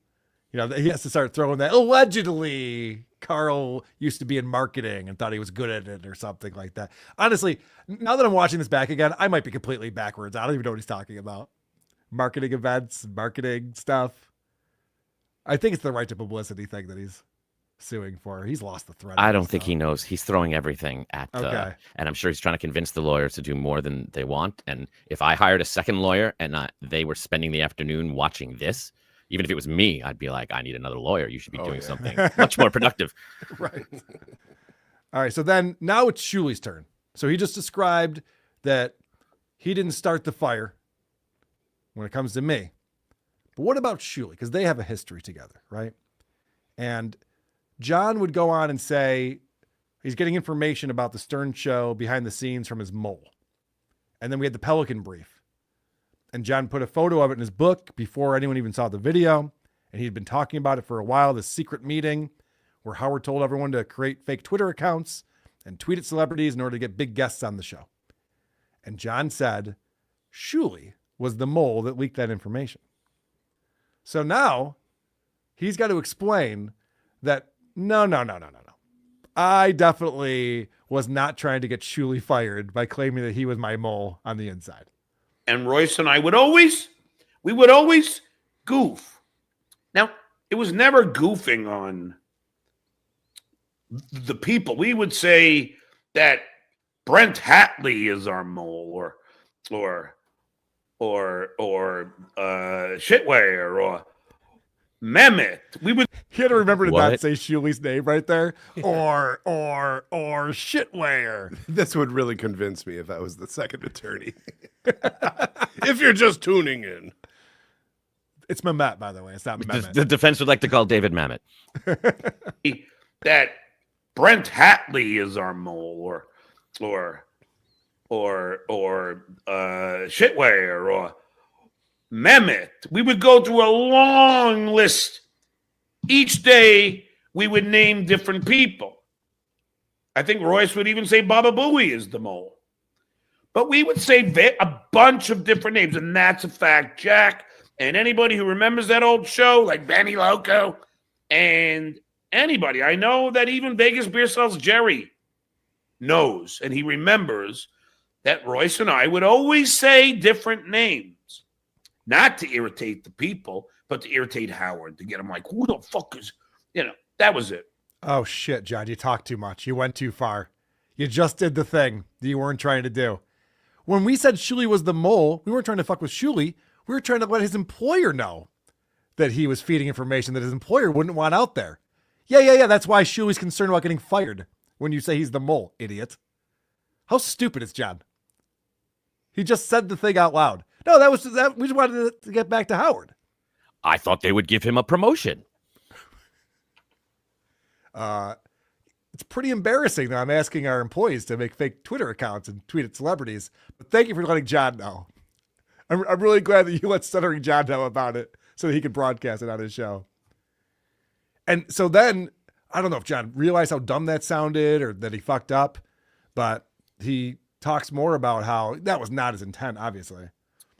he has to start throwing that. Allegedly, Carl used to be in marketing and thought he was good at it or something like that. Honestly, now that I'm watching this back again, I might be completely backwards. I don't even know what he's talking about. Marketing events, marketing stuff. I think it's the right to publicity thing that he's suing for. He's lost the thread. I don't think he knows. He's throwing everything at and I'm sure he's trying to convince the lawyers to do more than they want. And if I hired a second lawyer and they were spending the afternoon watching this, even if it was me, I'd be like, I need another lawyer. You should be doing something much more productive. Right. All right. So then now it's Shuli's turn. So he just described that he didn't start the fire when it comes to me. But what about Shuli? Because they have a history together, right? And John would go on and say he's getting information about the Stern Show behind the scenes from his mole. And then we had the Pelican brief. And John put a photo of it in his book before anyone even saw the video. And he'd been talking about it for a while, this secret meeting where Howard told everyone to create fake Twitter accounts and tweet at celebrities in order to get big guests on the show. And John said Shuli was the mole that leaked that information. So now he's got to explain that no. I definitely was not trying to get Shuli fired by claiming that he was my mole on the inside. And Royce and I would always goof. Now, it was never goofing on the people. We would say that Brent Hatley is our mole or Shitware or Mehmet. We would. You had to remember to not say Shuli's name right there. Or Shitware. This would really convince me if I was the second attorney. If you're just tuning in. It's Mehmet, by the way. It's not Mehmet. The defense would like to call David Mamet. That Brent Hatley is our mole or Shitware or Mehmet. We would go through a long list. Each day, we would name different people. I think Royce would even say Baba Booey is the mole. But we would say a bunch of different names, and that's a fact. Jack, and anybody who remembers that old show, like Benny Loco, and anybody. I know that even Vegas Beer Sales Jerry knows, and he remembers that Royce and I would always say different names, not to irritate the people, but to irritate Howard, to get him like, who the fuck is, that was it. Oh, shit, John, you talked too much. You went too far. You just did the thing that you weren't trying to do. When we said Shuli was the mole, we weren't trying to fuck with Shuli. We were trying to let his employer know that he was feeding information that his employer wouldn't want out there. Yeah. That's why Shuli's concerned about getting fired when you say he's the mole, idiot. How stupid is John? He just said the thing out loud. No, that we just wanted to get back to Howard. I thought they would give him a promotion. It's pretty embarrassing that I'm asking our employees to make fake Twitter accounts and tweet at celebrities. But thank you for letting John know. I'm really glad that you let Stuttering John know about it so that he could broadcast it on his show. And so then, I don't know if John realized how dumb that sounded or that he fucked up, but he talks more about how that was not his intent, obviously.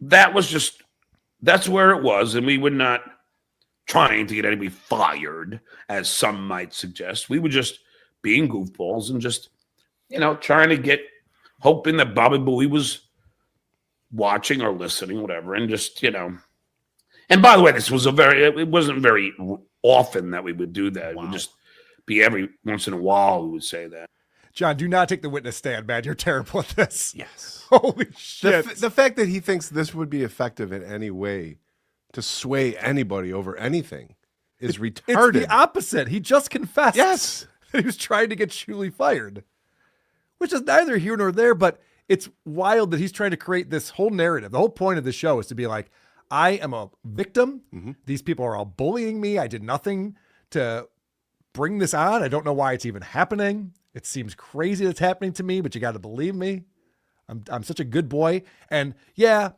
That's where it was, and we were not trying to get anybody fired, as some might suggest. We were just being goofballs and just, trying to hoping that Bobby Booey was watching or listening, whatever, and just, And by the way, it wasn't very often that we would do that. Wow. It would just be every once in a while we would say that. John, do not take the witness stand, man. You're terrible at this. Yes. Holy shit. The fact that he thinks this would be effective in any way to sway anybody over anything is retarded. It's the opposite. He just confessed. Yes. That he was trying to get Shuli fired, which is neither here nor there, but it's wild that he's trying to create this whole narrative. The whole point of the show is to be like, I am a victim. Mm-hmm. These people are all bullying me. I did nothing to bring this on. I don't know why it's even happening. It seems crazy that it's happening to me, but you got to believe me. I'm such a good boy. And yeah,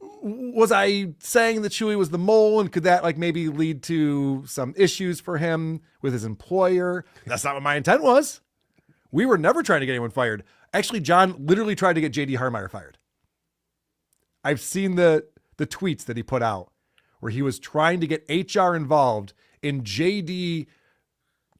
was I saying that Shuli was the mole, and could that maybe lead to some issues for him with his employer? That's not what my intent was. We were never trying to get anyone fired. Actually, John literally tried to get JD Harmeyer fired. I've seen the tweets that he put out where he was trying to get HR involved in JD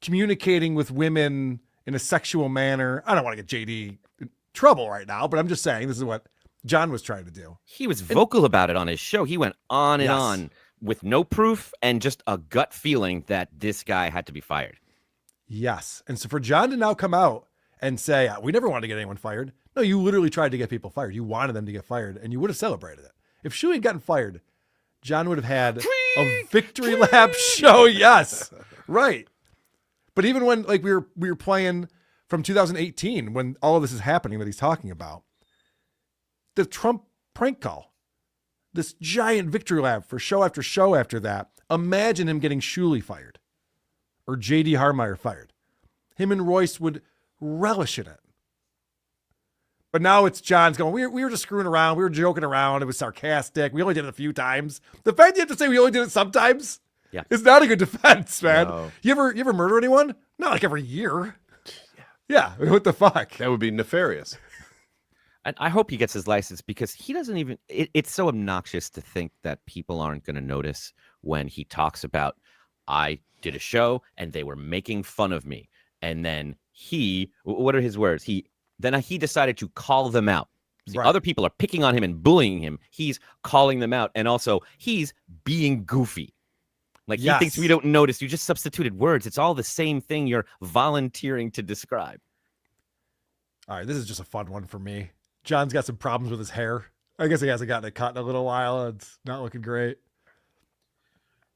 communicating with women in a sexual manner. I don't want to get JD in trouble right now, but I'm just saying this is what John was trying to do. He was vocal about it on his show. He went on and on with no proof and just a gut feeling that this guy had to be fired. Yes. And so for John to now come out and say, we never wanted to get anyone fired. No, you literally tried to get people fired. You wanted them to get fired, and you would have celebrated it. If Shuli had gotten fired, John would have had a victory lap show. Yes. Right. But even when we were playing from 2018, when all of this is happening that he's talking about, the Trump prank call, this giant victory lap for show after show after that. Imagine him getting Shuli fired or JD Harmeyer fired. Him and Royce would relish in it. But now it's John's going, we were just screwing around. We were joking around. It was sarcastic. We only did it a few times. The fact you have to say we only did it sometimes is not a good defense, man. No. You ever murder anyone? Not every year. Yeah. What the fuck? That would be nefarious. And I hope he gets his license because he doesn't even, it's so obnoxious to think that people aren't going to notice when he talks about, I did a show and they were making fun of me. And then what are his words? He decided to call them out. See, other people are picking on him and bullying him. He's calling them out. And also he's being goofy. He thinks we don't notice. You just substituted words. It's all the same thing you're volunteering to describe. All right, this is just a fun one for me. John's got some problems with his hair. I guess he hasn't gotten it cut in a little while. It's not looking great.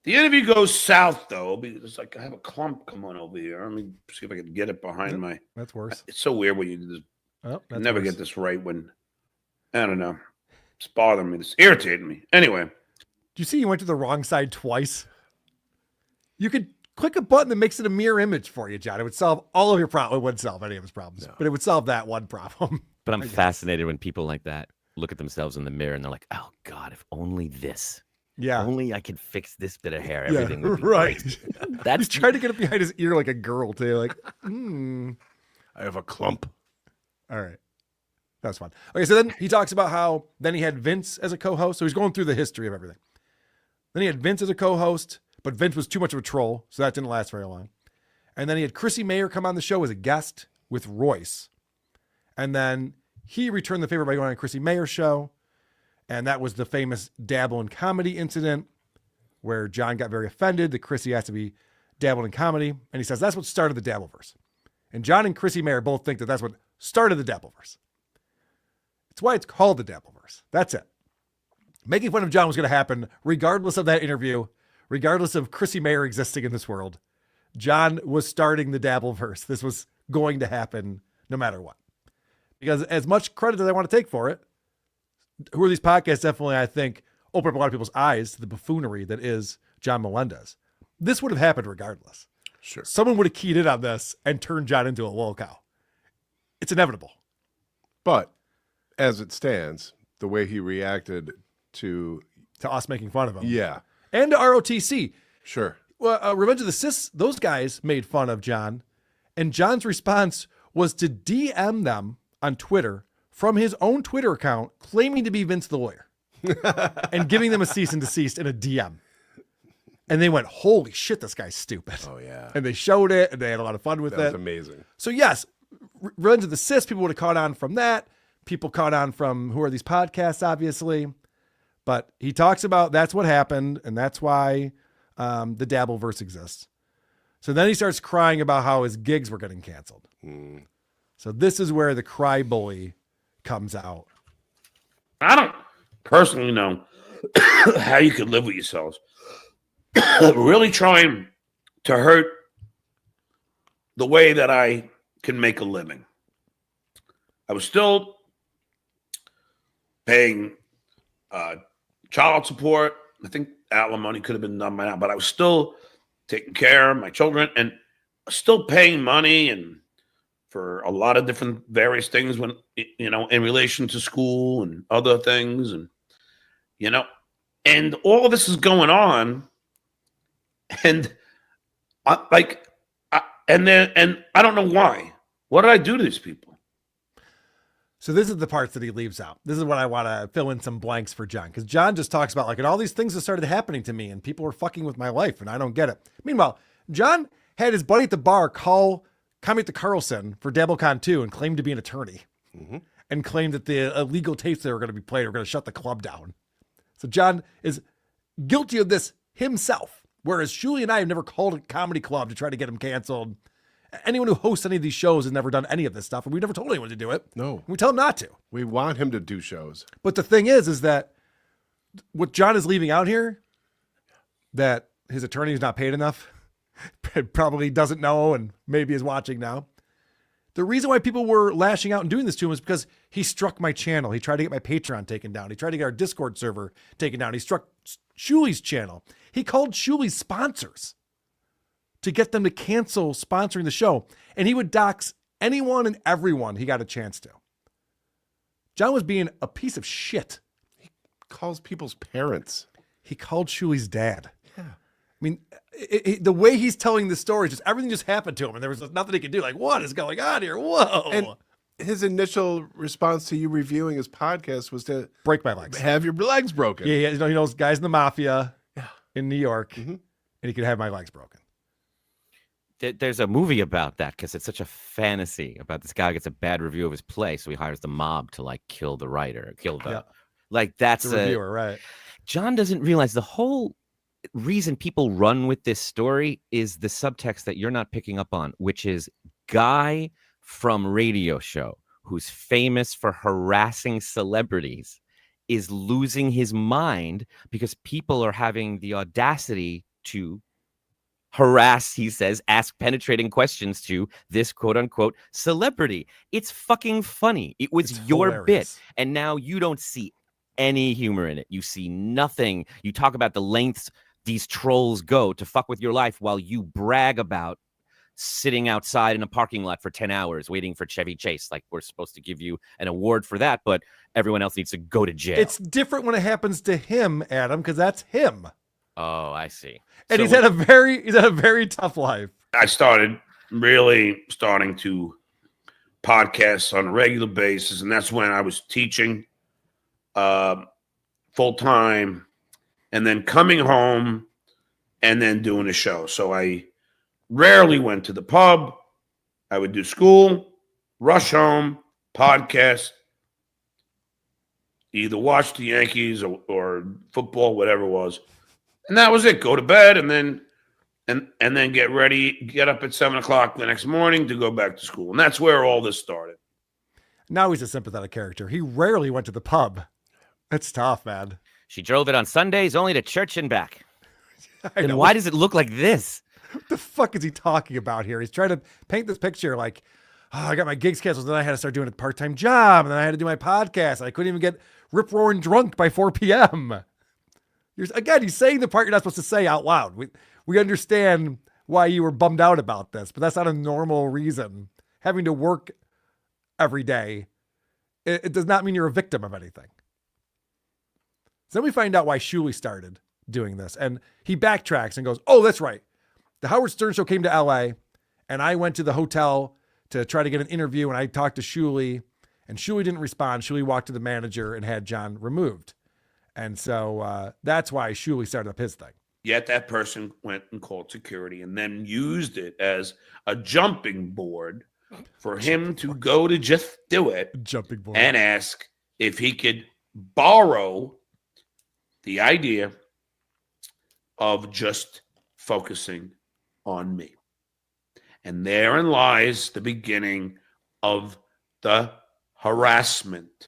The interview goes south, though, because I have a clump come on over here. Let me see if I can get it behind my... That's worse. It's so weird when you do this. Oh, you never get this right when... I don't know. It's bothering me. It's irritating me. Anyway. Do you see you went to the wrong side twice? You could click a button that makes it a mirror image for you, John. It would solve all of your problems. It wouldn't solve any of his problems, but it would solve that one problem. But I'm fascinated when people like that. look at themselves in the mirror and they're like, oh God, if only this. Yeah. Only I could fix this bit of hair. Everything would be right. great. That's He's trying to get it behind his ear like a girl too. Like, I have a clump. All right. That was fun. Okay, so then he talks about how then he had Vince as a co-host. So he's going through the history of everything. Then he had Vince as a co-host, but Vince was too much of a troll, so that didn't last very long. And then he had Chrissy Mayer come on the show as a guest with Royce. And then he returned the favor by going on Chrissy Mayer's show. And that was the famous dabble in comedy incident where John got very offended that Chrissy has to be dabbled in comedy. And he says that's what started the Dabbleverse. And John and Chrissy Mayer both think that that's what started the Dabbleverse. It's why it's called the Dabbleverse. That's it. Making fun of John was going to happen regardless of that interview, regardless of Chrissy Mayer existing in this world. John was starting the Dabbleverse. This was going to happen no matter what. Because as much credit as I want to take for it, Who Are These Podcasts definitely, I think, opened up a lot of people's eyes to the buffoonery that is John Melendez. This would have happened regardless. Sure. Someone would have keyed in on this and turned John into a lol cow. It's inevitable. But as it stands, the way he reacted to us making fun of him. Yeah. And to ROTC. Sure. Well, Revenge of the Sis, those guys made fun of John. And John's response was to DM them on Twitter from his own Twitter account, claiming to be Vince the lawyer and giving them a cease and desist in a DM. And they went, holy shit, this guy's stupid. Oh, yeah. And they showed it, and they had a lot of fun with it. That was amazing. So, yes, Revenge of the Sis, people would have caught on from that. People caught on from Who Are These Podcasts, obviously. But he talks about that's what happened, and that's why the Dabbleverse exists. So then he starts crying about how his gigs were getting canceled. So this is where the cry bully comes out. I don't personally know how you could live with yourselves. Really trying to hurt the way that I can make a living. I was still paying child support. I think alimony could have been done by now, but I was still taking care of my children and still paying money and for a lot of different various things when, you know, in relation to school and other things. And, you know, and all of this is going on. And I don't know why. What did I do to these people? So this is the parts that he leaves out. This is what I want to fill in some blanks for John. Because John just talks about like, and all these things that started happening to me and people were fucking with my life and I don't get it. Meanwhile, John had his buddy at the bar call Kamita Carlson for DabbleCon 2 and claimed to be an attorney and claimed that the illegal tapes that were going to be played were going to shut the club down. So John is guilty of this himself. Whereas Shuli and I have never called a comedy club to try to get him canceled. Anyone who hosts any of these shows has never done any of this stuff, and we never told anyone to do it. No. We tell him not to. We want him to do shows. But the thing is that what John is leaving out here, that his attorney is not paid enough, probably doesn't know and maybe is watching now. The reason why people were lashing out and doing this to him is because he struck my channel. He tried to get my Patreon taken down. He tried to get our Discord server taken down. He struck Shuli's channel. He called Shuli's sponsors to get them to cancel sponsoring the show. And he would dox anyone and everyone he got a chance to. John was being a piece of shit. He calls people's parents. He called Shuli's dad. Yeah. I mean, the way he's telling the story, just everything just happened to him. And there was nothing he could do. Like, what is going on here? Whoa. And his initial response to you reviewing his podcast was to break my legs. Have your legs broken. Yeah, he knows guys in the mafia in New York, and he could have my legs broken. There's a movie about that because it's such a fantasy about this guy who gets a bad review of his play, so he hires the mob to like kill the writer, like that's the reviewer, right? John doesn't realize the whole reason people run with this story is the subtext that you're not picking up on, which is guy from radio show who's famous for harassing celebrities is losing his mind because people are having the audacity to harass, he says, ask penetrating questions to this quote unquote celebrity. It's fucking funny. It was your hilarious. bit. And now you don't see any humor in it. You see nothing. You talk about the lengths these trolls go to fuck with your life while you brag about sitting outside in a parking lot for 10 hours waiting for Chevy Chase. Like, we're supposed to give you an award for that, but everyone else needs to go to jail. It's different when it happens to him, Adam, because that's him. Oh, I see. And So he's had a very tough life. I started really starting to podcast on a regular basis, and that's when I was teaching full time, and then coming home, and then doing a show. So I rarely went to the pub. I would do school, rush home, podcast, either watch the Yankees or football, whatever it was, and that was it. Go to bed, and then get ready, get up at 7 o'clock the next morning to go back to school. And that's where all this started. Now he's a sympathetic character. He rarely went to the pub. That's tough, man. She drove it on Sundays only to church and back. I Then know. why does it look like this? What the fuck is he talking about here? He's trying to paint this picture like, oh, I got my gigs canceled, then I had to start doing a part-time job, and then I had to do my podcast. I couldn't even get rip-roaring drunk by 4 p.m. He's saying the part you're not supposed to say out loud. We understand why you were bummed out about this, but that's not a normal reason. Having to work every day, it does not mean you're a victim of anything. So then we find out why Shuli started doing this, and he backtracks and goes, oh, that's right. The Howard Stern Show came to LA, and I went to the hotel to try to get an interview, and I talked to Shuli, and Shuli didn't respond. Shuli walked to the manager and had John removed. And so that's why Shuli started up his thing. Yet that person went and called security and then used it as a jumping board for him to go to just do it jumping board and ask if he could borrow the idea of just focusing on me. And therein lies the beginning of the harassment.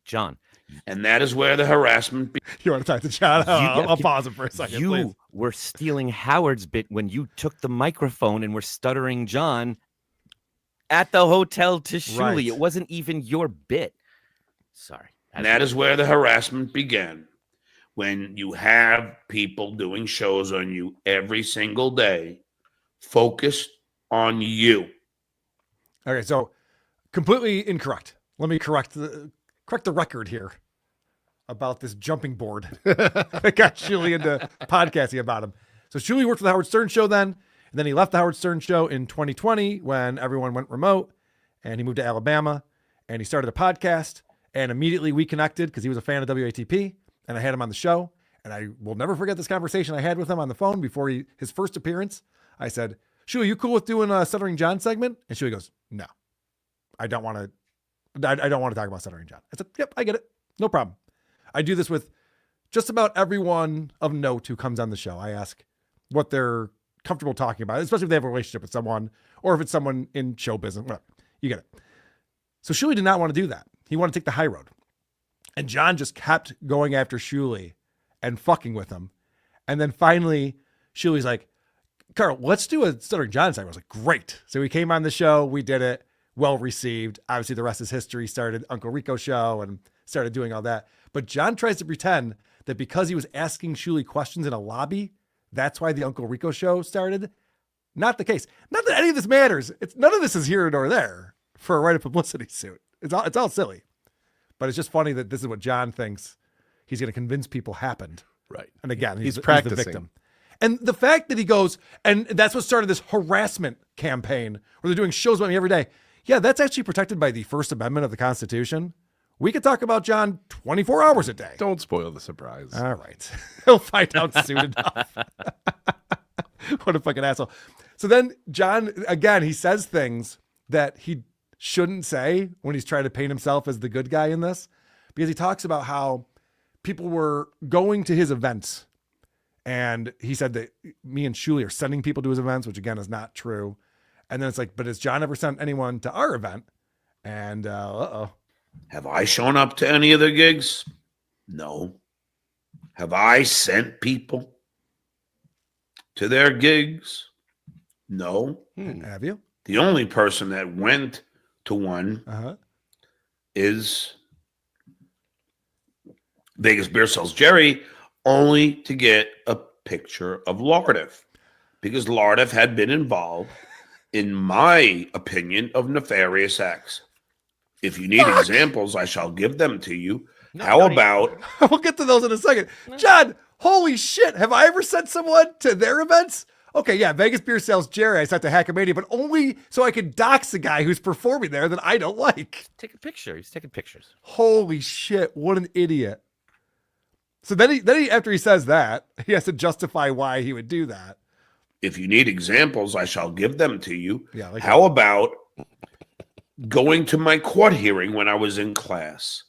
John. And that is where the harassment You want to talk to John? I'll pause it for a second, You please. were stealing Howard's bit when you took the microphone and were stuttering John at the hotel to Shuli. Right. It wasn't even your bit. Sorry. And that is where the harassment began. When you have people doing shows on you every single day, focused on you. Okay, so completely incorrect. Let me correct the record here about this jumping board. I got Shuli into podcasting about him. So Shuli worked for the Howard Stern Show then, and then he left the Howard Stern Show in 2020 when everyone went remote, and he moved to Alabama, and he started a podcast, and immediately we connected because he was a fan of WATP, and I had him on the show, and I will never forget this conversation I had with him on the phone before his first appearance. I said, Shuli, you cool with doing a Stuttering John segment? And Shuli goes, no, I don't want to talk about Stuttering John. I said, yep, I get it. No problem. I do this with just about everyone of note who comes on the show. I ask what they're comfortable talking about, especially if they have a relationship with someone or if it's someone in show business. Whatever. You get it. So Shuli did not want to do that. He wanted to take the high road. And John just kept going after Shuli and fucking with him. And then finally, Shuli's like, Carl, let's do a Stuttering John segment. I was like, great. So we came on the show. We did it. Well received. Obviously, the rest is history. Started Uncle Rico show and started doing all that. But John tries to pretend that because he was asking Shuli questions in a lobby, that's why the Uncle Rico show started. Not the case. Not that any of this matters. None of this is here nor there for a right of publicity suit. It's all silly. But it's just funny that this is what John thinks he's going to convince people happened. Right. And again, He's the practicing. victim. And the fact that he goes, and that's what started this harassment campaign where they're doing shows about me every day. Yeah, that's actually protected by the First Amendment of the Constitution. We could talk about John 24 hours a day. Don't spoil the surprise. All right. He'll find out soon enough. What a fucking asshole. So then John, again, he says things that he shouldn't say when he's trying to paint himself as the good guy in this, because he talks about how people were going to his events. And he said that me and Shuli are sending people to his events, which again is not true. And then it's like, but has John ever sent anyone to our event? And Have I shown up to any of their gigs? No. Have I sent people to their gigs? No. Have you? The only person that went to one is Vegas Beer Cells Jerry, only to get a picture of Lardiff, because Lardiff had been involved in my opinion, of nefarious acts. If you need examples, I shall give them to you. How about... We'll get to those in a second. John, holy shit. Have I ever sent someone to their events? Okay, yeah, Vegas Beer Sales Jerry, I sent to Hackamania, but only so I could dox the guy who's performing there that I don't like. Take a picture. He's taking pictures. Holy shit, what an idiot. So then he after he says that, he has to justify why he would do that. If you need examples, I shall give them to you. Yeah, how about going to my court hearing when I was in class?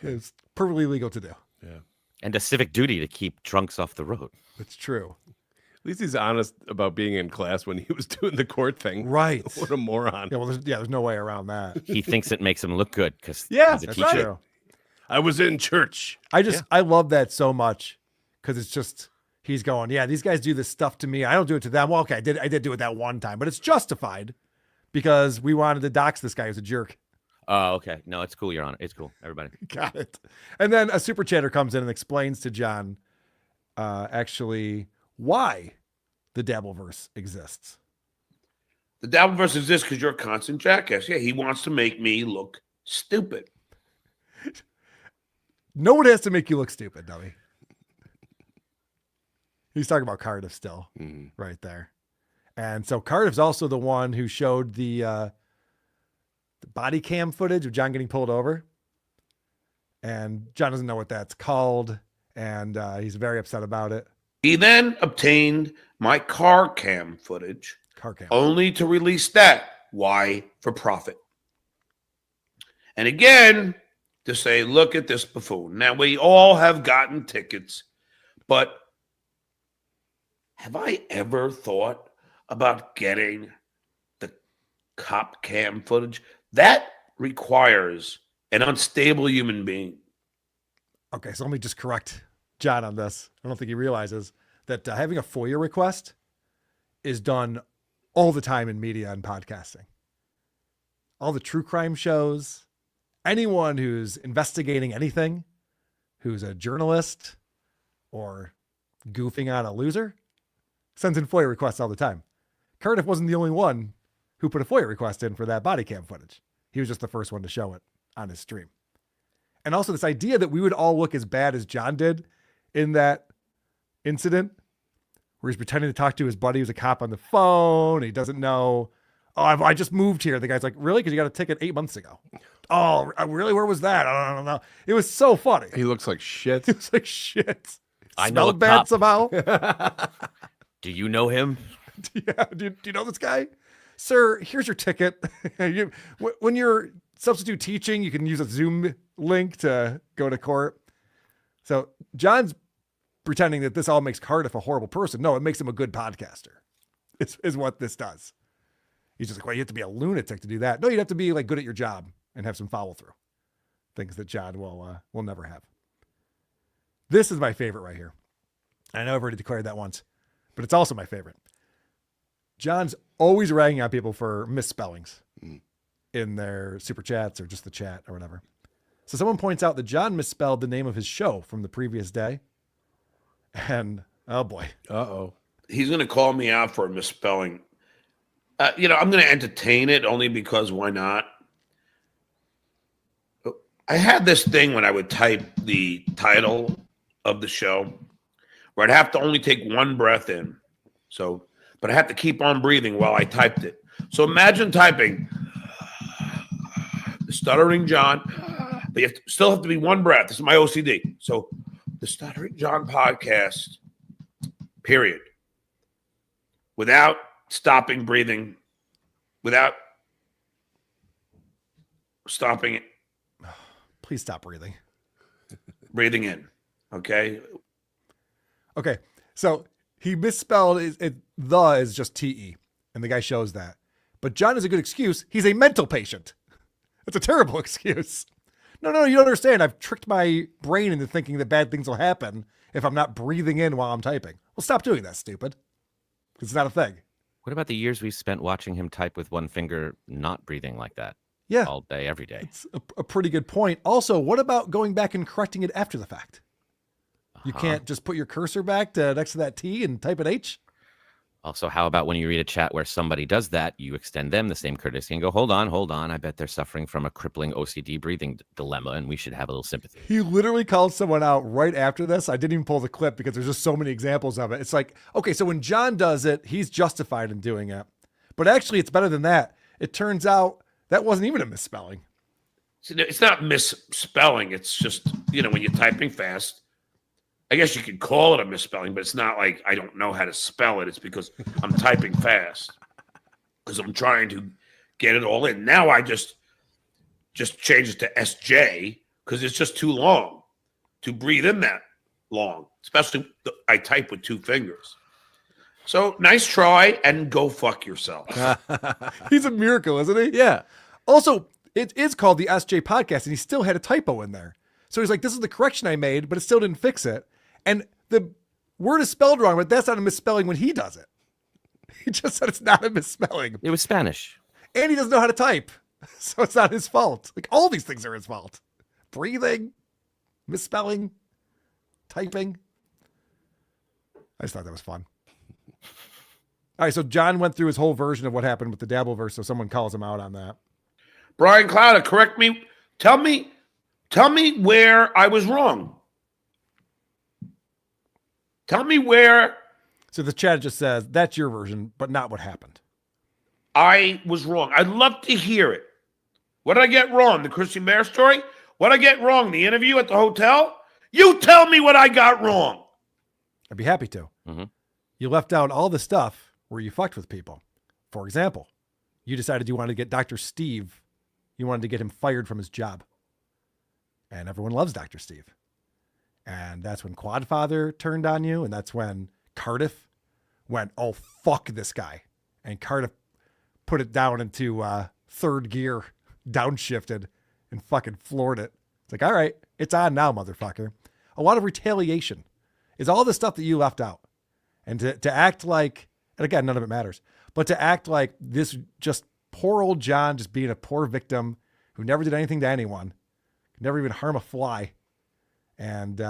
It's perfectly legal to do. Yeah. And a civic duty to keep drunks off the road. It's true. At least he's honest about being in class when he was doing the court thing. Right. What a moron. Yeah, well, there's no way around that. He thinks it makes him look good because he's a that's teacher. true. I was in church. I love that so much because it's just, he's going, yeah, these guys do this stuff to me. I don't do it to them. Well, okay, I did do it that one time, but it's justified because we wanted to dox this guy who's a jerk. Oh, okay. No, it's cool, Your Honor. It's cool. Everybody. Got it. And then a super chatter comes in and explains to John actually why the Dabbleverse exists. The Dabbleverse exists because you're a constant jackass. Yeah, he wants to make me look stupid. No one has to make you look stupid, dummy. He's talking about Cardiff still, right there. And so Cardiff's also the one who showed the body cam footage of John getting pulled over. And John doesn't know what that's called, and he's very upset about it. He then obtained my car cam footage, only to release that. Why? For profit. And again, to say, look at this buffoon. Now, we all have gotten tickets, but have I ever thought about getting the cop cam footage? That requires an unstable human being. Okay, so let me just correct John on this. I don't think he realizes that having a FOIA request is done all the time in media and podcasting. All the true crime shows, anyone who's investigating anything, who's a journalist or goofing on a loser, sends in FOIA requests all the time. Cardiff wasn't the only one who put a FOIA request in for that body cam footage. He was just the first one to show it on his stream. And also this idea that we would all look as bad as John did in that incident where he's pretending to talk to his buddy who's a cop on the phone. He doesn't know. Oh, I just moved here. The guy's like, really? Because you got a ticket 8 months ago. Oh, really? Where was that? I don't know. It was so funny. He looks like shit. He looks like shit. I know a bad cop. somehow. Do you know him? Yeah. Do you know this guy? Sir, here's your ticket. When you're substitute teaching, you can use a Zoom link to go to court. So John's pretending that this all makes Cardiff a horrible person. No, it makes him a good podcaster. Is what this does. He's just like, well, you have to be a lunatic to do that. No, you'd have to be like good at your job and have some follow through. Things that John will never have. This is my favorite right here. I know I've already declared that once, but it's also my favorite. John's always ragging on people for misspellings in their super chats or just the chat or whatever. So someone points out that John misspelled the name of his show from the previous day. And oh boy. Uh-oh. He's going to call me out for misspelling. I'm going to entertain it only because why not? I had this thing when I would type the title of the show where I'd have to only take one breath in. But I had to keep on breathing while I typed it. So imagine typing the Stuttering John, but you still have to be one breath. This is my OCD. So the Stuttering John podcast, period. Without stopping breathing, without stopping it. Please stop breathing. Breathing in. Okay. Okay. So he misspelled the is just TE. And the guy shows that. But John is a good excuse. He's a mental patient. That's a terrible excuse. No, you don't understand. I've tricked my brain into thinking that bad things will happen if I'm not breathing in while I'm typing. Well, stop doing that, stupid. It's not a thing. What about the years we spent watching him type with one finger, not breathing like that? Yeah. All day, every day. It's a pretty good point. Also, what about going back and correcting it after the fact? You can't just put your cursor back next to that T and type an H? Also, how about when you read a chat where somebody does that, you extend them the same courtesy and go, hold on. I bet they're suffering from a crippling OCD breathing dilemma, and we should have a little sympathy. He literally called someone out right after this. I didn't even pull the clip because there's just so many examples of it. It's like, okay, so when John does it, he's justified in doing it. But actually, it's better than that. It turns out that wasn't even a misspelling. It's not misspelling. It's just, when you're typing fast, I guess you could call it a misspelling, but it's not like I don't know how to spell it. It's because I'm typing fast because I'm trying to get it all in. Now I just change it to SJ because it's just too long to breathe in that long, especially I type with 2 fingers. So nice try and go fuck yourself. He's a miracle, isn't he? Yeah. Also, it is called the SJ podcast, and he still had a typo in there. So he's like, this is the correction I made, but it still didn't fix it. And the word is spelled wrong, but that's not a misspelling when he does it. He just said it's not a misspelling. It was Spanish. And he doesn't know how to type. So it's not his fault. Like, all these things are his fault. Breathing, misspelling, typing. I just thought that was fun. All right, so John went through his whole version of what happened with the Dabbleverse, so someone calls him out on that. Brian Clouder, correct me. Tell me where I was wrong. Tell me where. So the chat just says, that's your version, but not what happened. I was wrong. I'd love to hear it. What did I get wrong? The Christian Bear story? What did I get wrong? The interview at the hotel? You tell me what I got wrong. I'd be happy to. Mm-hmm. You left out all the stuff where you fucked with people. For example, you decided you wanted to get Dr. Steve. You wanted to get him fired from his job. And everyone loves Dr. Steve. And that's when Quadfather turned on you. And that's when Cardiff went, oh, fuck this guy. And Cardiff put it down into third gear, downshifted, and fucking floored it. It's like, all right, it's on now, motherfucker. A lot of retaliation is all the stuff that you left out. And to act like, and again, none of it matters, but to act like this just poor old John just being a poor victim who never did anything to anyone, never even harm a fly. And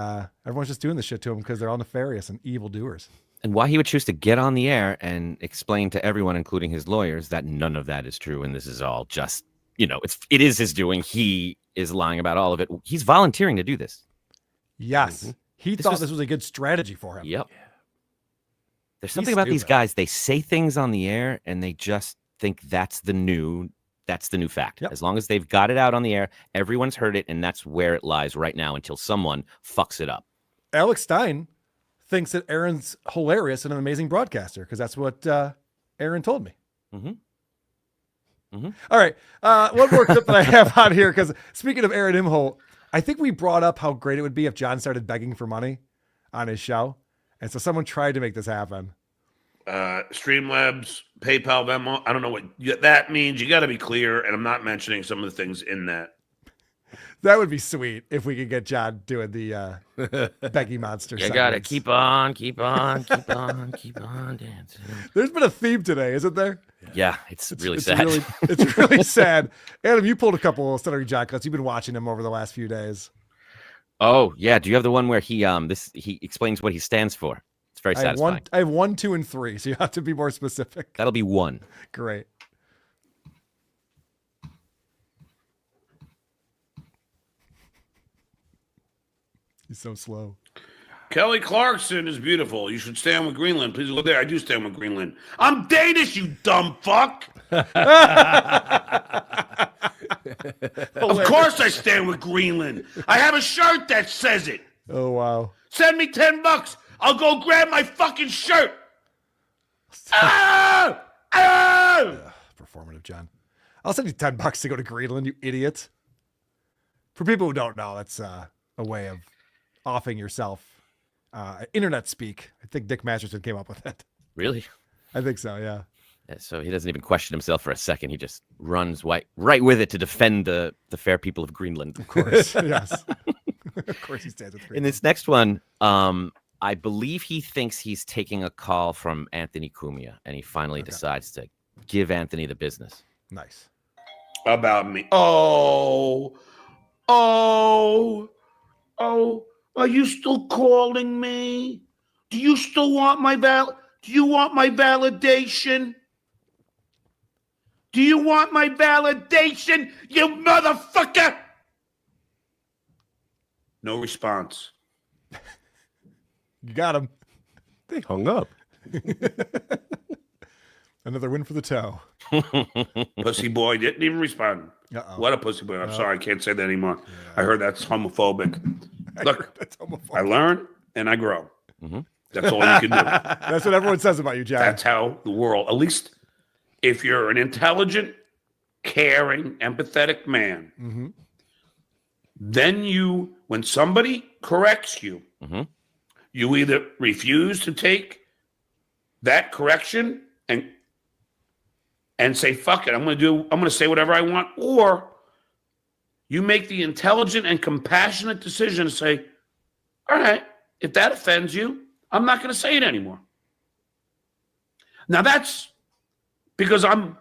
everyone's just doing this shit to him because they're all nefarious and evildoers. And why he would choose to get on the air and explain to everyone, including his lawyers, that none of that is true. And this is all just, it is his doing. He is lying about all of it. He's volunteering to do this. Yes. Mm-hmm. He thought this was a good strategy for him. Yep. There's something about these guys. They say things on the air and they just think that's the new fact. Yep. As long as they've got it out on the air, everyone's heard it. And that's where it lies right now until someone fucks it up. Alex Stein thinks that Aaron's hilarious and an amazing broadcaster because that's what Aaron told me. Mm-hmm. Mm-hmm. All right. One more clip that I have on here because speaking of Aaron Imholte, I think we brought up how great it would be if John started begging for money on his show. And so someone tried to make this happen. Streamlabs, PayPal, Venmo. I don't know what that means. You got to be clear. And I'm not mentioning some of the things in that. That would be sweet if we could get John doing the Becky Monster. You got to keep on dancing. There's been a theme today, isn't there? Yeah, it's really sad. It's really sad. Adam, you pulled a couple of Stuttering John clips. You've been watching him over the last few days. Oh, yeah. Do you have the one where he explains what he stands for? It's very satisfying. I have 1, 2, and 3, so you have to be more specific. That'll be 1. Great. He's so slow. Kelly Clarkson is beautiful. You should stand with Greenland. Please go there. I do stand with Greenland. I'm Danish, you dumb fuck. Of course I stand with Greenland. I have a shirt that says it. Oh, wow. Send me $10. I'll go grab my fucking shirt. Performative, John. I'll send you $10 to go to Greenland, you idiot. For people who don't know, that's a way of offing yourself. Internet speak. I think Dick Masterson came up with it. Really? I think so, yeah. So he doesn't even question himself for a second. He just runs right with it to defend the fair people of Greenland. Of course, yes. Of course he stands with Greenland. In this next one, I believe he thinks he's taking a call from Anthony Cumia, and he finally decides to give Anthony the business. Nice. About me. Oh, are you still calling me? Do you still want my Do you want my validation? Do you want my validation, you motherfucker? No response. You got him. They hung up. Another win for the toe. Pussy boy didn't even respond. Uh-oh. What a pussy boy. I'm sorry, I can't say that anymore. Yeah. I heard that's homophobic. Look, I learn and I grow. That's all you can do. That's what everyone says about you, John. That's how the world, at least if you're an intelligent, caring, empathetic man, then you, when somebody corrects you, you either refuse to take that correction and say, fuck it, I'm going to say whatever I want, or you make the intelligent and compassionate decision to say, all right, if that offends you, I'm not going to say it anymore. Now that's because I'm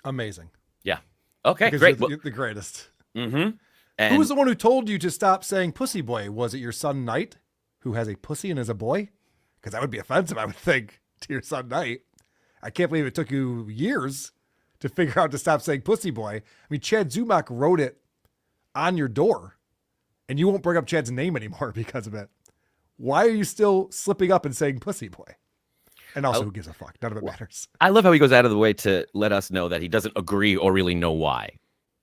amazing. Yeah. Okay, because great. You're the greatest. And who was the one who told you to stop saying pussy boy? Was it your son Knight, who has a pussy and is a boy? Because that would be offensive, I would think, to your son Knight. I can't believe it took you years to figure out to stop saying pussy boy. I mean, Chad Zumach wrote it on your door, and you won't bring up Chad's name anymore because of it. Why are you still slipping up and saying pussy boy? And also, who gives a fuck? None of it matters. I love how he goes out of the way to let us know that he doesn't agree or really know why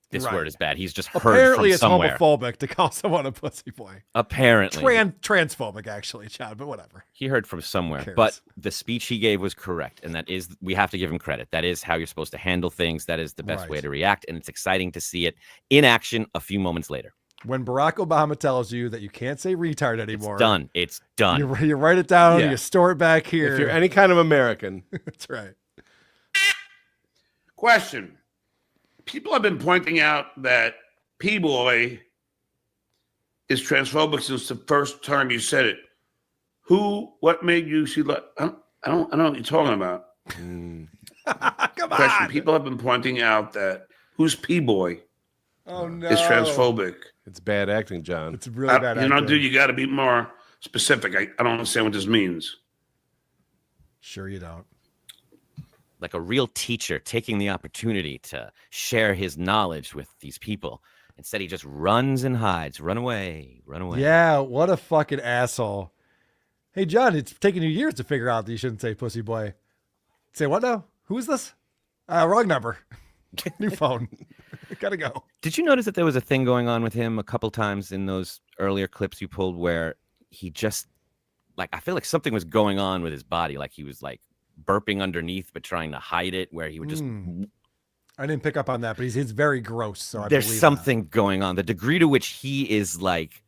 this Right. word is bad. He's just heard Apparently from it's somewhere. homophobic to call someone a pussy boy. Apparently. Transphobic, actually, Chad, but whatever. He heard from somewhere. cares? But the speech he gave was correct. And that is, we have to give him credit. That is how you're supposed to handle things. That is the best Right. way to react. And it's exciting to see it in action a few moments later. When Barack Obama tells you that you can't say retard anymore, Done. It's done. You write it down, Yeah. you store it back here. If you're any kind of American. That's right. Question. People have been pointing out that P-boy is transphobic since the first time you said it. What made you see like I don't know what you're talking about. Come Question. on. People have been pointing out that who's P-boy Oh no. is transphobic. It's bad acting, John. It's really bad. You know, acting. dude, you got to be more specific. I don't understand what this means. Sure you don't. Like a real teacher taking the opportunity to share his knowledge with these people. Instead, he just runs and hides. Run away. Run away. Yeah, what a fucking asshole. Hey, John, it's taken you years to figure out that you shouldn't say pussy boy. Say what now? Who is this? Wrong number. New phone. Gotta go. Did you notice that there was a thing going on with him a couple times in those earlier clips you pulled where he just, like, I feel like something was going on with his body. Like he was like burping underneath, but trying to hide it, where he would just... I didn't pick up on that, but he's very gross. So I There's believe something going on. The degree to which he is like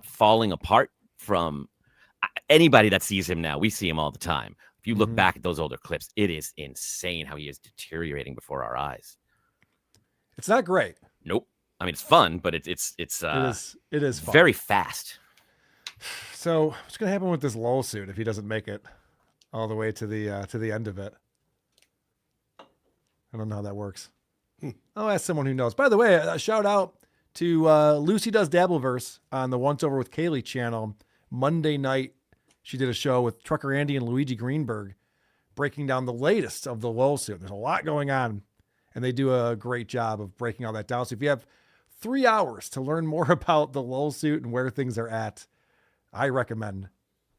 falling apart from anybody that sees him now. We see him all the time. If you look back at those older clips, it is insane how he is deteriorating before our eyes. It's not great. Nope. I mean, it's fun, but it is fun. very fast. So what's going to happen with this lawsuit if he doesn't make it all the way to the end of it? I don't know how that works. I'll ask someone who knows. By the way, a shout out to Lucy Does Dabbleverse on the Once Over with Kaylee channel. Monday night, she did a show with Trucker Andy and Luigi Greenberg breaking down the latest of the lawsuit. There's a lot going on, and they do a great job of breaking all that down. So if you have 3 hours to learn more about the lawsuit and where things are at, I recommend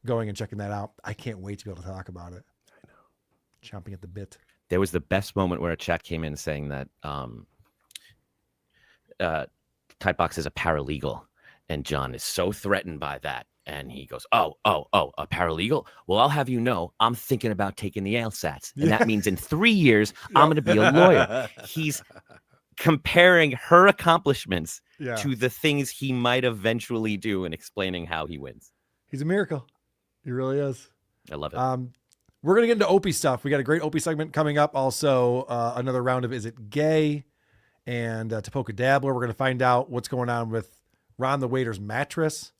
going and checking that out. I can't wait to be able to talk about it. I know. Chomping at the bit. There was the best moment where a chat came in saying that Tightbox is a paralegal, and John is so threatened by that. And he goes, oh, a paralegal? Well, I'll have you know, I'm thinking about taking the ALSATs. And that means in 3 years, I'm going to be a lawyer. He's comparing her accomplishments to the things he might eventually do and explaining how he wins. He's a miracle. He really is. I love it. We're going to get into Opie stuff. We got a great Opie segment coming up. Also, another round of Is It Gay? And Tapoka Dabbler. We're going to find out what's going on with Ron the Waiter's mattress.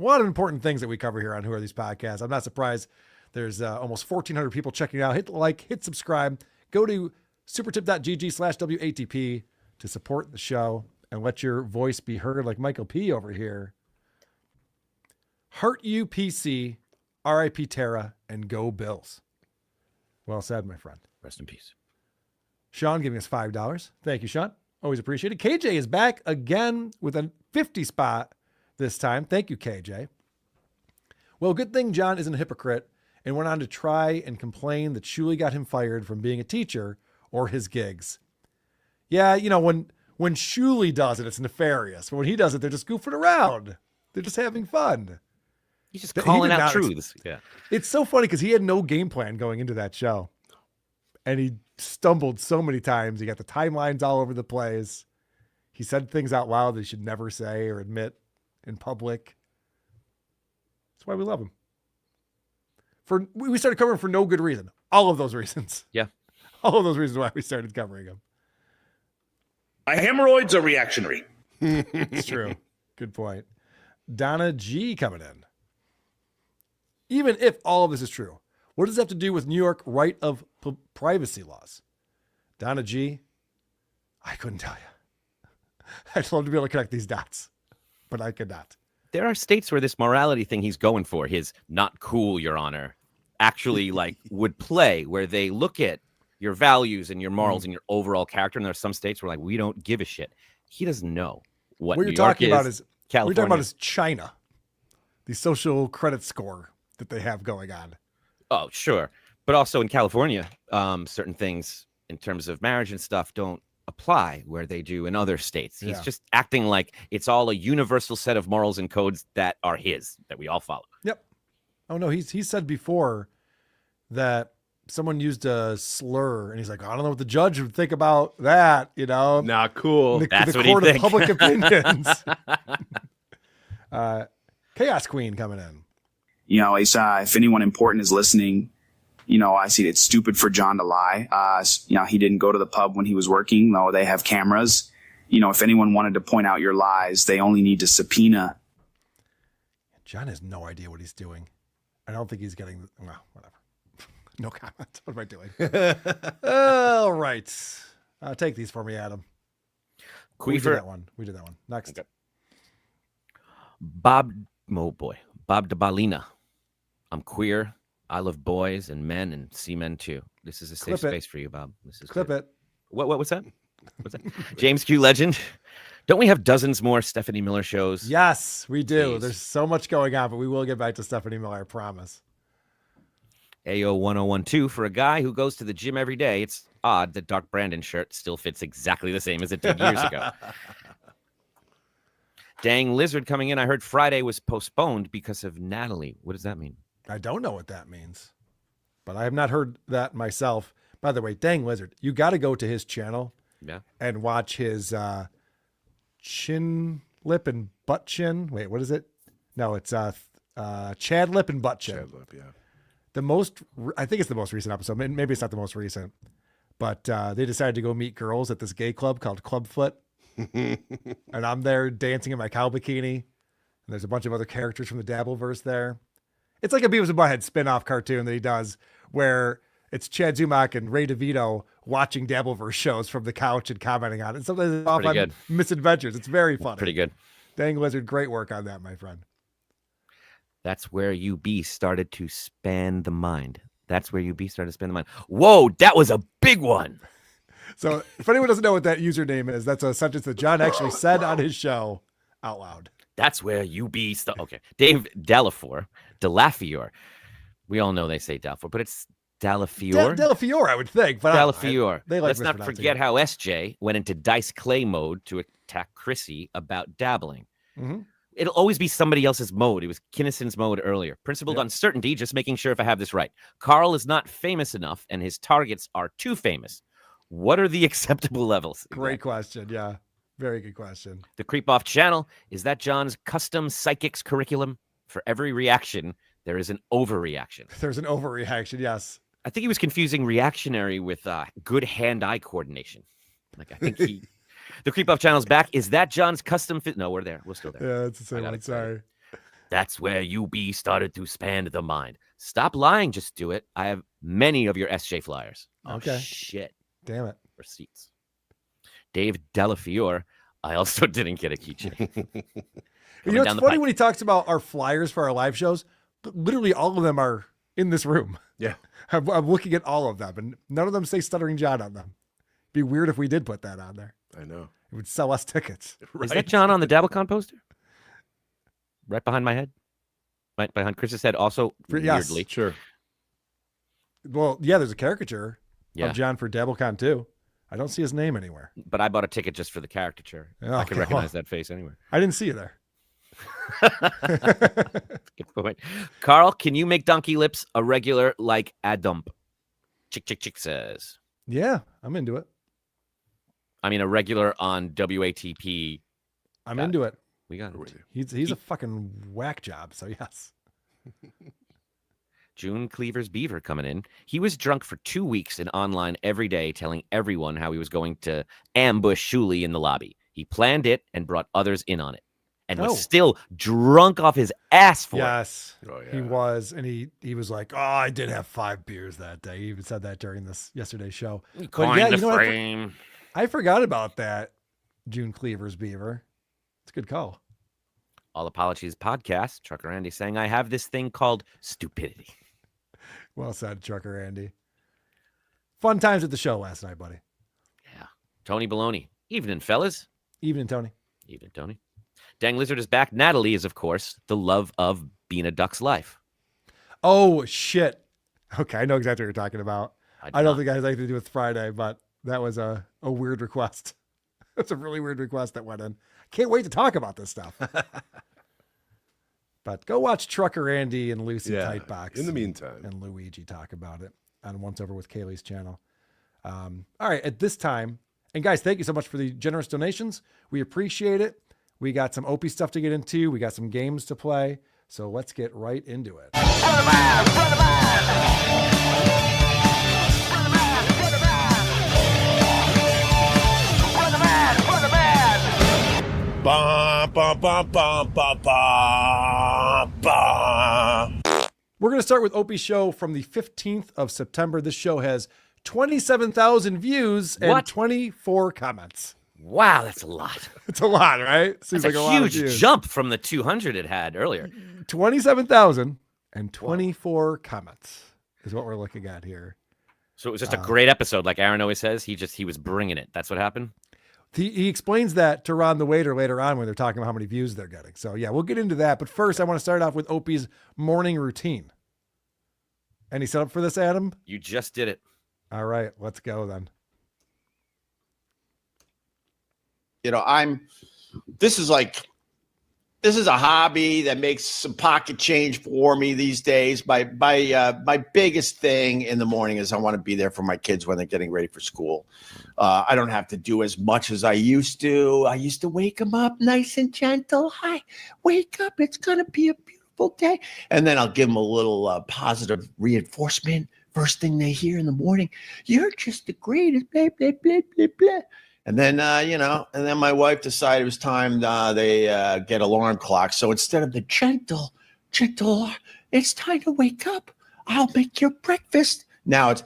A lot of important things that we cover here on Who Are These Podcasts. I'm not surprised. There's almost 1,400 people checking it out. Hit the like, hit subscribe. Go to supertip.gg/WATP to support the show and let your voice be heard like Michael P. over here. Heart UPC R.I.P. Tara, and go Bills. Well said, my friend. Rest in peace. Sean giving us $5. Thank you, Sean. Always appreciate it. KJ is back again with a 50 spot this time. Thank you, KJ. Well, good thing John isn't a hypocrite and went on to try and complain that Shuli got him fired from being a teacher or his gigs. Yeah, you know, when Shuli does it, it's nefarious. But when he does it, they're just goofing around. They're just having fun. He's just calling out not truths. Yeah. It's so funny because he had no game plan going into that show. And he stumbled so many times. He got the timelines all over the place. He said things out loud that he should never say or admit in public. That's why we love him. We started covering him for no good reason. All of those reasons. Yeah. All of those reasons why we started covering him. Hemorrhoids are reactionary. It's true. Good point. Donna G coming in. Even if all of this is true, what does it have to do with New York right of privacy laws? Donna G, I couldn't tell you. I'd love to be able to connect these dots, but I could not. There are states where this morality thing he's going for, his not cool, Your Honor, actually would play, where they look at your values and your morals and your overall character. And there are some states where we don't give a shit. He doesn't know what you're New talking York about is. What California. you're talking about is China, the social credit score that they have going on. Oh, sure. But also in California, certain things in terms of marriage and stuff don't apply where they do in other states. He's just acting like it's all a universal set of morals and codes that are his, that we all follow. Yep. Oh, no, he said before that someone used a slur, and he's like, I don't know what the judge would think about that, you know? Not cool. That's the what court he of thinks. public opinions. Chaos Queen coming in. You know, if anyone important is listening, you know, I see it's stupid for John to lie. You know, he didn't go to the pub when he was working, though they have cameras. You know, if anyone wanted to point out your lies, they only need to subpoena. John has no idea what he's doing. I don't think he's getting, well, whatever. No comment. What am I doing? All right. Take these for me, Adam. We did that one. Next. Okay. Bob DeBalina. I'm queer. I love boys and men and seamen too. This is a safe space for you, Bob. This is Clip good. it. What's that? What's that? James Q. Legend. Don't we have dozens more Stephanie Miller shows? Yes, we do. Jeez. There's so much going on, but we will get back to Stephanie Miller, I promise. AO1012. For a guy who goes to the gym every day, it's odd that Dark Brandon's shirt still fits exactly the same as it did years ago. Dang Lizard coming in. I heard Friday was postponed because of Natalie. What does that mean? I don't know what that means, but I have not heard that myself. By the way, Dang Lizard, you got to go to his channel and watch his chin, lip, and butt chin. Wait, what is it? No, it's Chad Lip and butt chin. Chad Lip, yeah. I think it's the most recent episode. Maybe it's not the most recent, but they decided to go meet girls at this gay club called Clubfoot. And I'm there dancing in my cow bikini. And there's a bunch of other characters from the Dabbleverse there. It's like a Beavis and Butthead spin-off cartoon that he does where it's Chad Zumock and Ray DeVito watching Dabbleverse shows from the couch and commenting on it. And sometimes it's off on misadventures. It's very funny. Pretty good. Dang Lizard, great work on that, my friend. That's where UB started to span the mind. Whoa, that was a big one. So if anyone doesn't know what that username is, that's a sentence that John actually said on his show out loud. That's where UB okay. Dave Delafiore. We all know they say Delafiore, but it's Delafiore. Delafiore, I would think. But Delafiore. They like Let's not forget how SJ went into Dice Clay mode to attack Chrissy about dabbling. Mm-hmm. It'll always be somebody else's mode. It was Kinnison's mode earlier. Principled uncertainty, just making sure if I have this right. Carl is not famous enough, and his targets are too famous. What are the acceptable levels? Great question. Yeah. Very good question. The Creep Off channel, is that John's custom psychics curriculum? For every reaction, there is an overreaction. There's an overreaction, yes. I think he was confusing reactionary with good hand-eye coordination. Like, I think the Creep Off channel's back. Is that John's custom fit? No, we're there. We're still there. Yeah, it's the same one. Sorry. That's where UB started to span the mind. Stop lying. Just do it. I have many of your SJ flyers. Okay. Oh, shit. Damn it. Receipts. Dave Delafiore. I also didn't get a keychain. You know, it's funny when he talks about our flyers for our live shows. literally all of them are in this room. Yeah. I'm looking at all of them, and none of them say Stuttering John on them. It'd be weird if we did put that on there. I know. It would sell us tickets. Is that John on the DabbleCon poster? Right behind my head? Right behind Chris's head, also Yes. weirdly. Sure. Well, yeah, there's a caricature Yeah. of John for DabbleCon too. I don't see his name anywhere. But I bought a ticket just for the caricature. Oh, I can okay, recognize well, that face anywhere. I didn't see you there. Good point. Carl, can you make donkey lips a regular like Adam? Chick says. Yeah, I'm into it. I mean, a regular on WATP. I'm into it. We got it. He's a fucking whack job, so yes. June Cleaver's Beaver coming in. He was drunk for 2 weeks and online every day, telling everyone how he was going to ambush Shuli in the lobby. He planned it and brought others in on it, and was still drunk off his ass for it. Yes, he was, and he was like, "Oh, I did have 5 beers that day." He even said that during this yesterday's show. But yeah, you know what? I forgot about that. June Cleaver's Beaver. It's a good call. All Apologies podcast. Trucker Andy saying, "I have this thing called stupidity." Well said, Trucker Andy. Fun times at the show last night, buddy. Yeah. Tony Baloney. Evening, fellas. Evening, Tony. Evening, Tony. Dang Lizard is back. Natalie is, of course, the love of being a duck's life. Oh, shit. Okay, I know exactly what you're talking about. I don't not. think it has anything to do with Friday, but that was a weird request. That's a really weird request that went in. Can't wait to talk about this stuff. But go watch Trucker Andy and Lucy Tightbox. In the meantime. And Luigi talk about it on Once Over with Kaylee's channel. All right, at this time, and guys, thank you so much for the generous donations. We appreciate it. We got some Opie stuff to get into. We got some games to play. So let's get right into it. We're going to start with Opie's show from the 15th of September. This show has 27,000 views and 24 comments. Wow, that's a lot. It's a lot, right? Seems That's like a lot of huge views. jump from the 200 it had earlier. 27,000 and 24 comments is what we're looking at here. So it was just a great episode, like Aaron always says. He was bringing it. That's what happened. He explains that to Ron the Waiter later on when they're talking about how many views they're getting. So yeah, we'll get into that. But first, I want to start off with Opie's morning routine. Any setup for this, Adam? You just did it. All right, let's go then. You know, this is a hobby that makes some pocket change for me these days. My biggest thing in the morning is I want to be there for my kids when they're getting ready for school. I don't have to do as much as I used to. I used to wake them up nice and gentle. Hi, wake up. It's going to be a beautiful day. And then I'll give them a little positive reinforcement. First thing they hear in the morning, you're just the greatest, blah, blah, blah, blah, blah. And then, and then my wife decided it was time they get alarm clocks. So instead of the gentle, it's time to wake up. I'll make your breakfast. Now it's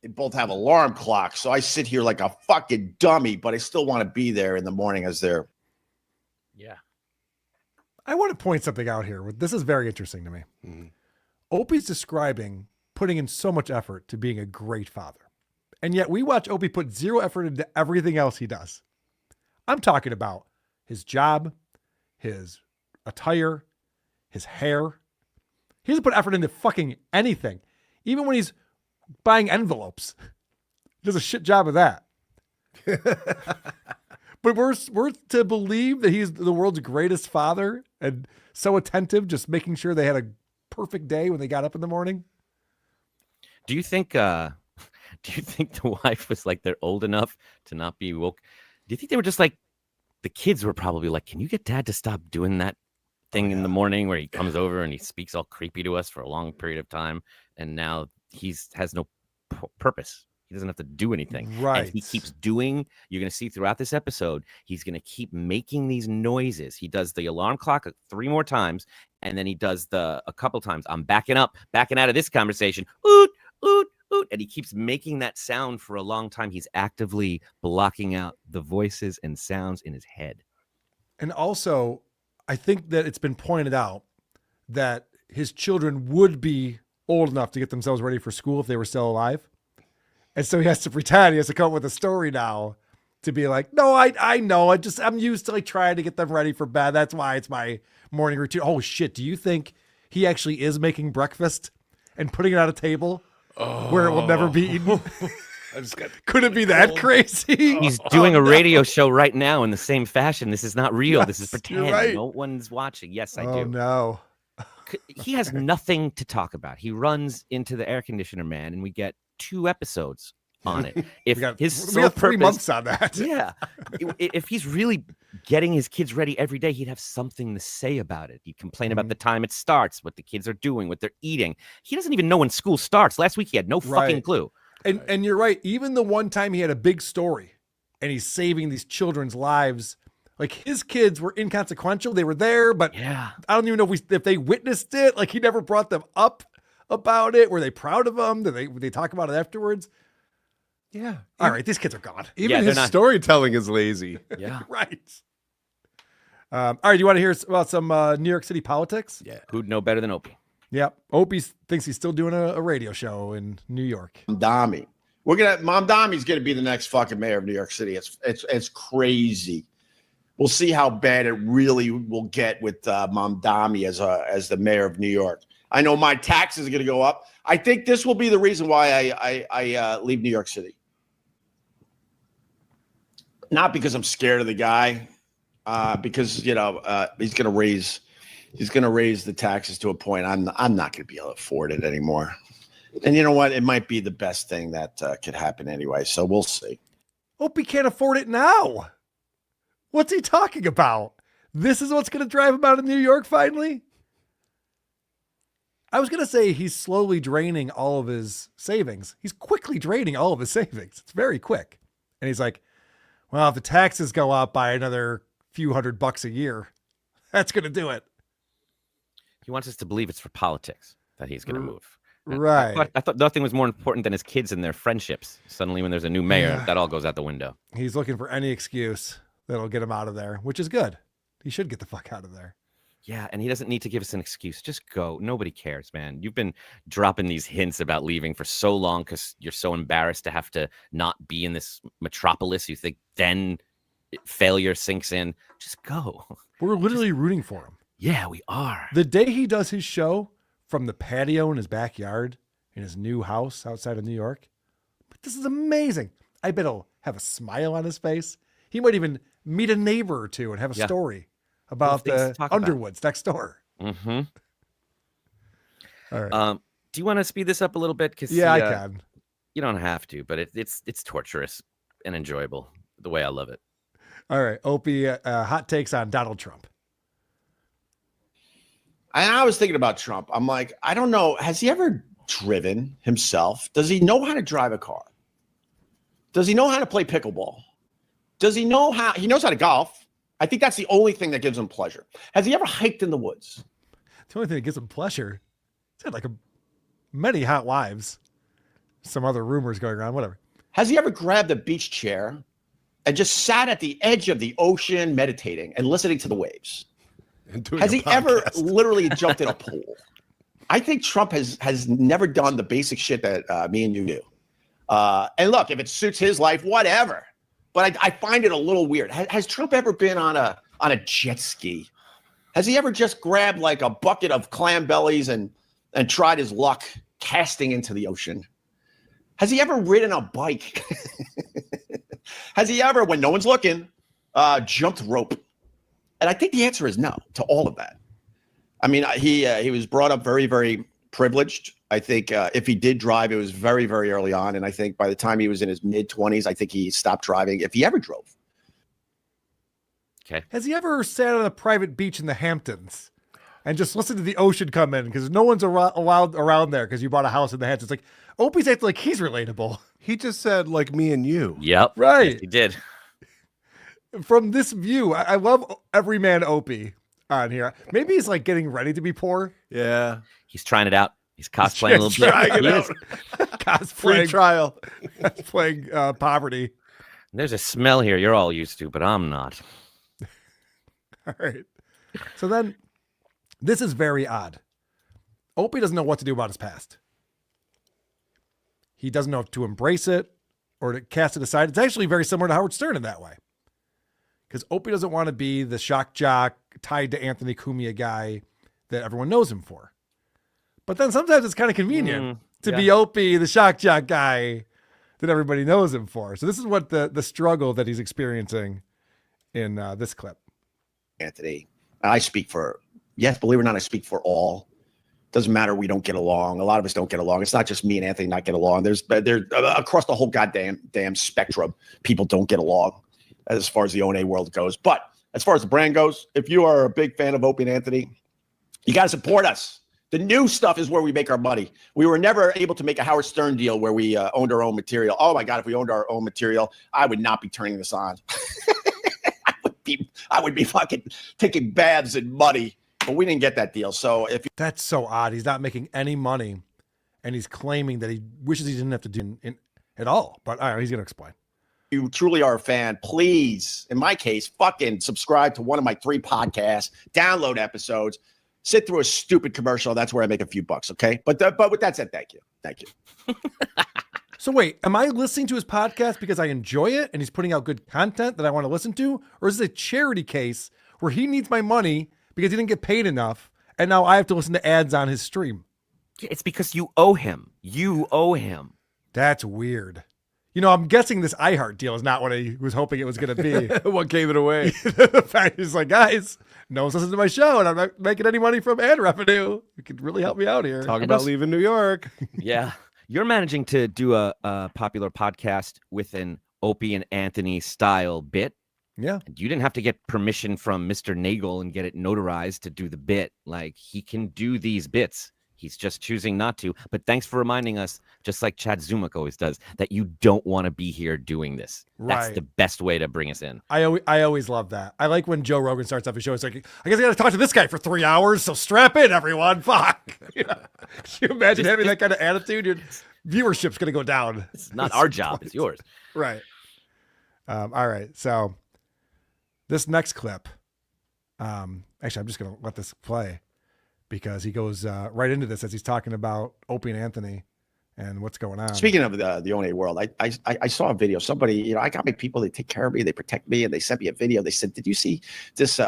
They both have alarm clocks. So I sit here like a fucking dummy, but I still want to be there in the morning as they're. Yeah. I want to point something out here. This is very interesting to me. Mm-hmm. Opie's describing putting in so much effort to being a great father. And yet we watch Opie put zero effort into everything else he does. I'm talking about his job, his attire, his hair. He doesn't put effort into fucking anything. Even when he's buying envelopes. He does a shit job of that. But we're to believe that he's the world's greatest father and so attentive, just making sure they had a perfect day when they got up in the morning. Do you think the wife was like, they're old enough to not be woke? Do you think they were just like, the kids were probably like, can you get dad to stop doing that thing in the morning where he comes over and he speaks all creepy to us for a long period of time, and now has no purpose. He doesn't have to do anything. Right. And he keeps doing, you're going to see throughout this episode, he's going to keep making these noises. He does the alarm clock 3 more times, and then he does a couple times, I'm backing out of this conversation. Oot, oot, oot. And he keeps making that sound for a long time. He's actively blocking out the voices and sounds in his head. And also, I think that it's been pointed out that his children would be old enough to get themselves ready for school if they were still alive. And so he has to pretend, he has to come up with a story now to be like, no, I know. I'm used to like trying to get them ready for bed. That's why it's my morning routine. Oh shit. Do you think he actually is making breakfast and putting it on a table where it will never be eaten? Could it be that crazy? He's doing a radio show right now in the same fashion. This is not real. This is Yes, pretend. you're right. No one's watching. Yes, I do. Oh no. He has nothing to talk about. He runs into the air conditioner man, and we get 2 episodes on it. If his we got sole 3 purpose, months on that. yeah. If he's really getting his kids ready every day, he'd have something to say about it. He'd complain about the time it starts, what the kids are doing, what they're eating. He doesn't even know when school starts. Last week he had no fucking clue. And you're right. Even the one time he had a big story and he's saving these children's lives, like his kids were inconsequential. They were there, but I don't even know if they witnessed it. Like he never brought them up about it. Were they proud of him? Did they talk about it afterwards? Yeah. All right. These kids are gone. Even his storytelling is lazy. Yeah. Right. All right. Do you want to hear about some New York City politics? Yeah. Who'd know better than Opie? Yep. Opie thinks he's still doing a radio show in New York. Mamdami's gonna be the next fucking mayor of New York City. It's crazy. We'll see how bad it really will get with Mamdami as the mayor of New York. I know my taxes are gonna go up. I think this will be the reason why I leave New York City. Not because I'm scared of the guy, because he's gonna raise the taxes to a point I'm not gonna be able to afford it anymore. And you know what? It might be the best thing that could happen anyway. So we'll see. Opie can't afford it now. What's he talking about? This is what's going to drive him out of New York finally? I was going to say he's slowly draining all of his savings. He's quickly draining all of his savings. It's very quick. And he's like, well, if the taxes go up by another few $100 a year, that's going to do it. He wants us to believe it's for politics that he's going to move. Right. I thought nothing was more important than his kids and their friendships. Suddenly, when there's a new mayor, that all goes out the window. He's looking for any excuse that'll get him out of there, which is good. He should get the fuck out of there. Yeah, and he doesn't need to give us an excuse. Just go. Nobody cares, man. You've been dropping these hints about leaving for so long because you're so embarrassed to have to not be in this metropolis. You think then failure sinks in. Just go. We're literally rooting for him. Yeah, we are. The day he does his show from the patio in his backyard in his new house outside of New York, this is amazing. I bet he'll have a smile on his face. He might even meet a neighbor or two and have a story about the Underwoods next door. Mm-hmm. All right. Do you want to speed this up a little bit? Yeah, I can. You don't have to, but it's torturous and enjoyable the way I love it. All right, Opie, hot takes on Donald Trump. I was thinking about Trump. I'm like, I don't know. Has he ever driven himself? Does he know how to drive a car? Does he know how to play pickleball? Does he know how? He knows how to golf. I think that's the only thing that gives him pleasure. Has he ever hiked in the woods? The only thing that gives him pleasure. He's had like many hot wives. Some other rumors going around, whatever. Has he ever grabbed a beach chair and just sat at the edge of the ocean meditating and listening to the waves? Has he ever literally jumped in a pool? I think Trump has never done the basic shit that me and you do. And look, if it suits his life, whatever. But I find it a little weird. Has Trump ever been on a jet ski? Has he ever just grabbed like a bucket of clam bellies and tried his luck casting into the ocean? Has he ever ridden a bike? Has he ever, when no one's looking, jumped rope? And I think the answer is no to all of that. I mean, he was brought up very, very privileged. I think if he did drive, it was very, very early on. And I think by the time he was in his mid-20s, I think he stopped driving, if he ever drove. Okay. Has he ever sat on a private beach in the Hamptons and just listened to the ocean come in because no one's allowed around there because you bought a house in the Hamptons? It's like, Opie's acting like he's relatable. He just said, like me and you. Yep. Right. Yes, he did. From this view, I love Everyman Opie on here. Maybe he's like getting ready to be poor. Yeah. He's trying it out. He's cosplaying a little bit. Trying it out. Cosplaying. Free trial. Playing poverty. There's a smell here you're all used to, but I'm not. All right. So then, this is very odd. Opie doesn't know what to do about his past. He doesn't know if to embrace it or to cast it aside. It's actually very similar to Howard Stern in that way. Because Opie doesn't want to be the shock jock tied to Anthony Cumia guy that everyone knows him for. But then sometimes it's kind of convenient to be Opie, the shock jock guy that everybody knows him for. So this is what the struggle that he's experiencing in this clip. Anthony, I speak for, yes, believe it or not, I speak for all. Doesn't matter. We don't get along. A lot of us don't get along. It's not just me and Anthony not get along. There's across the whole damn spectrum, people don't get along as far as the O&A world goes. But as far as the brand goes, if you are a big fan of Opie and Anthony, you got to support us. The new stuff is where we make our money. We were never able to make a Howard Stern deal where we owned our own material. Oh my God, if we owned our own material, I would not be turning this on. I would be fucking taking baths in money. But we didn't get that deal. So that's so odd. He's not making any money, and he's claiming that he wishes he didn't have to do it at all. But all right, he's going to explain. If you truly are a fan, please, in my case, fucking subscribe to one of my 3 podcasts, download episodes, sit through a stupid commercial. That's where I make a few bucks. Okay. But with that said, thank you. Thank you. So wait, am I listening to his podcast because I enjoy it and he's putting out good content that I want to listen to? Or is it a charity case where he needs my money because he didn't get paid enough, and now I have to listen to ads on his stream? It's because you owe him. You owe him. That's weird. You know, I'm guessing this iHeart deal is not what I was hoping it was going to be. What gave it away? The fact is like, guys, no one's listening to my show, and I'm not making any money from ad revenue. You could really help me out here. Talk about leaving New York. Yeah. You're managing to do a popular podcast with an Opie and Anthony style bit. Yeah. You didn't have to get permission from Mr. Nagel and get it notarized to do the bit. Like, he can do these bits. He's just choosing not to. But thanks for reminding us, just like Chad Zumach always does, that you don't want to be here doing this. That's Right. the best way to bring us in. I always love that. I like when Joe Rogan starts off his show. It's like, I guess I got to talk to this guy for 3 hours, so strap in, everyone. Fuck. You know? Can you imagine having that kind of attitude? Your viewership's going to go down. It's not our job. It's yours. Right. All right. So this next clip, actually, I'm just going to let this play because he goes right into this as he's talking about Opie and Anthony and what's going on. Speaking of the O&A world, I saw a video. Somebody, you know, I got my people, they take care of me, they protect me, and they sent me a video. They said, did you see this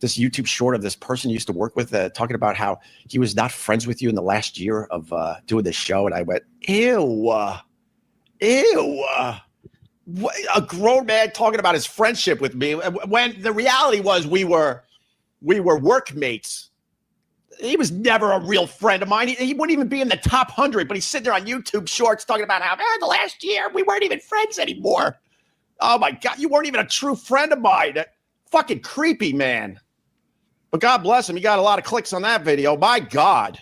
this YouTube short of this person you used to work with talking about how he was not friends with you in the last year of doing this show? And I went, ew. A grown man talking about his friendship with me when the reality was we were workmates. He was never a real friend of mine. He wouldn't even be in the top 100, but he's sitting there on YouTube Shorts talking about how the last year we weren't even friends anymore. Oh my God, you weren't even a true friend of mine. Fucking creepy, man. But God bless him. He got a lot of clicks on that video. My God.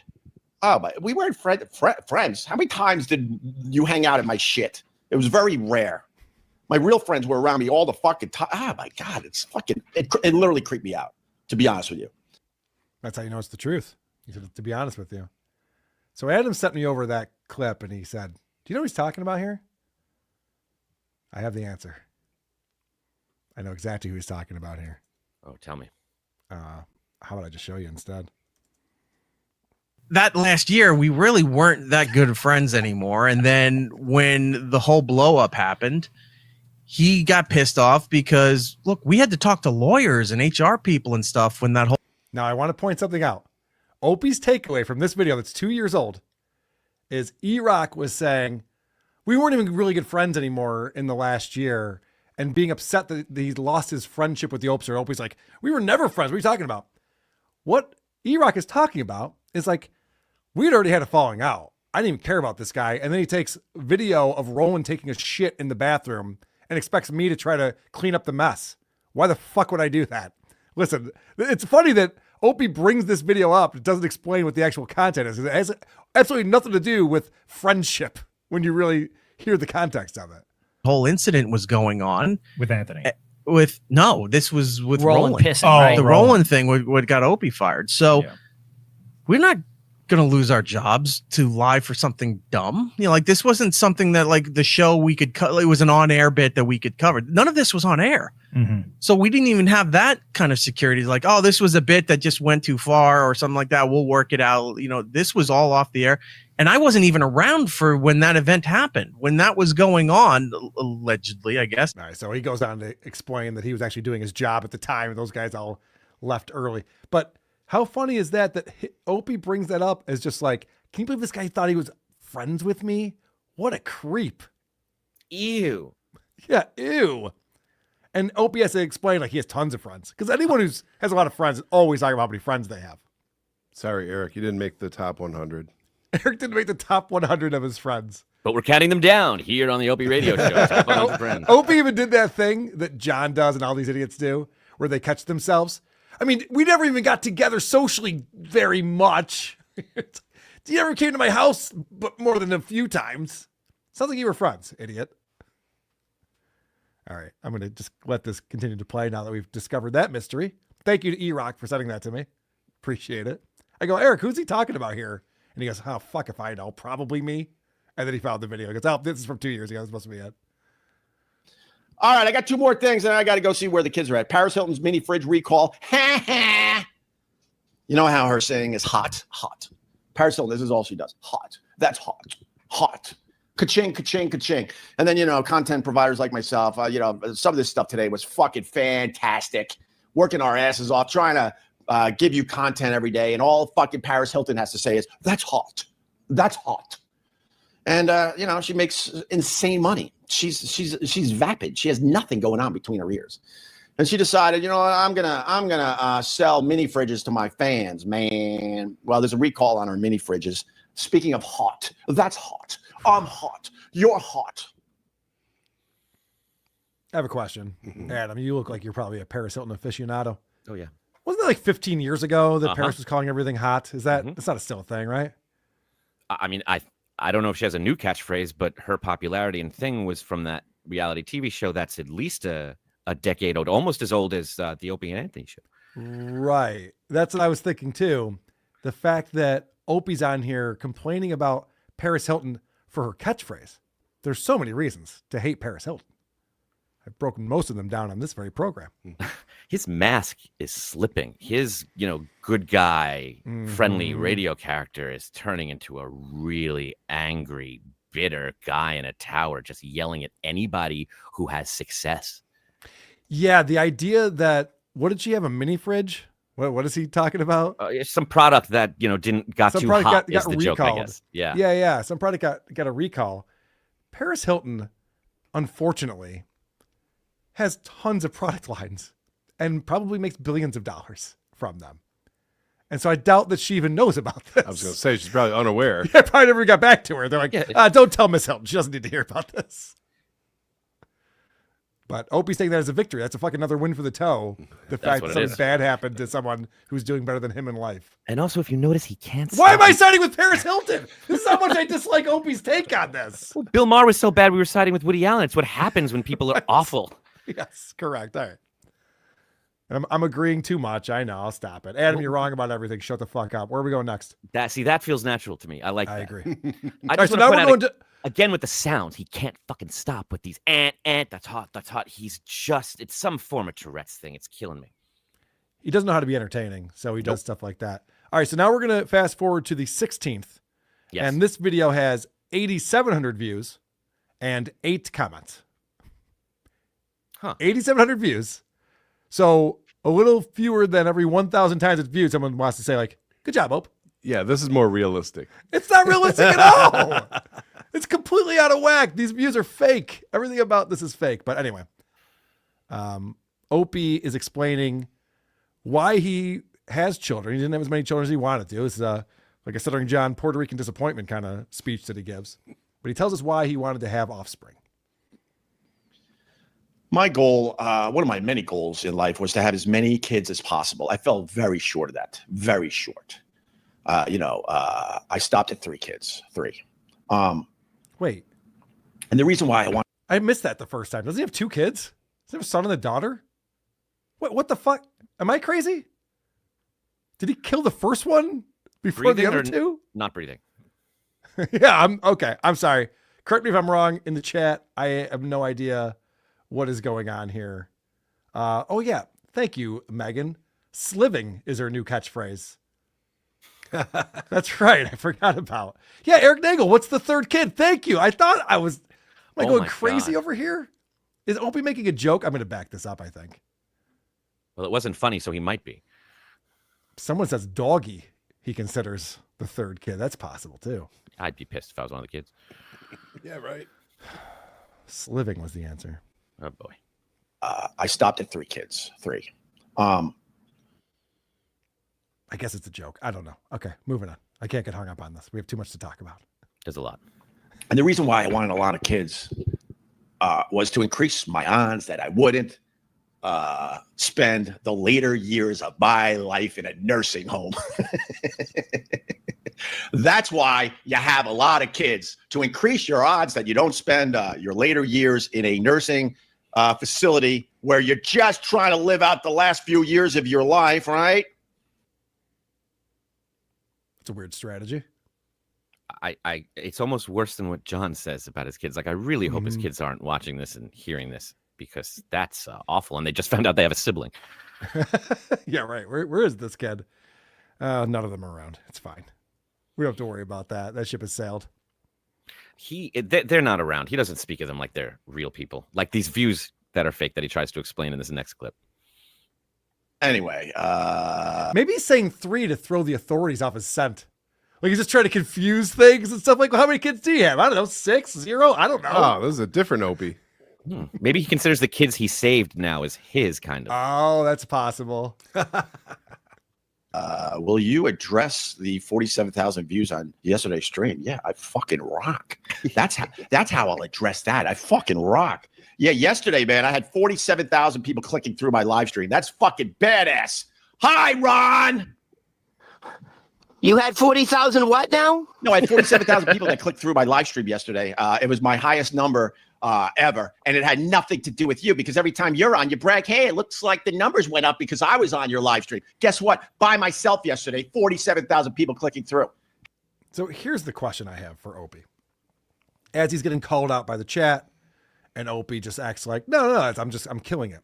Oh, but we weren't friends. How many times did you hang out at my shit? It was very rare. My real friends were around me all the fucking time. Oh my God, it literally creeped me out, to be honest with you. That's how you know it's the truth. He said, to be honest with you. So Adam sent me over that clip and he said, do you know what he's talking about here? I have the answer. I know exactly who he's talking about here. Oh, tell me. How about I just show you instead? That last year, we really weren't that good of friends anymore. And then when the whole blow up happened, he got pissed off because, look, we had to talk to lawyers and HR people and stuff when that whole. Now, I want to point something out. Opie's takeaway from this video that's 2 years old is E-Rock was saying, we weren't even really good friends anymore in the last year, and being upset that he lost his friendship with the Opes. Or Opie's like, we were never friends. What are you talking about? What E-Rock is talking about is like, we'd already had a falling out. I didn't even care about this guy. And then he takes video of Roland taking a shit in the bathroom and expects me to try to clean up the mess. Why the fuck would I do that? Listen, it's funny that Opie brings this video up. It doesn't explain what the actual content is. It has absolutely nothing to do with friendship when you really hear the context of it. Whole incident was going on with Anthony. This was with Roland Roland. pissing, right? The Roland thing what got Opie fired. So we're not gonna lose our jobs to lie for something dumb. You know, like this wasn't something that like the show we could cut. It was an on-air bit that we could cover. None of this was on air. So we didn't even have that kind of security. Like, oh, this was a bit that just went too far or something like that. We'll work it out. You know, this was all off the air. And I wasn't even around for when that event happened, when that was going on, allegedly, I guess. All right, so he goes on to explain that he was actually doing his job at the time, and those guys all left early. But how funny is that Opie brings that up as just like, can you believe this guy thought he was friends with me? What a creep. Ew. Yeah, ew. And Opie has to explain, like, he has tons of friends. Because anyone who has a lot of friends is always talking about how many friends they have. Sorry, Eric, you didn't make the top 100. Eric didn't make the top 100 of his friends. But we're counting them down here on the Opie radio show. Top 100 friends. Opie even did that thing that John does and all these idiots do, where they catch themselves. I mean, we never even got together socially very much. You never came to my house but more than a few times. Sounds like you were friends, idiot. All right, I'm going to just let this continue to play now that we've discovered that mystery. Thank you to E-Rock for sending that to me. Appreciate it. I go, Eric, who's he talking about here? And he goes, oh, fuck if I know. Probably me. And then he found the video. He goes, oh, this is from 2 years ago. This must be it. All right, I got two more things, and I got to go see where the kids are at. Paris Hilton's mini fridge recall. You know how her saying is hot, hot. Paris Hilton, this is all she does. Hot. That's hot. Hot. Ka-ching, ka-ching, ka-ching. And then, you know, content providers like myself, you know, some of this stuff today was fucking fantastic. Working our asses off, trying to give you content every day. And all fucking Paris Hilton has to say is, that's hot. That's hot. And, you know, she makes insane money. She's vapid. She has nothing going on between her ears. And she decided, you know what, I'm gonna sell mini fridges to my fans, man. Well, there's a recall on our mini fridges. Speaking of hot, that's hot. I'm hot. You're hot. I have a question. Adam, you look like you're probably a Paris Hilton aficionado. Oh, yeah. Wasn't that like 15 years ago that Paris was calling everything hot? Is that, it's not still a thing, right? I mean, I don't know if she has a new catchphrase, but her popularity and thing was from that reality TV show that's at least a decade old, almost as old as the Opie and Anthony show. Right. That's what I was thinking too. The fact that Opie's on here complaining about Paris Hilton for her catchphrase. There's so many reasons to hate Paris Hilton. I've broken most of them down on this very program. His mask is slipping. His, you know, good guy, friendly radio character is turning into a really angry, bitter guy in a tower, just yelling at anybody who has success. Yeah, the idea that, what did she have, a mini fridge? What is he talking about? Some product that, you know, got Some too product hot got is the joke, I guess. Yeah. Yeah. Some product got a recall. Paris Hilton, unfortunately, has tons of product lines and probably makes billions of dollars from them. And so I doubt that she even knows about this. I was going to say, she's probably unaware. Yeah, probably never got back to her. They're like, don't tell Miss Hilton. She doesn't need to hear about this. But Opie's taking that as a victory. That's a fucking another win for the toe. The fact that something bad happened to someone who's doing better than him in life. And also, if you notice, he can't. Why am I siding with Paris Hilton? This is how much I dislike Opie's take on this. Well, Bill Maher was so bad we were siding with Woody Allen. It's what happens when people are awful. Yes, correct. All right. I'm agreeing too much. I know. I'll stop it. Adam, you're wrong about everything. Shut the fuck up. Where are we going next? That feels natural to me. I like that. I agree. I just so now we're going to... Again, with the sounds, he can't fucking stop with these that's hot, that's hot. He's just, it's some form of Tourette's thing. It's killing me. He doesn't know how to be entertaining, so he does stuff like that. All right, so now we're going to fast forward to the 16th. Yes. And this video has 8,700 views and 8 comments. 8,700 views. So a little fewer than every 1,000 times it's viewed, someone wants to say, like, good job, Ope. Yeah, this is more realistic. It's not realistic at all. It's completely out of whack. These views are fake. Everything about this is fake. But anyway, Opie is explaining why he has children. He didn't have as many children as he wanted to. It's like a Stuttering John Puerto Rican disappointment kind of speech that he gives. But he tells us why he wanted to have offspring. My goal, one of my many goals in life, was to have as many kids as possible. I fell very short of that. Very short. I stopped at 3 kids. 3. Wait. And the reason why I missed that the first time. Does he have 2 kids? Does he have a son and a daughter? What the fuck? Am I crazy? Did he kill the first one before Breathing the or other two? Not breathing. Yeah, I'm okay. I'm sorry. Correct me if I'm wrong in the chat. I have no idea what is going on here. Oh yeah. Thank you, Megan. Sliving is her new catchphrase. That's right. I forgot about. Yeah, Eric Nagel. What's the third kid? Thank you. I thought I was. Am I Oh going my crazy God. over here? Is Opie making a joke? I'm going to back this up. I think Well, it wasn't funny, so he might be. someone says doggy. He considers the third kid. That's possible too. I'd be pissed if I was one of the kids. Yeah, right. Sliving was the answer. Oh boy. I stopped at 3 kids. 3. I guess it's a joke. I don't know. Okay, moving on. I can't get hung up on this. We have too much to talk about. There's a lot. And the reason why I wanted a lot of kids was to increase my odds that I wouldn't spend the later years of my life in a nursing home. That's why you have a lot of kids, to increase your odds that you don't spend your later years in a nursing facility where you're just trying to live out the last few years of your life, right? It's a weird strategy. It's almost worse than what John says about his kids. Like, I really hope his kids aren't watching this and hearing this, because that's awful. And they just found out they have a sibling. Yeah, right. Where is this kid? None of them are around. It's fine. We don't have to worry about that. That ship has sailed. They're not around. He doesn't speak of them like they're real people. Like these views that are fake that he tries to explain in this next clip. Anyway, maybe he's saying 3 to throw the authorities off his scent. Like he's just trying to confuse things and stuff. Like, well, how many kids do you have? I don't know, 6, 0. I don't know. Oh, this is a different Opie. Maybe he considers the kids he saved now as his, kind of. Oh, that's possible. Will you address the 47,000 views on yesterday's stream? Yeah, I fucking rock. That's how I'll address that. I fucking rock. Yeah, yesterday, man, I had 47,000 people clicking through my live stream. That's fucking badass. Hi, Ron. You had 40,000 what now? No, I had 47,000 people that clicked through my live stream yesterday. It was my highest number ever. And it had nothing to do with you, because every time you're on, you brag, hey, it looks like the numbers went up because I was on your live stream. Guess what? By myself yesterday, 47,000 people clicking through. So here's the question I have for Opie. As he's getting called out by the chat, and Opie just acts like, no, I'm killing it.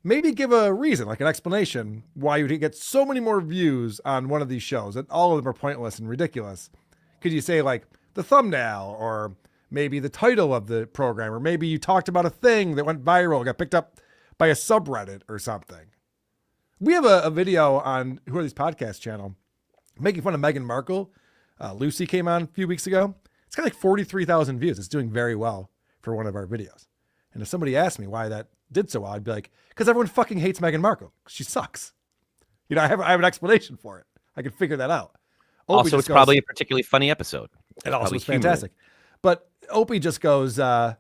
Maybe give a reason, like an explanation, why you would get so many more views on one of these shows, and all of them are pointless and ridiculous. Could you say like the thumbnail, or maybe the title of the program, or maybe you talked about a thing that went viral, got picked up by a subreddit or something? We have a video on Who Are These Podcasts channel making fun of Meghan Markle. Lucy came on a few weeks ago. It's got like 43,000 views. It's doing very well for one of our videos. And if somebody asked me why that did so well, I'd be like, because everyone fucking hates Meghan Markle. She sucks. You know, I have an explanation for it. I can figure that out. Also, it's probably a particularly funny episode. It also was fantastic. But Opie just goes, yeah,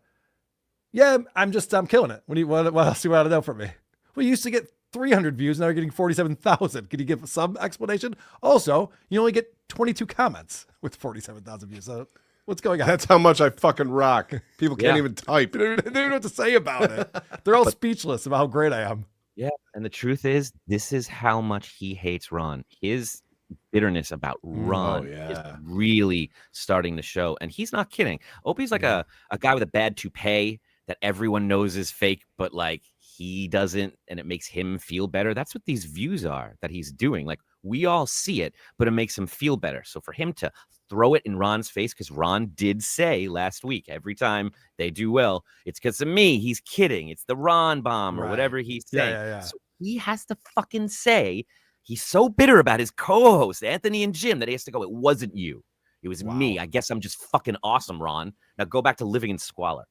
I'm killing it. What else do you want to know from me? Well, you used to get 300 views. Now you're getting 47,000. Can you give some explanation? Also, you only get 22 comments with 47,000 views. So what's going on? That's how much I fucking rock. People can't even type. They don't even know what to say about it. They're all speechless about how great I am. Yeah. And the truth is, this is how much he hates Ron. His bitterness about Ron is really starting to show. And he's not kidding. Opie's like a guy with a bad toupee that everyone knows is fake, but like he doesn't, and it makes him feel better. That's what these views are that he's doing. Like, we all see it, but it makes him feel better. So for him to throw it in Ron's face, because Ron did say last week, every time they do well, it's because of me. He's kidding. It's the Ron bomb or whatever he's saying. Yeah. So he has to fucking say he's so bitter about his co-host, Anthony and Jim, that he has to go, it wasn't you. It was me. I guess I'm just fucking awesome, Ron. Now go back to living in squalor.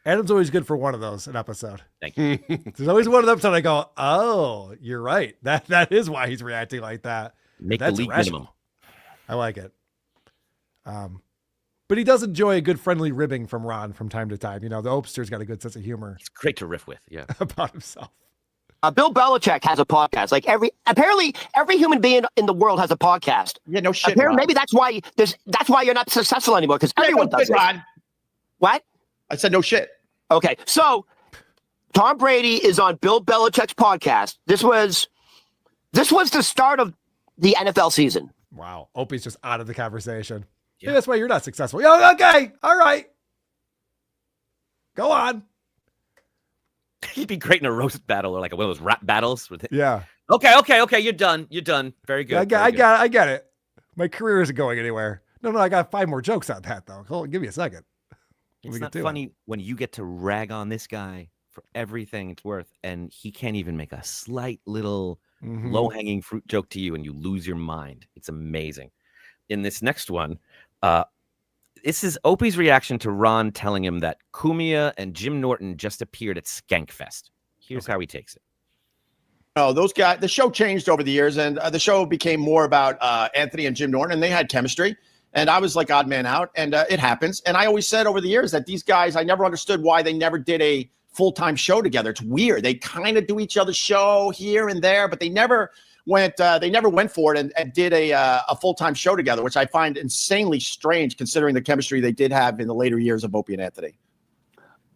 Adam's always good for one of those an episode. Thank you. There's always one of them episode I go, oh, you're right. That is why he's reacting like that. Make That's the league irrational. minimum. I like it. But he does enjoy a good friendly ribbing from Ron from time to time. You know, the Opester's got a good sense of humor. It's great to riff with, yeah. About himself. Bill Belichick has a podcast. Like apparently every human being in the world has a podcast. Yeah, no shit. Apparently, Ron. maybe that's why you're not successful anymore, because everyone does it. Ron. What? I said no shit. Okay, so Tom Brady is on Bill Belichick's podcast. This was the start of the NFL season. Wow. Opie's just out of the conversation. Yeah. Hey, that's why you're not successful. Yeah, okay. All right. Go on. He'd be great in a roast battle or like one of those rap battles. Yeah. Okay. You're done. Very good. I get it. My career isn't going anywhere. No, I got 5 more jokes on that though. Hold on, give me a second. It's not funny when you get to rag on this guy for everything it's worth, and he can't even make a slight little low-hanging fruit joke to you, and you lose your mind. It's amazing. In this next one, this is Opie's reaction to Ron telling him that Cumia and Jim Norton just appeared at Skankfest. Here's how he takes it. No, those guys, the show changed over the years, and the show became more about Anthony and Jim Norton, and they had chemistry. And I was like odd man out, and it happens. And I always said over the years that these guys, I never understood why they never did a full-time show together. It's weird. They kind of do each other's show here and there, but they never went for it and did a full-time show together, which I find insanely strange considering the chemistry they did have in the later years of Opie and Anthony.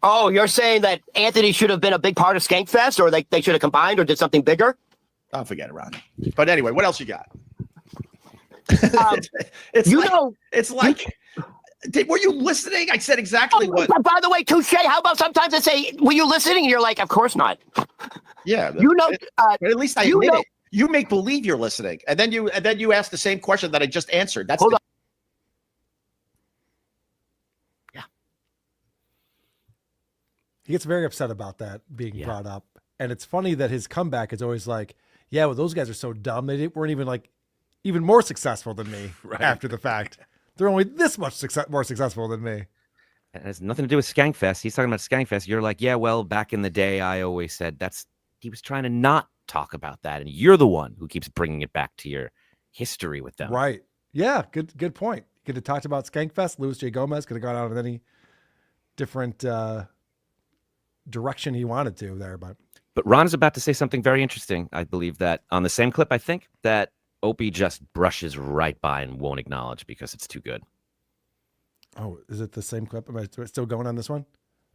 Oh, you're saying that Anthony should have been a big part of Skankfest, or they should have combined or did something bigger? I'll forget it, Ron. But anyway, what else you got? Were you listening? I said exactly what. By the way, touche. How about sometimes I say, were you listening? And you're like, of course not. Yeah. At least I admit it. You make believe you're listening. And then you ask the same question that I just answered. Hold on. Yeah. He gets very upset about that being brought up. And it's funny that his comeback is always like, yeah, well, those guys are so dumb. They weren't even like even more successful than me after the fact. They're only this much more successful than me. It has nothing to do with Skankfest. He's talking about Skankfest. You're like, yeah, well, back in the day, I always said he was trying to not talk about that. And you're the one who keeps bringing it back to your history with them. Right. Yeah. Good point. Could have talked about Skankfest. Louis J. Gomez could have gone out in any different direction he wanted to there. But Ron is about to say something very interesting. I believe that on the same clip, I think that Opie just brushes right by and won't acknowledge because it's too good. Oh, is it the same clip? Am I still going on this one?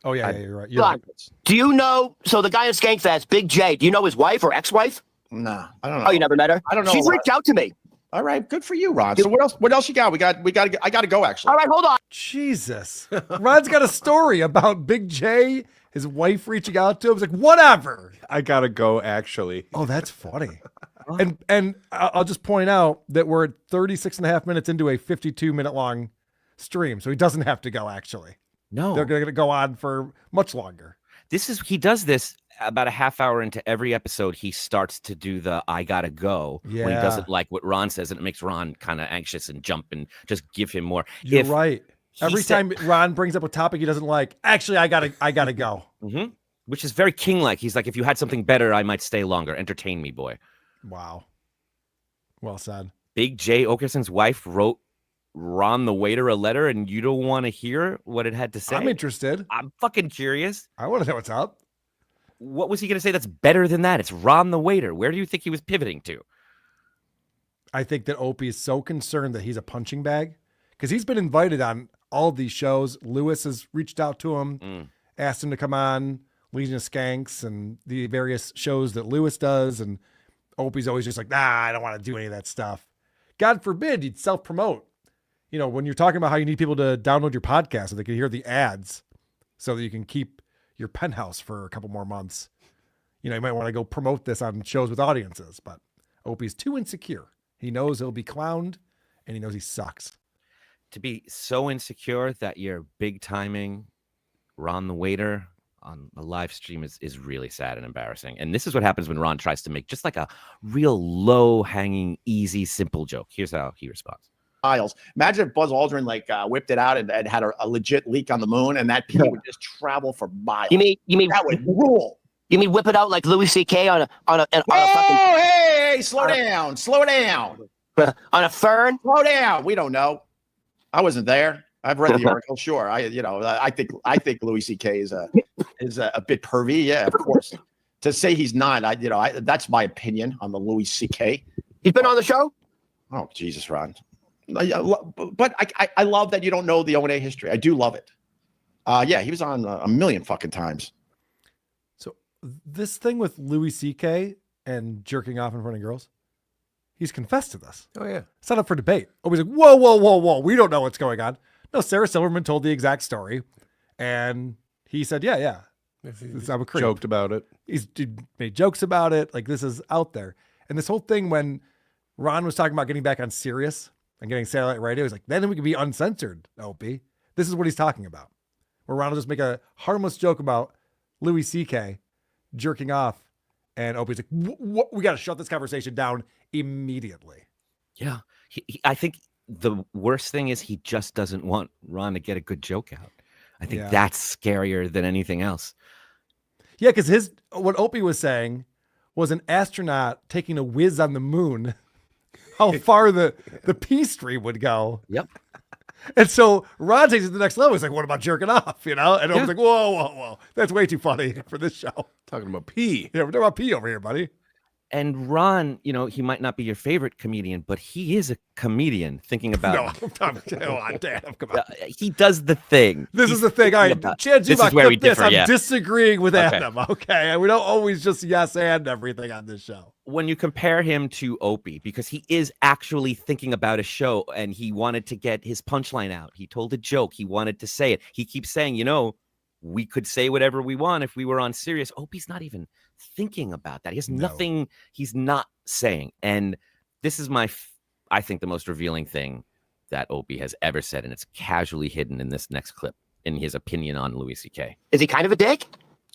Oh, yeah, you're right. Do you know, so the guy in Skankfest, Big J, do you know his wife or ex-wife? Nah, I don't know. Oh, you never met her? I don't know. She's reached out to me. All right, good for you, Ron. So what else you got? I got to go, actually. All right, hold on. Jesus. Ron's got a story about Big J, his wife reaching out to him. It's like, whatever. I got to go, actually. Oh, that's funny. And I'll just point out that we're 36 and a half minutes into a 52-minute long stream, so he doesn't have to go, actually. No. They're going to go on for much longer. He does this about a half hour into every episode. He starts to do the I gotta go when he doesn't like what Ron says, and it makes Ron kind of anxious and jump and just give him more. You're right. Every time Ron brings up a topic he doesn't like, actually, I gotta go. Mm-hmm. Which is very king-like. He's like, if you had something better, I might stay longer. Entertain me, boy. Wow. Well said. Big J. Okerson's wife wrote Ron the waiter a letter, and you don't want to hear what it had to say? I'm interested. I'm fucking curious. I want to know what's up. What was he going to say that's better than that? It's Ron the waiter. Where do you think he was pivoting to? I think that Opie is so concerned that he's a punching bag because he's been invited on all these shows. Lewis has reached out to him, asked him to come on Legion of Skanks and the various shows that Lewis does. And Opie's always just like, nah, I don't want to do any of that stuff. God forbid he'd self-promote. You know, when you're talking about how you need people to download your podcast so they can hear the ads so that you can keep your penthouse for a couple more months. You know, you might want to go promote this on shows with audiences, but Opie's too insecure. He knows he'll be clowned and he knows he sucks. To be so insecure that you're big timing Ron the waiter on a live stream is really sad and embarrassing. And this is what happens when Ron tries to make just like a real low hanging, easy, simple joke. Here's how he responds. Miles. Imagine if Buzz Aldrin whipped it out and had a legit leak on the moon, and that pee would just travel for miles. You mean that would rule? You mean whip it out like Louis C.K. on a fucking? Hey, slow down. On a fern? Slow down. We don't know. I wasn't there. I've read the article. Sure. I think Louis C.K. is a bit pervy. Yeah, of course. To say he's not, that's my opinion on the Louis C.K. He's been on the show. Oh, Jesus, Ron. But I love that you don't know the O&A history. I do love it. Yeah, he was on a million fucking times. So this thing with Louis C.K. and jerking off in front of girls, he's confessed to this. Oh, yeah. It's not up for debate. Opie's like, whoa, whoa, whoa, whoa. We don't know what's going on. No, Sarah Silverman told the exact story. And he said, yeah. I'm a creep. Joked about it. He made jokes about it. Like, this is out there. And this whole thing when Ron was talking about getting back on Sirius and getting satellite radio, he's like, then we can be uncensored, Opie. This is what he's talking about. Where Ron will just make a harmless joke about Louis C.K. jerking off. And Opie's like, we got to shut this conversation down immediately. Yeah. I think the worst thing is he just doesn't want Ron to get a good joke out. I think that's scarier than anything else. Yeah, because what Opie was saying was an astronaut taking a whiz on the moon, how far the pee stream would go. Yep. And so Ron takes it to the next level. He's like, what about jerking off? And Opie's like, whoa. That's way too funny for this show. Talking about pee. Yeah, we're talking about pee over here, buddy. And Ron, he might not be your favorite comedian, but he is a comedian thinking about. No, come on. He does the thing. This is the thing. All right, Chad, this is where we differ. I'm disagreeing with Adam. Okay, we don't always just yes and everything on this show. When you compare him to Opie, because he is actually thinking about a show and he wanted to get his punchline out. He told a joke. He wanted to say it. He keeps saying, we could say whatever we want if we were on Sirius. Opie's not even thinking about that. He has nothing he's not saying. And this is I think the most revealing thing that Opie has ever said. And it's casually hidden in this next clip in his opinion on Louis C.K. Is he kind of a dick?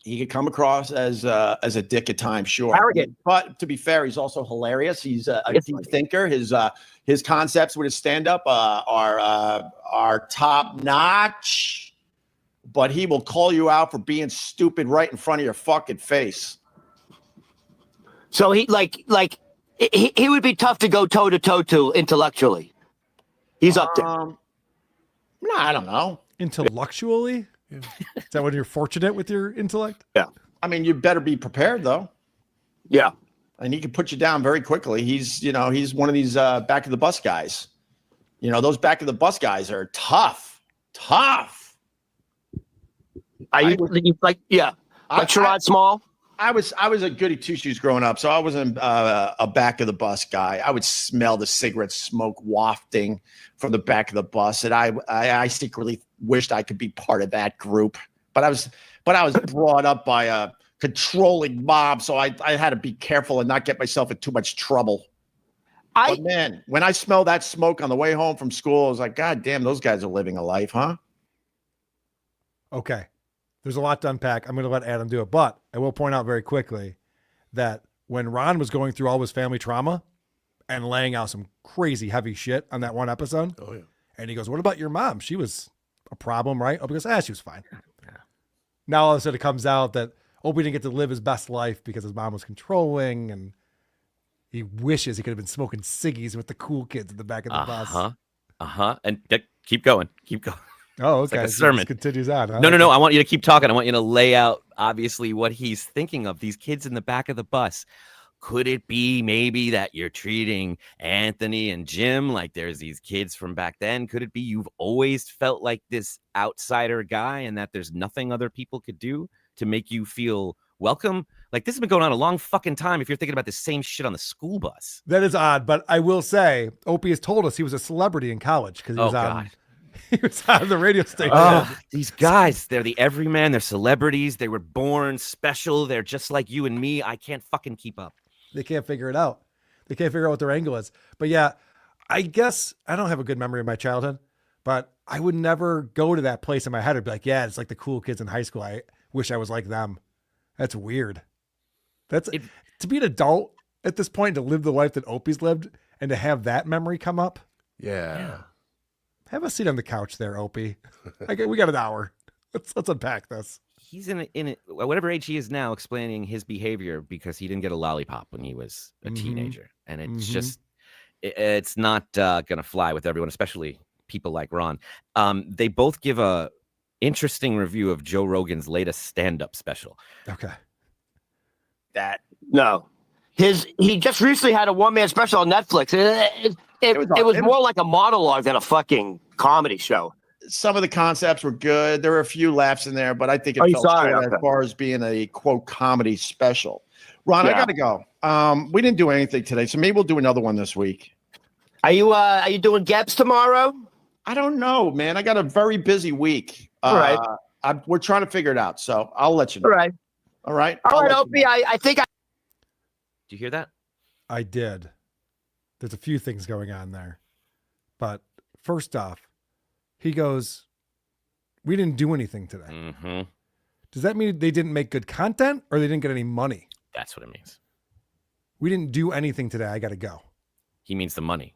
He could come across as a dick at times, sure. Arrogant. But to be fair, he's also hilarious. He's a deep thinker. His concepts with his stand-up are top notch. But he will call you out for being stupid right in front of your fucking face. So he he would be tough to go toe to toe to intellectually. He's up there. No, I don't know. Intellectually? Is that when you're fortunate with your intellect? Yeah. I mean, you better be prepared though. Yeah. And he can put you down very quickly. He's one of these back of the bus guys. Those back of the bus guys are tough. Like Sherrod Small? I was a goody two shoes growing up, so I wasn't a back of the bus guy. I would smell the cigarette smoke wafting from the back of the bus, and I secretly wished I could be part of that group. But I was brought up by a controlling mob, so I had to be careful and not get myself in too much trouble. But man, when I smelled that smoke on the way home from school, I was like, God damn, those guys are living a life, huh? Okay. There's a lot to unpack. I'm going to let Adam do it, but I will point out very quickly that when Ron was going through all his family trauma and laying out some crazy heavy shit on that one episode, and he goes, what about your mom? She was a problem, right? Opie goes, she was fine. Yeah. Now all of a sudden it comes out that Opie didn't get to live his best life because his mom was controlling, and he wishes he could have been smoking ciggies with the cool kids in the back of the bus. And keep going. Oh, okay. It's like a sermon. It continues on. Huh? No. I want you to keep talking. I want you to lay out, obviously, what he's thinking of. These kids in the back of the bus. Could it be maybe that you're treating Anthony and Jim like there's these kids from back then? Could it be you've always felt like this outsider guy and that there's nothing other people could do to make you feel welcome? Like, this has been going on a long fucking time if you're thinking about the same shit on the school bus. That is odd, but I will say, Opie has told us he was a celebrity in college because he was on... He was on the radio station. These guys, they're the everyman. They're celebrities. They were born special. They're just like you and me. I can't fucking keep up. They can't figure it out. They can't figure out what their angle is. But yeah, I guess I don't have a good memory of my childhood, but I would never go to that place in my head and be like, yeah, it's like the cool kids in high school. I wish I was like them. That's weird. To be an adult at this point, to live the life that Opie's lived and to have that memory come up. Yeah. Have a seat on the couch there, Opie. We got an hour. Let's unpack this. He's in whatever age he is now, explaining his behavior because he didn't get a lollipop when he was a teenager, and it's just it's not gonna fly with everyone, especially people like Ron. They both give a interesting review of Joe Rogan's latest stand-up special. Okay. He just recently had a one-man special on Netflix. It was more like a monologue than a fucking comedy show. Some of the concepts were good. There were a few laughs in there, but I think it fell short as far as being a quote comedy special. Ron, I gotta go. We didn't do anything today, so maybe we'll do another one this week. Are you doing Gebs tomorrow? I don't know, man. I got a very busy week. All right. We're trying to figure it out, so I'll let you know. All right. All right. All right, Opie. I think Did you hear that? I did. There's a few things going on there. But first off, he goes, we didn't do anything today. Mm-hmm. Does that mean they didn't make good content or they didn't get any money? That's what it means. We didn't do anything today. I got to go. He means the money.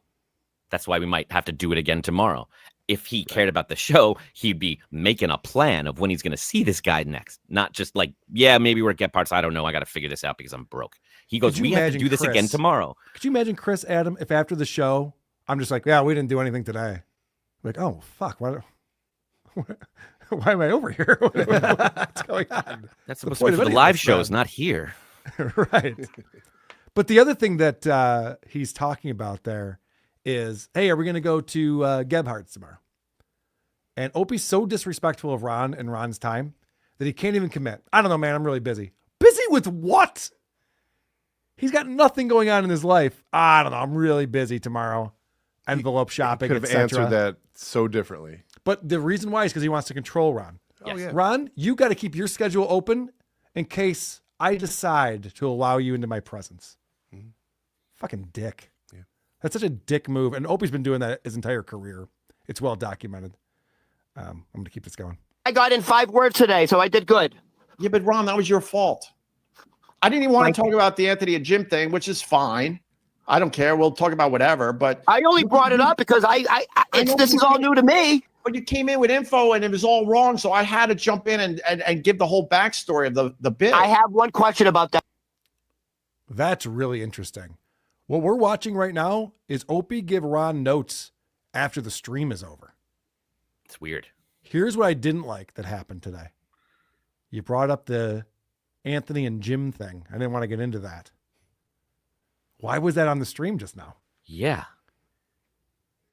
That's why we might have to do it again tomorrow. If he cared about the show, he'd be making a plan of when he's going to see this guy next. Not just like, yeah, maybe we're at Get Parts. I don't know. I got to figure this out because I'm broke. He goes, we have to do this again tomorrow. Could you imagine Chris, Adam, if after the show, I'm just like, yeah, we didn't do anything today. Like, oh, fuck. Why am I over here? What's going on? That's supposed to be for the live shows, not here. Right. But the other thing that he's talking about there is, hey, are we going to go to Gebhardt's tomorrow? And Opie's so disrespectful of Ron and Ron's time that he can't even commit. I don't know, man. I'm really busy. Busy with what? He's got nothing going on in his life. I don't know. I'm really busy tomorrow. Envelope shopping, could have answered that so differently. But the reason why is because he wants to control Ron. Yes. Oh, yeah. Ron, you got to keep your schedule open in case I decide to allow you into my presence. Mm-hmm. Fucking dick. Yeah. That's such a dick move. And Opie's been doing that his entire career. It's well documented. I'm going to keep this going. I got in 5 words today, so I did good. Yeah, but Ron, that was your fault. I didn't even want to talk about the Anthony and Jim thing, which is fine. I don't care. We'll talk about whatever. But I only brought it up because this is all new to me. But you came in with info and it was all wrong, so I had to jump in and give the whole backstory of the bit. I have one question about that. That's really interesting. What we're watching right now is Opie give Ron notes after the stream is over. It's weird. Here's what I didn't like that happened today. You brought up the Anthony and Jim thing. I didn't want to get into that. Why was that on the stream just now? Yeah.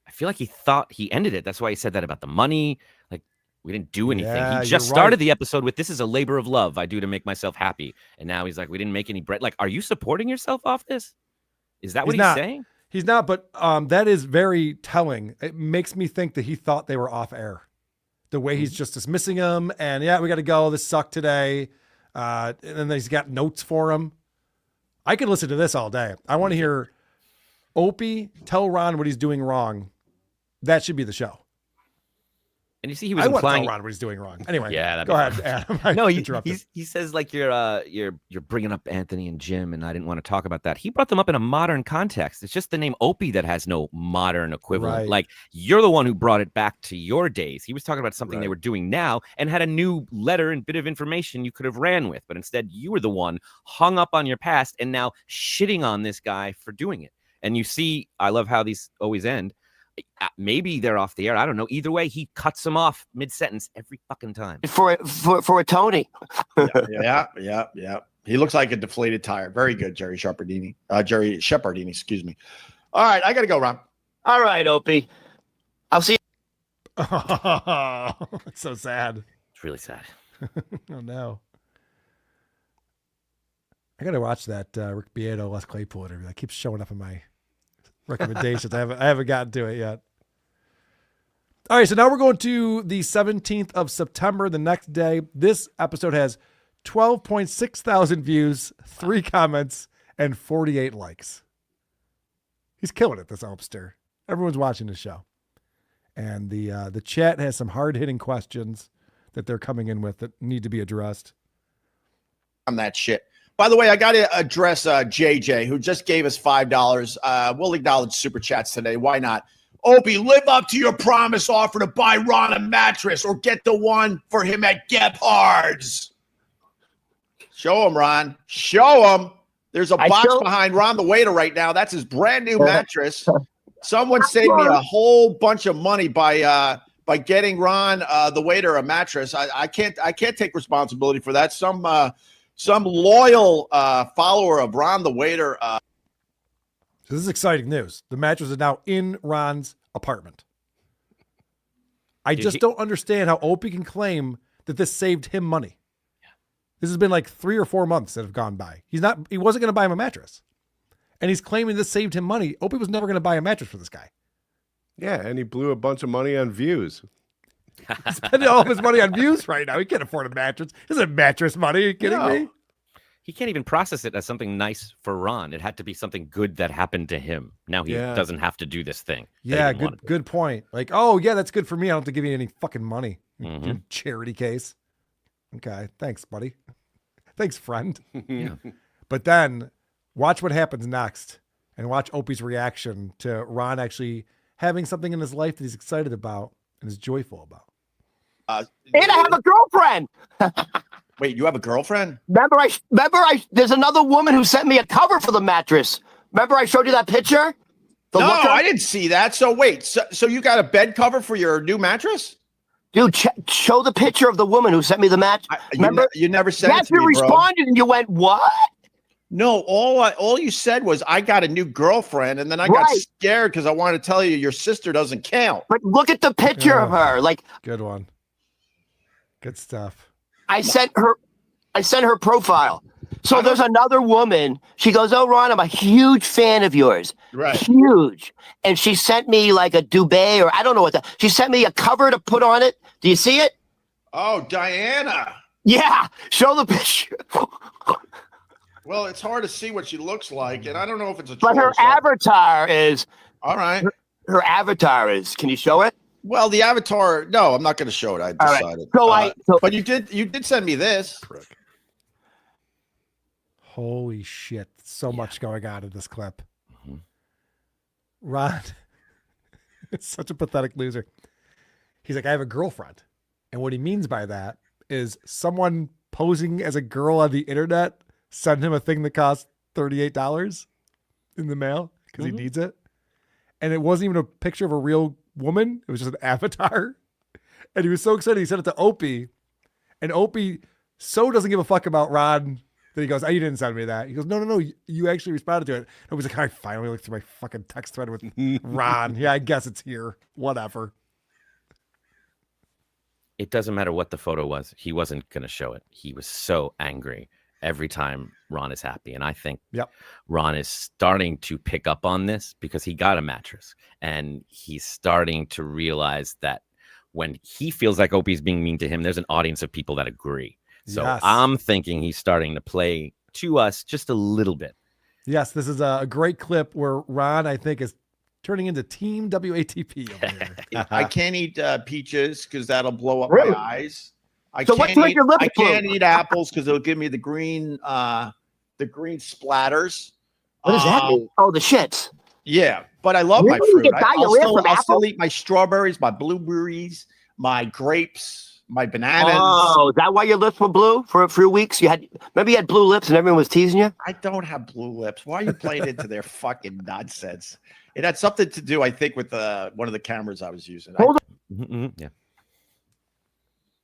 I feel like he thought he ended it. That's why he said that about the money. Like, we didn't do anything. Yeah, he just started the episode with, this is a labor of love I do to make myself happy. And now he's like, we didn't make any bread. Like, are you supporting yourself off this? Is that what he's saying? He's not, but that is very telling. It makes me think that he thought they were off air. The way he's just dismissing them and, yeah, we got to go. This sucked today. And then he's got notes for him. I could listen to this all day. I want to hear Opie tell Ron what he's doing wrong. That should be the show. And you see, he was I want to implying tell Ron what he's doing wrong. Anyway, yeah, go ahead, Adam. No, he says like you're bringing up Anthony and Jim, and I didn't want to talk about that. He brought them up in a modern context. It's just the name Opie that has no modern equivalent. Right. Like, you're the one who brought it back to your days. He was talking about something they were doing now and had a new letter and bit of information you could have ran with, but instead you were the one hung up on your past and now shitting on this guy for doing it. And you see, I love how these always end. Maybe they're off the air. I don't know. Either way, he cuts them off mid-sentence every fucking time. For a Tony. Yeah. He looks like a deflated tire. Very good, Jerry Shepardini. Excuse me. All right, I got to go, Ron. All right, Opie. I'll see you. Oh, it's so sad. It's really sad. Oh, no. I got to watch that Rick Beato, Les Claypool interview. That keeps showing up in my recommendations. I haven't gotten to it yet. All right, so now we're going to the 17th of September, the next day. This episode has 12.6 thousand views, 3 comments, and 48 likes. He's killing it, this Opster. Everyone's watching the show. And the chat has some hard-hitting questions that they're coming in with that need to be addressed. On that shit. By the way, I got to address JJ, who just gave us $5. We'll acknowledge super chats today. Why not? Opie, live up to your promise offer to buy Ron a mattress or get the one for him at Gebhardt's. Show him, Ron. Show him. There's a box behind Ron the waiter right now. That's his brand new mattress. Someone saved me a whole bunch of money by getting Ron the waiter a mattress. I can't take responsibility for that. Some loyal follower of Ron the waiter. So this is exciting news. The mattress is now in Ron's apartment. I just don't understand how Opie can claim that this saved him money. This has been like 3 or 4 months that have gone by. He wasn't going to buy him a mattress. And he's claiming this saved him money. Opie was never going to buy a mattress for this guy. Yeah, and he blew a bunch of money on views. He's spending all of his money on views right now. He can't afford a mattress. This isn't mattress money. Are you kidding me? He can't even process it as something nice for Ron. It had to be something good that happened to him. Now he doesn't have to do this thing. Yeah, good point. Like, oh, yeah, that's good for me. I don't have to give you any fucking money. Charity case. Okay, thanks, buddy. Thanks, friend. Yeah. But then watch what happens next and watch Opie's reaction to Ron actually having something in his life that he's excited about and is joyful about. And I have a girlfriend. Wait, you have a girlfriend? Remember, there's another woman who sent me a cover for the mattress. Remember I showed you that picture? No, I didn't see that. So wait, so you got a bed cover for your new mattress? Dude, show the picture of the woman who sent me the mattress. Remember? You never said it to me, you responded and you went, what? No, all you said was, I got a new girlfriend, and then I got scared because I wanted to tell you your sister doesn't count. But look at the picture of her. Like, good one. Good stuff. I sent her profile. So there's another woman. She goes, oh, Ron, I'm a huge fan of yours. Right. Huge. And she sent me like a duvet, or I don't know what she sent me a cover to put on it. Do you see it? Oh, Diana. Yeah. Show the picture. Well, it's hard to see what she looks like, and I don't know if it's a But her avatar is. All right. Her avatar is. Can you show it? Well, the avatar. No, I'm not going to show it. I decided. Right. But you did send me this. Holy shit! So much going on in this clip. Ron, it's such a pathetic loser. He's like, I have a girlfriend, and what he means by that is someone posing as a girl on the internet sent him a thing that cost $38 in the mail because he needs it. And it wasn't even a picture of a real woman. It was just an avatar. And he was so excited. He sent it to Opie. And Opie so doesn't give a fuck about Ron that he goes, oh, you didn't send me that. He goes, no. You actually responded to it. And Opie's like, I finally looked through my fucking text thread with Ron. Yeah, I guess it's here. Whatever. It doesn't matter what the photo was. He wasn't going to show it. He was so angry every time Ron is happy. And I think Ron is starting to pick up on this because he got a mattress. And he's starting to realize that when he feels like Opie's being mean to him, there's an audience of people that agree. So I'm thinking he's starting to play to us just a little bit. Yes, this is a great clip where Ron, I think, is turning into Team WATP over here. I can't eat peaches because that'll blow up my eyes. I can't eat apples because it'll give me the green splatters. What does that mean? Oh, the shits. Yeah, but I love my fruit. I'll still eat my strawberries, my blueberries, my grapes, my bananas. Oh, is that why your lips were blue for a few weeks? Maybe you had blue lips and everyone was teasing you? I don't have blue lips. Why are you playing into their fucking nonsense? It had something to do, I think, with one of the cameras I was using. Hold on. Yeah.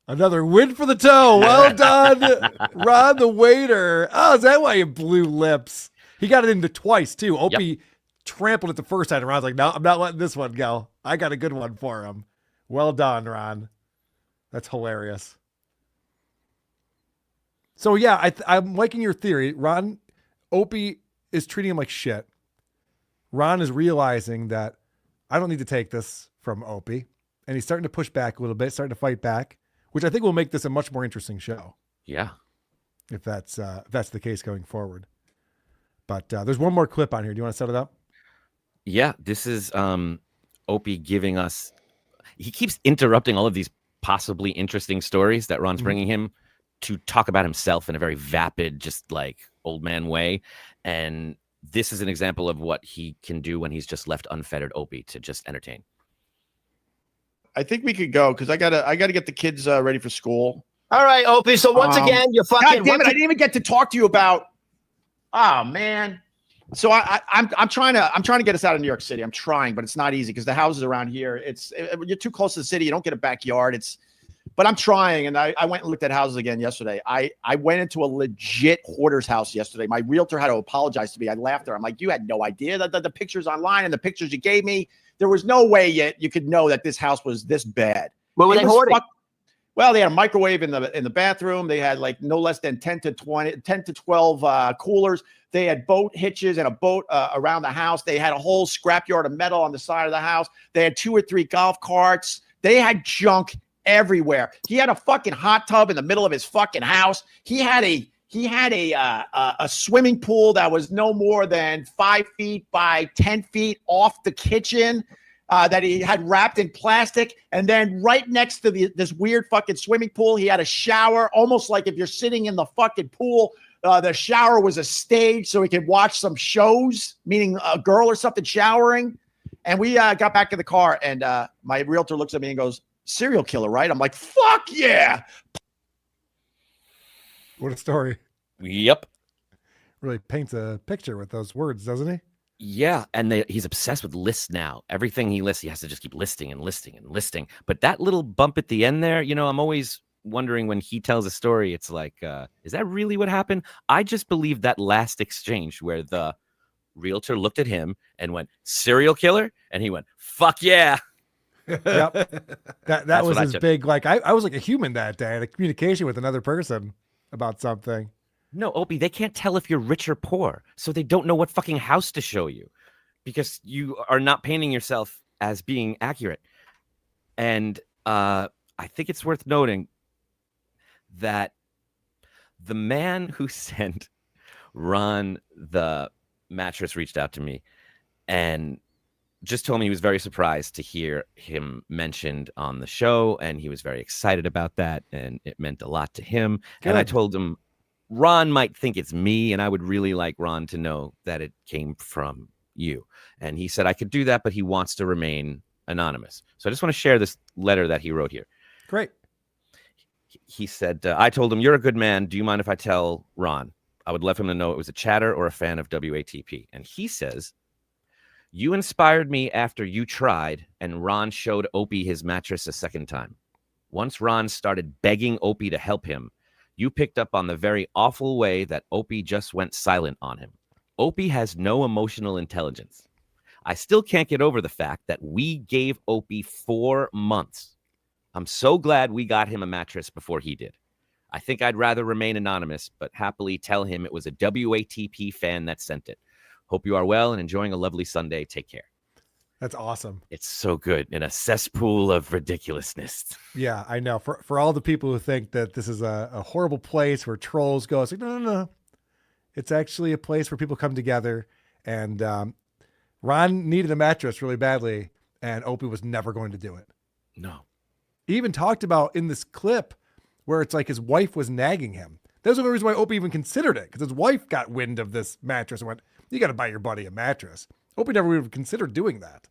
Another win for the toe. Well done, Ron the waiter. Oh, is that why you blew lips? He got it into twice, too. Opie trampled it the first time. Ron's like, no, I'm not letting this one go. I got a good one for him. Well done, Ron. That's hilarious. So, yeah, I'm liking your theory. Opie is treating him like shit. Ron is realizing that I don't need to take this from Opie. And he's starting to push back a little bit, starting to fight back, which I think will make this a much more interesting show. Yeah. If that's the case going forward. But there's one more clip on here. Do you want to set it up? Yeah, this is Opie giving us... He keeps interrupting all of these possibly interesting stories that Ron's bringing him to talk about himself in a very vapid, just like old man way. And this is an example of what he can do when he's just left unfettered Opie to just entertain. I think we could go because I gotta get the kids ready for school. All right, Opie. So once again, you're fucking. God damn it! I didn't even get to talk to you about. Oh man. So I'm trying to get us out of New York City. I'm trying, but it's not easy because the houses around here, you're too close to the city. You don't get a backyard. But I'm trying, and I went and looked at houses again yesterday. I went into a legit hoarder's house yesterday. My realtor had to apologize to me. I laughed at her. I'm like, you had no idea that the pictures online and the pictures you gave me, there was no way yet you could know that this house was this bad. What were they hoarding? Well, they had a microwave in the bathroom. They had like no less than 10 to 12 coolers. They had boat hitches and a boat around the house. They had a whole scrapyard of metal on the side of the house. They had 2 or 3 golf carts. They had junk everywhere. He had a fucking hot tub in the middle of his fucking house. He had a swimming pool that was no more than 5 feet by 10 feet off the kitchen. That he had wrapped in plastic. And then right next to this weird fucking swimming pool, he had a shower, almost like if you're sitting in the fucking pool, the shower was a stage so he could watch some shows, meaning a girl or something showering. And we got back in the car, and my realtor looks at me and goes, serial killer, right? I'm like, fuck yeah. What a story. Yep. Really paints a picture with those words, doesn't he? Yeah, and he's obsessed with lists now. Everything he lists, he has to just keep listing and listing and listing. But that little bump at the end there, I'm always wondering when he tells a story, it's like, is that really what happened? I just believe that last exchange where the realtor looked at him and went, serial killer? And he went, fuck yeah. Yep. That was his big, like, I was like a human that day, a communication with another person about something. No, Opie, they can't tell if you're rich or poor, so they don't know what fucking house to show you because you are not painting yourself as being accurate. And I think it's worth noting that the man who sent Ron the mattress reached out to me and just told me he was very surprised to hear him mentioned on the show, and he was very excited about that, and it meant a lot to him. Good. And I told him, Ron might think it's me, and I would really like Ron to know that it came from you. And he said I could do that, but he wants to remain anonymous. So I just want to share this letter that he wrote here. Great. He said, I told him, you're a good man. Do you mind if I tell Ron? I would love him to know it was a chatter or a fan of WATP. And he says, you inspired me after you tried, and Ron showed Opie his mattress a second time. Once Ron started begging Opie to help him, you picked up on the very awful way that Opie just went silent on him. Opie has no emotional intelligence. I still can't get over the fact that we gave Opie 4 months. I'm so glad we got him a mattress before he did. I think I'd rather remain anonymous, but happily tell him it was a WATP fan that sent it. Hope you are well and enjoying a lovely Sunday. Take care. That's awesome. It's so good in a cesspool of ridiculousness. Yeah, I know. For all the people who think that this is a horrible place where trolls go, it's like, no. It's actually a place where people come together. And Ron needed a mattress really badly, and Opie was never going to do it. No. He even talked about in this clip where it's like his wife was nagging him. That's the reason why Opie even considered it, because his wife got wind of this mattress and went, you got to buy your buddy a mattress. Opie never would have considered doing that.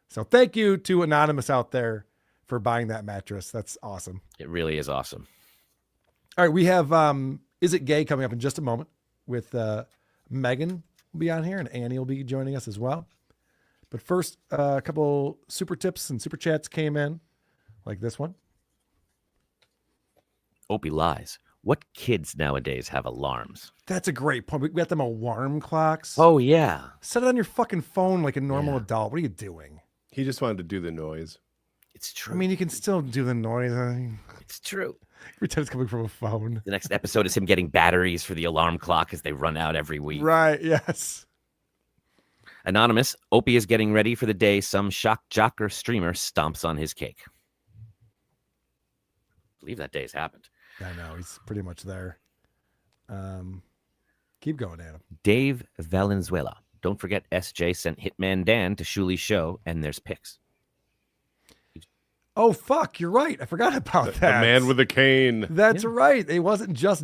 So thank you to Anonymous out there for buying that mattress. That's awesome. It really is awesome. All right, we have Is It Gay coming up in just a moment with Megan will be on here, and Annie will be joining us as well. But first, a couple super tips and super chats came in, like this one. Opie lies. What kids nowadays have alarms? That's a great point. We got them alarm clocks. Oh, yeah. Set it on your fucking phone like a normal adult. What are you doing? He just wanted to do the noise. It's true. I mean, you can still do the noise. It's true. Pretend it's coming from a phone. The next episode is him getting batteries for the alarm clock as they run out every week. Right, yes. Anonymous, Opie is getting ready for the day some shock jock or streamer stomps on his cake. I believe that day has happened. I know, he's pretty much there. Keep going, Adam. Dave Valenzuela. Don't forget SJ sent Hitman Dan to Shuli's show, and there's pics. Oh, fuck, you're right. I forgot about that. The man with a cane. That's right. It wasn't just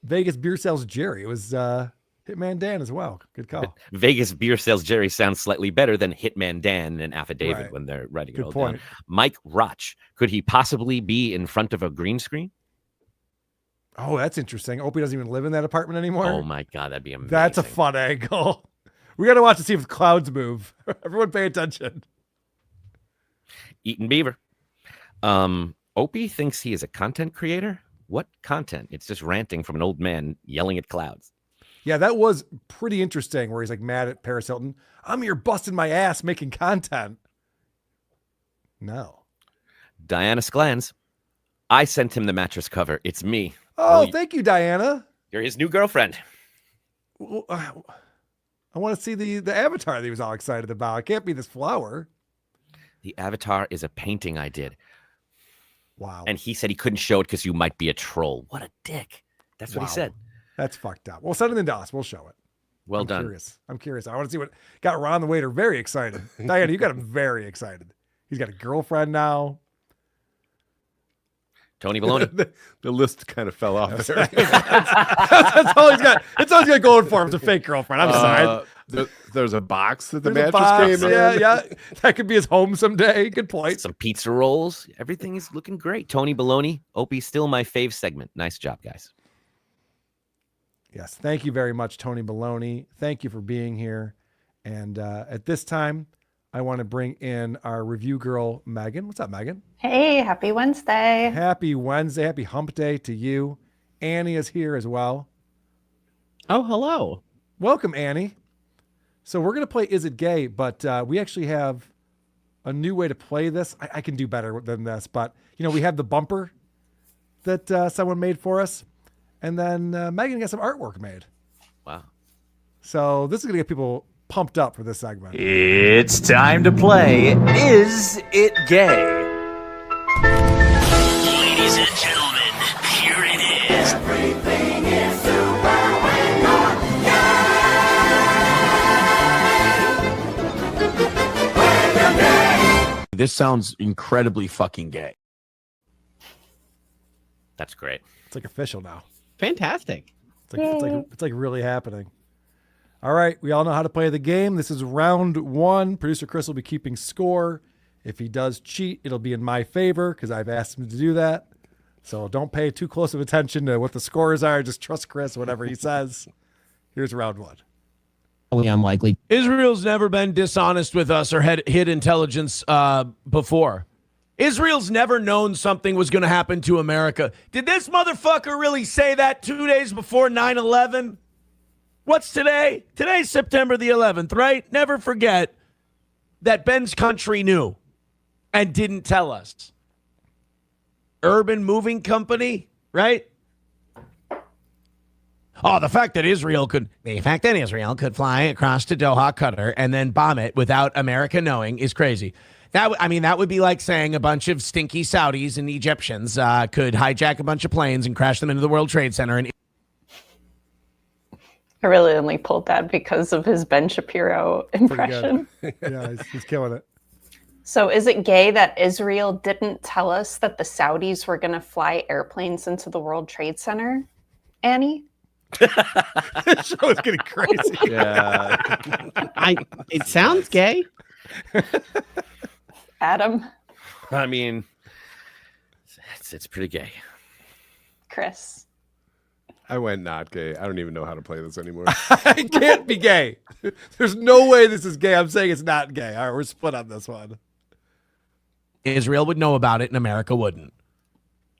Vegas Beer Sales Jerry. It was Hitman Dan as well. Good call. Vegas Beer Sales Jerry sounds slightly better than Hitman Dan in an affidavit when they're writing it all down. Mike Roch. Could he possibly be in front of a green screen? Oh, that's interesting. Opie doesn't even live in that apartment anymore. Oh, my God. That'd be amazing. That's a fun angle. We got to watch to see if the clouds move. Everyone pay attention. Eaton Beaver. Opie thinks he is a content creator. What content? It's just ranting from an old man yelling at clouds. Yeah, that was pretty interesting where he's like mad at Paris Hilton. I'm here busting my ass making content. No. Diana Sklans. I sent him the mattress cover. It's me. Oh, thank you, Diana. You're his new girlfriend. I want to see the avatar that he was all excited about. It can't be this flower. The avatar is a painting I did. Wow. And he said he couldn't show it because you might be a troll. What a dick. That's what he said. That's fucked up. Well, send it into us. We'll show it. Well I'm done. Curious. I'm curious. I want to see what got Ron the waiter very excited. Diana, you got him very excited. He's got a girlfriend now. Tony Baloney. The list kind of fell off there. That's all he's got. It's all he's got going for him. It's a fake girlfriend. I'm sorry. There's a box that the There's a mattress box. came in. Yeah. That could be his home someday. Good point. Some pizza rolls. Everything is looking great. Tony Baloney. Opie, still my fave segment. Nice job, guys. Yes. Thank you very much, Tony Baloney. Thank you for being here. And at this time, I want to bring in our review girl, Megan. What's up, Megan? Hey, happy Wednesday. Happy Wednesday. Happy hump day to you. Annie is here as well. Oh, hello. Welcome, Annie. So we're going to play Is It Gay? But we actually have a new way to play this. I can do better than this. But, we have the bumper that someone made for us. And then Megan got some artwork made. Wow. So this is going to get people pumped up for this segment. It's time to play Is It Gay? Ladies and gentlemen, here it is. Everything is super when you're gay. This sounds incredibly fucking gay. That's great. It's like official now. Fantastic. It's like really happening. All right, we all know how to play the game. This is round one. Producer Chris will be keeping score. If he does cheat, it'll be in my favor because I've asked him to do that. So don't pay too close of attention to what the scores are. Just trust Chris, whatever he says. Here's round one. Unlikely. Israel's never been dishonest with us or had hid intelligence before. Israel's never known something was going to happen to America. Did this motherfucker really say that 2 days before 9/11? What's today? Today's September the 11th, right? Never forget that Ben's country knew and didn't tell us. Urban Moving Company, right? Oh, the fact that Israel could fly across to Doha, Qatar, and then bomb it without America knowing is crazy. That would be like saying a bunch of stinky Saudis and Egyptians could hijack a bunch of planes and crash them into the World Trade Center. And I really only pulled that because of his Ben Shapiro impression. Yeah, he's killing it. So is it gay that Israel didn't tell us that the Saudis were going to fly airplanes into the World Trade Center? Annie? This show is getting crazy. Yeah. It sounds gay. Adam? I mean, it's pretty gay. Chris? I went not gay. I don't even know how to play this anymore. It can't be gay. There's no way this is gay. I'm saying it's not gay. All right, we're split on this one. Israel would know about it and America wouldn't.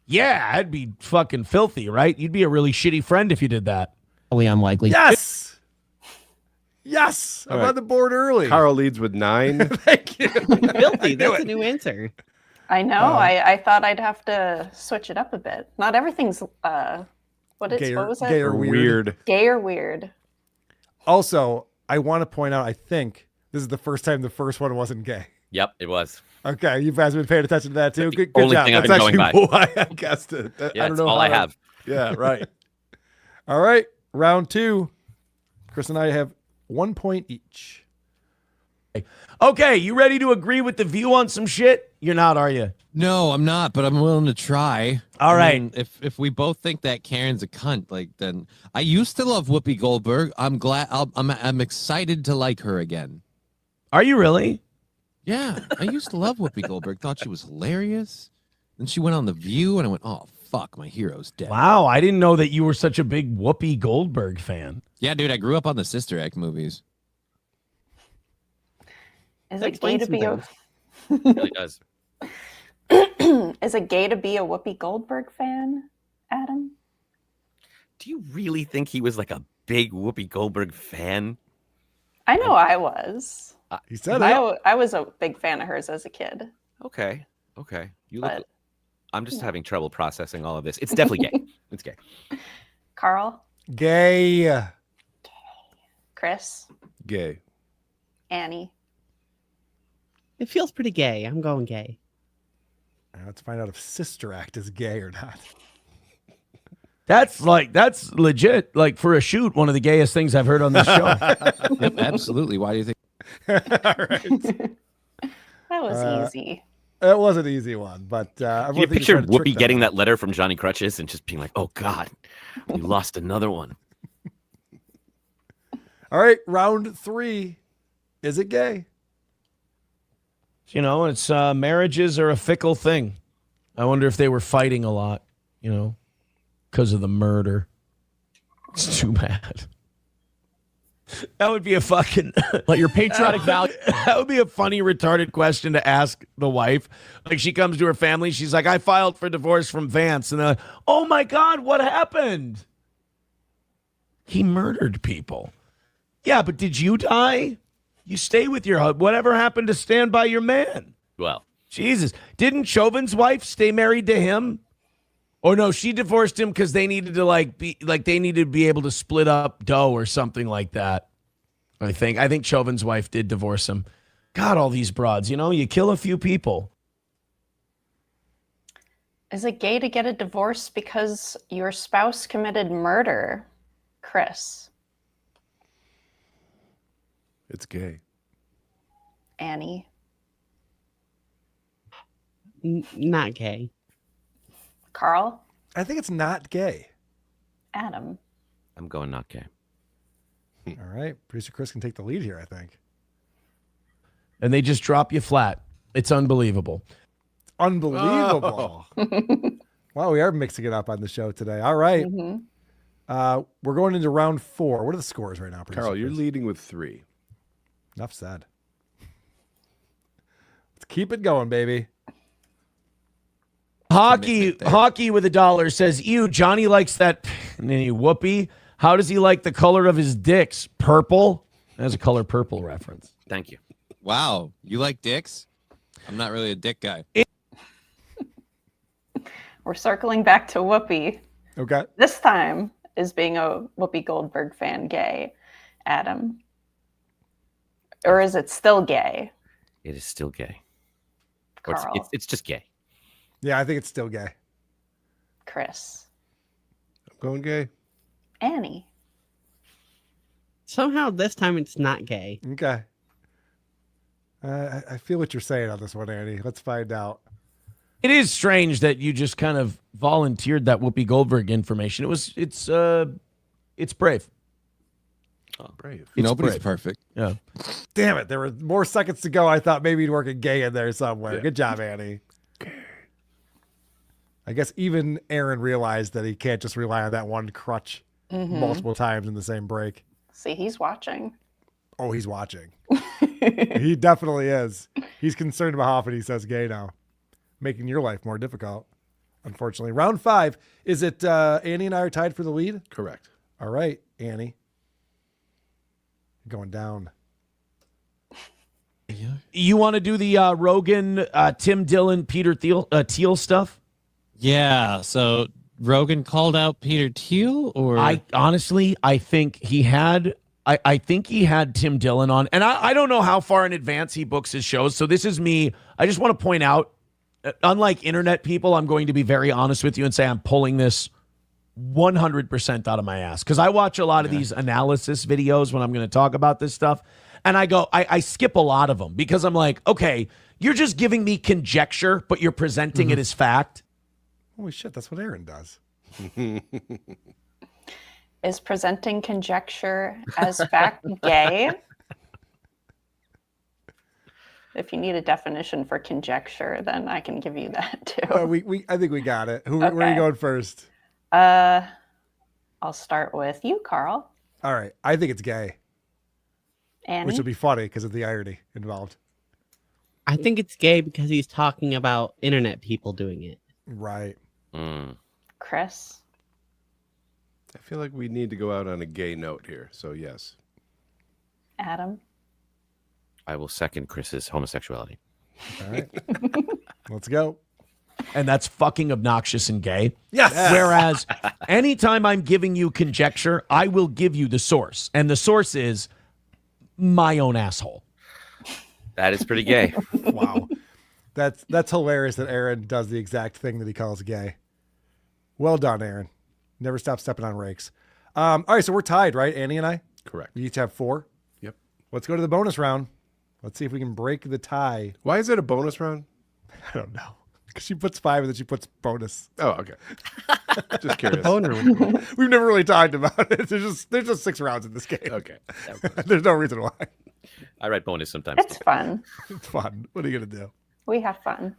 Yeah, that'd be fucking filthy, right? You'd be a really shitty friend if you did that. Unlikely. Yes. Yes. I'm on the board early. Carl leads with 9. Thank you. Filthy. That's a new answer. I know. I thought I'd have to switch it up a bit. Not everything's what was that? Gay or weird. Gay or weird. Also, I want to point out, I think this is the first time the first one wasn't gay. Yep, it was. Okay, you guys have been paying attention to that too. Good Only job. thing I've That's been going actually by. why I guessed it. Yeah, I don't that's know all I have. Yeah, right. All right, round 2. Chris and I have 1 point each. Okay, you ready to agree with the view on some shit? You're not, are you? No, I'm not, but I'm willing to try. All right. I mean, if we both think that Karen's a cunt, like, then I used to love Whoopi Goldberg. I'm glad. I'm excited to like her again. Are you really? Yeah, I used to love Whoopi Goldberg. Thought she was hilarious. Then she went on The View, and I went, "Oh fuck, my hero's dead." Wow, I didn't know that you were such a big Whoopi Goldberg fan. Yeah, dude, I grew up on the Sister Act movies. Is it gay to be a? It really does. Is it gay to be a Whoopi Goldberg fan, Adam? Do you really think he was like a big Whoopi Goldberg fan? I know I was. He said I was a big fan of hers as a kid. Okay. You look. But I'm just having trouble processing all of this. It's definitely gay. It's gay. Carl, Gay. Chris, Gay. Annie. It feels pretty gay. I'm going gay. Let's find out if Sister Act is gay or not. That's legit. Like for a shoot, one of the gayest things I've heard on this show. Yep, absolutely. Why do you think? All right. That was easy. It was an easy one, but You picture Whoopi getting that letter from Johnny Crutches and just being like, "Oh God, we lost another one." All right, round 3. Is it gay? You know, it's marriages are a fickle thing. I wonder if they were fighting a lot, you know, because of the murder. It's too bad. That would be a fucking But your patriotic value. That would be a funny, retarded question to ask the wife. Like she comes to her family, she's like, "I filed for divorce from Vance," and they're like, "Oh my God, what happened?" He murdered people. Yeah, but did you die? You stay with your husband. Whatever happened to stand by your man? Well, Jesus, didn't Chauvin's wife stay married to him? Or no, she divorced him because they needed to be able to split up dough or something like that. I think Chauvin's wife did divorce him. God, all these broads, you know, you kill a few people. Is it gay to get a divorce because your spouse committed murder, Chris? It's gay. Annie? Not gay. Carl? I think it's not gay. Adam? I'm going not gay. All right. Producer Chris can take the lead here, I think. And they just drop you flat. It's unbelievable. Unbelievable. Wow, we are mixing it up on the show today. All right. We're going into round 4. What are the scores right now, Producer Carl, you're Chris? leading with 3. Enough said. Let's keep it going, baby. Hockey with $1 says, "Ew, Johnny likes that whoopee. How does he like the color of his dicks? Purple?" That's a color purple reference. Thank you. Wow, you like dicks? I'm not really a dick guy. We're circling back to Whoopi. Okay. This time is being a Whoopi Goldberg fan gay, Adam? Or is it still gay? It is still gay. Or Carl? it's just gay. Yeah, I think it's still gay. Chris? I'm going gay. Annie? Somehow this time it's not gay. Okay. I feel what you're saying on this one, Annie. Let's find out. It is strange that you just kind of volunteered that Whoopi Goldberg information. It's brave. Oh, brave. Nobody's brave. perfect. Yeah. Damn it. There were more seconds to go. I thought maybe you'd work a gay in there somewhere. Yeah. Good job, Annie. I guess even Aaron realized that he can't just rely on that one crutch multiple times in the same break. See, he's watching. Oh, he's watching. He definitely is. He's concerned about how often he says gay now, making your life more difficult, unfortunately. Round 5. Is it Annie and I are tied for the lead? Correct. All right, Annie. Going down. You want to do the Rogan, Tim Dillon, Peter Thiel stuff? Yeah. So Rogan called out Peter Thiel, or I think he had. I think he had Tim Dillon on, and I don't know how far in advance he books his shows. So this is me. I just want to point out, unlike internet people, I'm going to be very honest with you and say I'm pulling this 100% out of my ass, because I watch a lot of these analysis videos when I'm going to talk about this stuff, and I skip a lot of them because I'm like, okay, you're just giving me conjecture, but you're presenting it as fact. Holy shit, that's what Aaron does. Is presenting conjecture as fact gay? If you need a definition for conjecture, then I can give you that too. I think we got it. Where are you going first? I'll start with you, Carl. All right. I think it's gay. Annie? Which will be funny because of the irony involved. I think it's gay because he's talking about internet people doing it. Right. Chris? I feel like we need to go out on a gay note here. So, yes. Adam? I will second Chris's homosexuality. All right. Let's go. and that's fucking obnoxious and gay. Yes. Whereas anytime I'm giving you conjecture, I will give you the source. And the source is my own asshole. That is pretty gay. Wow. That's hilarious that Aaron does the exact thing that he calls gay. Well done, Aaron. Never stop stepping on rakes. All right, so we're tied, right? Annie and I? Correct. We each have 4. Yep. Let's go to the bonus round. Let's see if we can break the tie. Why is it a bonus round? I don't know. Because she puts 5 and then she puts bonus. Oh, okay. Just curious. We've never really talked about it. There's just 6 rounds in this game. Okay. There's no reason why. I write bonus sometimes. It's fun. It's fun. What are you going to do? We have fun.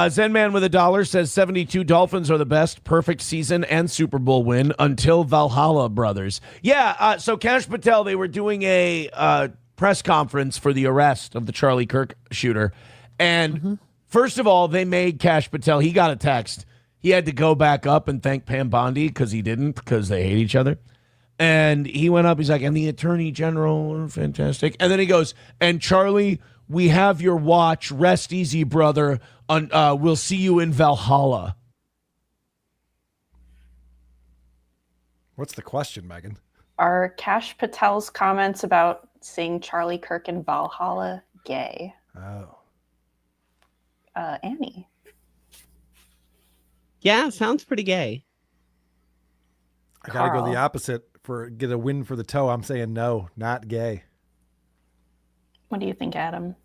Zen Man with $1 says 72 Dolphins are the best, perfect season and Super Bowl win until Valhalla brothers. Yeah, so Cash Patel, they were doing a press conference for the arrest of the Charlie Kirk shooter. And first of all, they made Cash Patel, he got a text. He had to go back up and thank Pam Bondi because he didn't, because they hate each other. And he went up, he's like, and the Attorney General, fantastic. And then he goes, and Charlie, we have your watch. Rest easy, brother. We'll see you in Valhalla. What's the question, Megan? Are Cash Patel's comments about seeing Charlie Kirk in Valhalla gay? Oh. Annie. Yeah, sounds pretty gay. I got to go Carl. the opposite get a win for the toe. I'm saying no, not gay. What do you think, Adam?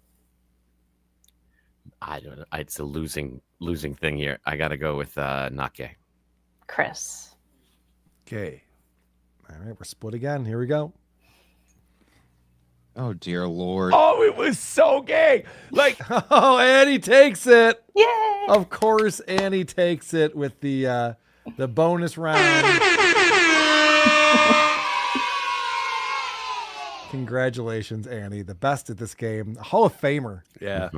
I don't know. It's a losing thing here. I got to go with not gay. Chris. Gay. All right, we're split again. Here we go. Oh, dear Lord. Oh, it was so gay. Like, oh, Annie takes it. Yay. Of course, Annie takes it with the bonus round. Congratulations, Annie. The best at this game. A Hall of Famer. Yeah.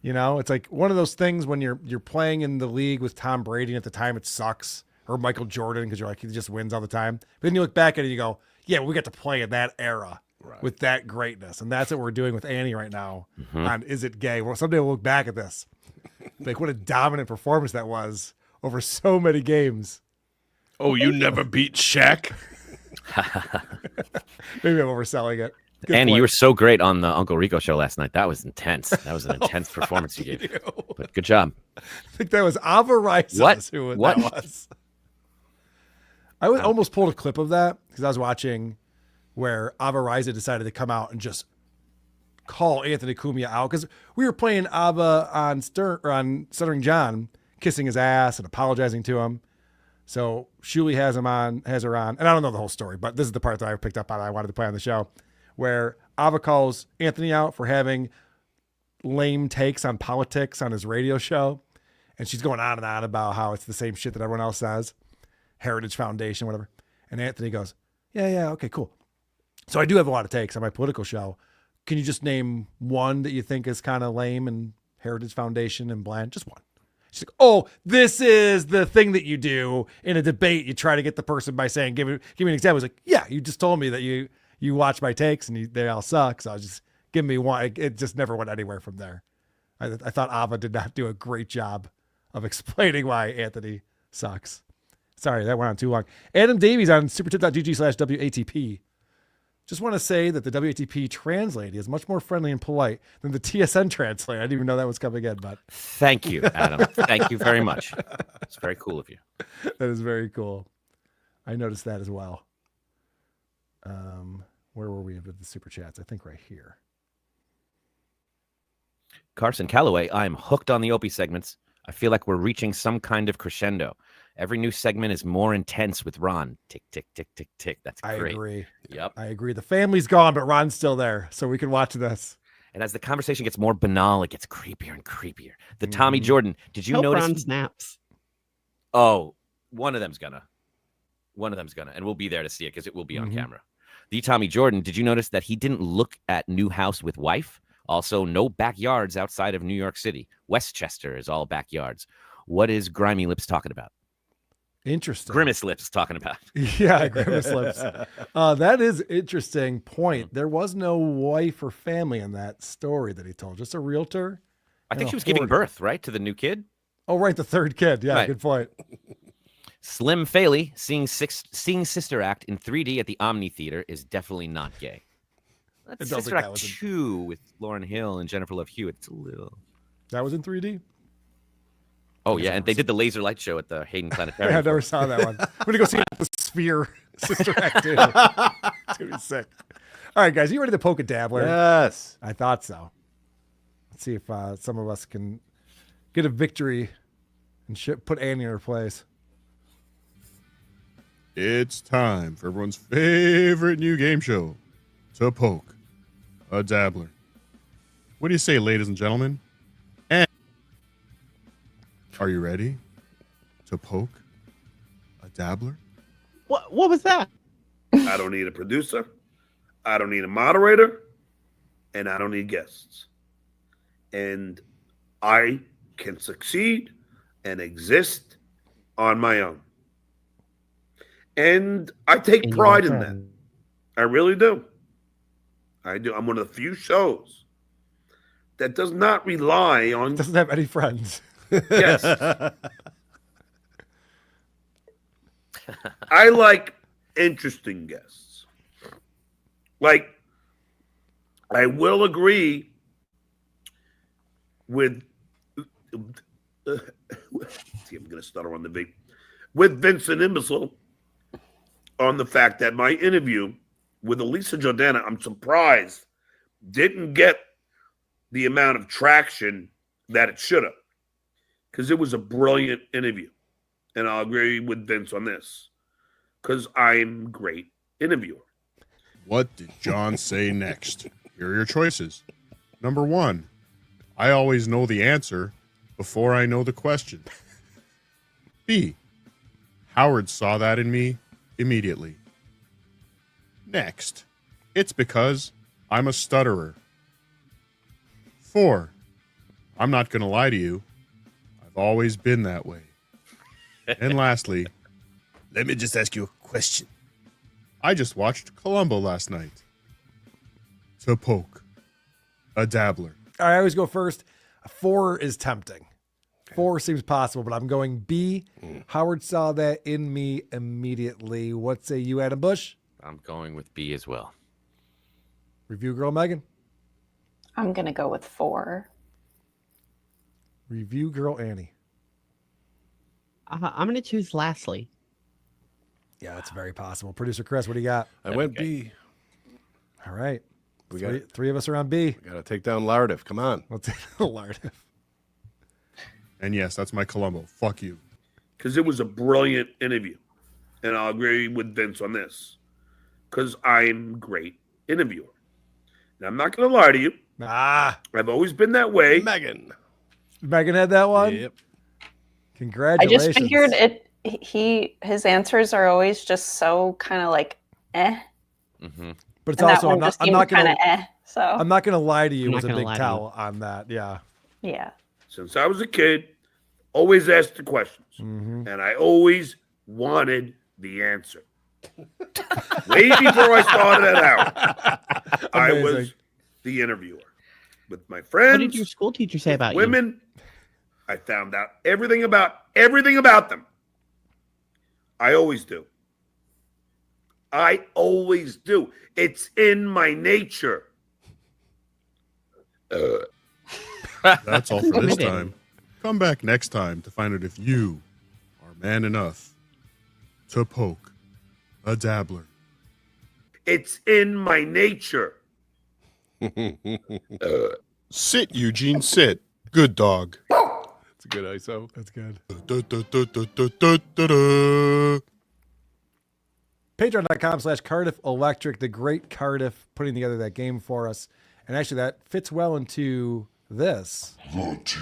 You know, it's like one of those things when you're playing in the league with Tom Brady, and at the time it sucks, or Michael Jordan, because you're like, he just wins all the time. But then you look back at it and you go, yeah, we got to play in that era with that greatness. And that's what we're doing with Annie right now on Is It Gay? Well, someday we'll look back at this. Like, what a dominant performance that was over so many games. Oh, you never beat Shaq? Maybe I'm overselling it. Good Annie, point. you were so great on the Uncle Rico show last night. That was intense. That was an intense performance you gave. But good job. I think that was Ava Rice. What? Who What? that was. I almost pulled a clip of that because I was watching where Ava Riza decided to come out and just call Anthony Cumia out because we were playing Ava on Stuttering John, kissing his ass and apologizing to him. So Shuli has her on, and I don't know the whole story, but this is the part that I picked up on. I wanted to play on the show, where Ava calls Anthony out for having lame takes on politics on his radio show, and she's going on and on about how it's the same shit that everyone else says, Heritage Foundation, whatever. And Anthony goes, yeah, okay, cool. So I do have a lot of takes on my political show. Can you just name one that you think is kind of lame and Heritage Foundation and bland? Just one. She's like, oh, this is the thing that you do in a debate. You try to get the person by saying, give me an example. It's like, yeah, you just told me that you watch my takes and they all suck. So I was just give me one. It just never went anywhere from there. I thought Ava did not do a great job of explaining why Anthony sucks. Sorry, that went on too long. Adam Davies on supertip.gg/WATP. Just want to say that the WATP translate is much more friendly and polite than the TSN translate. I didn't even know that was coming in, but thank you, Adam. Thank you very much. It's very cool of you. That is very cool. I noticed that as well. Where were we with the super chats? I think right here. Carson Calloway, I'm hooked on the Opie segments. I feel like we're reaching some kind of crescendo. Every new segment is more intense with Ron. Tick, tick, tick, tick, tick. That's great. I agree. Yep. I agree. The family's gone, but Ron's still there, so we can watch this. And as the conversation gets more banal, it gets creepier and creepier. The Tommy Jordan, did you notice? Ron snaps. Oh, one of them's gonna. And we'll be there to see it because it will be on camera. The Tommy Jordan, did you notice that he didn't look at new house with wife? Also, no backyards outside of New York City. Westchester is all backyards. What is Grimy Lips talking about? Interesting. Grimace Lips talking about. Yeah, Grimace Lips. That is interesting point. There was no wife or family in that story that he told. Just a realtor. I think she was giving birth, right, to the new kid? Oh, right, the third kid. Yeah, Right. good point. Slim Faley seeing Sister Act in 3D at the Omni Theater is definitely not gay. I That's don't Sister think that Act was in- 2 with Lauryn Hill and Jennifer Love Hewitt. It's a little. That was in 3D? Oh yeah, and they did the laser light show at the Hayden Planetarium. Yeah, I never saw that one. I'm going to go see the Sphere Sister Act 2. It's going to be sick. All right, guys, you ready to poke a dabbler? Yes. I thought so. Let's see if some of us can get a victory and put Annie in her place. It's time for everyone's favorite new game show, To Poke a Dabbler. What do you say, ladies and gentlemen? And are you ready to poke a dabbler? What was that? I don't need a producer. I don't need a moderator. And I don't need guests. And I can succeed and exist on my own. And I take pride in that. I really do. I do. I'm one of the few shows that does not rely on... Doesn't have any friends. Yes. I like interesting guests. Like, I will agree with... see, I'm going to stutter on the V. With Vincent Imbecile on the fact that my interview with Elisa Jordana, I'm surprised, didn't get the amount of traction that it should have. Because it was a brilliant interview. And I'll agree with Vince on this. Because I'm a great interviewer. What did John say next? Here are your choices. Number 1, I always know the answer before I know the question. B, Howard saw that in me immediately. Next, it's because I'm a stutterer. 4, I'm not going to lie to you. I've always been that way. And lastly, let me just ask you a question. I just watched Columbo last night. To poke a dabbler. All right, I always go first. 4 is tempting. 4 seems possible, but I'm going B. Howard saw that in me immediately. What say you, Adam Busch? I'm going with B as well. Review girl Megan? I'm going to go with 4. Review girl Annie? I'm going to choose lastly. Yeah, that's very possible. Producer Chris, what do you got? I went B. All right. We Three of us are on B. We got to take down Lardif. Come on. Let's take Lardif. And yes, that's my Columbo. Fuck you. Because it was a brilliant interview. And I'll agree with Vince on this. Because I'm a great interviewer. And I'm not going to lie to you. I've always been that way. Megan. Megan had that one? Yep. I Congratulations. just figured his answers are always just so kind of like Mm-hmm. But it's and also, that I'm not going kind to... of so I'm not going to lie to you I'm with a not gonna big lie to you. towel on that. Yeah. yeah. Since I was a kid, always asked the questions. Mm-hmm. And I always wanted the answer. Way before I started at Howard, I was Amazing. the interviewer. With my friends, What did your school teacher say about women, I found out everything about them. I always do. I always do. It's in my nature. That's all for this Committed. time. Come back next time to find out if you are man enough to poke a dabbler. It's in my nature. Sit, Eugene, sit. Good dog. That's a good ISO. That's good. Da-da-da-da-da-da-da. Patreon.com/Cardiff Electric. The great Cardiff putting together that game for us. And actually that fits well into this. That's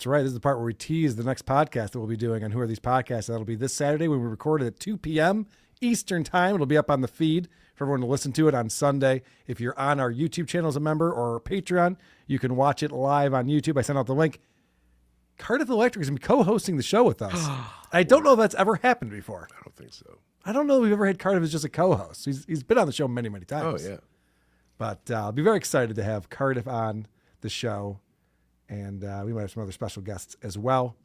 right. This is the part where we tease the next podcast that we'll be doing on Who Are These Podcasts. That'll be this Saturday when we record it at 2 p.m. Eastern Time. It'll be up on the feed for everyone to listen to it on Sunday. If you're on our YouTube channel as a member or our Patreon, you can watch it live on YouTube. I sent out the link. Cardiff Electric is going to be co-hosting the show with us. I don't know if that's ever happened before. I don't think so. I don't know if we've ever had Cardiff as just a co-host. He's been on the show many, many times. Oh, yeah. But I'll be very excited to have Cardiff on the show. And we might have some other special guests as well.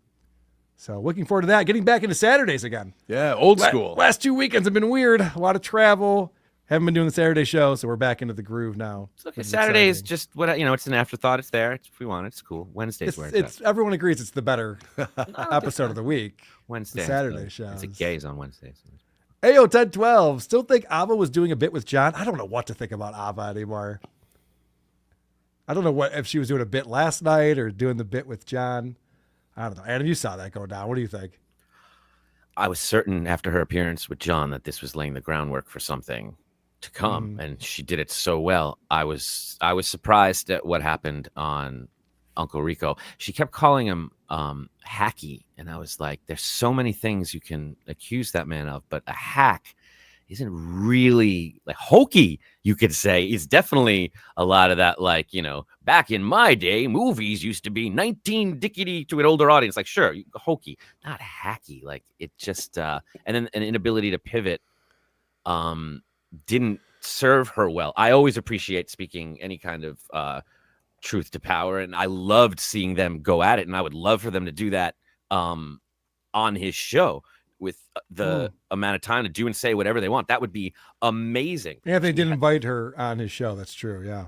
So looking forward to that. Getting back into Saturdays again. Yeah, old school. Last 2 weekends have been weird. A lot of travel. Haven't been doing the Saturday show, so we're back into the groove now. It's okay. Saturday is just what it's an afterthought. It's there. If we want it, it's cool. Wednesdays where it's everyone agrees it's the better episode of the week. Wednesday. The Saturday show. It's a gays on Wednesdays. Ayo 1012. Still think Ava was doing a bit with John. I don't know what to think about Ava anymore. I don't know if she was doing a bit last night or doing the bit with John. I don't know. Adam, you saw that go down. What do you think? I was certain after her appearance with John that this was laying the groundwork for something to come, and she did it so well. I was surprised at what happened on Uncle Rico. She kept calling him hacky, and I was like, there's so many things you can accuse that man of, but a hack isn't really like hokey, you could say. It's definitely a lot of that, like, back in my day, movies used to be 19 dickety to an older audience. Like, sure, hokey, not hacky. Like, it just and then an inability to pivot didn't serve her well. I always appreciate speaking any kind of truth to power, and I loved seeing them go at it, and I would love for them to do that on his show with the amount of time to do and say whatever they want. That would be amazing. Anthony did invite her on his show. That's true. Yeah.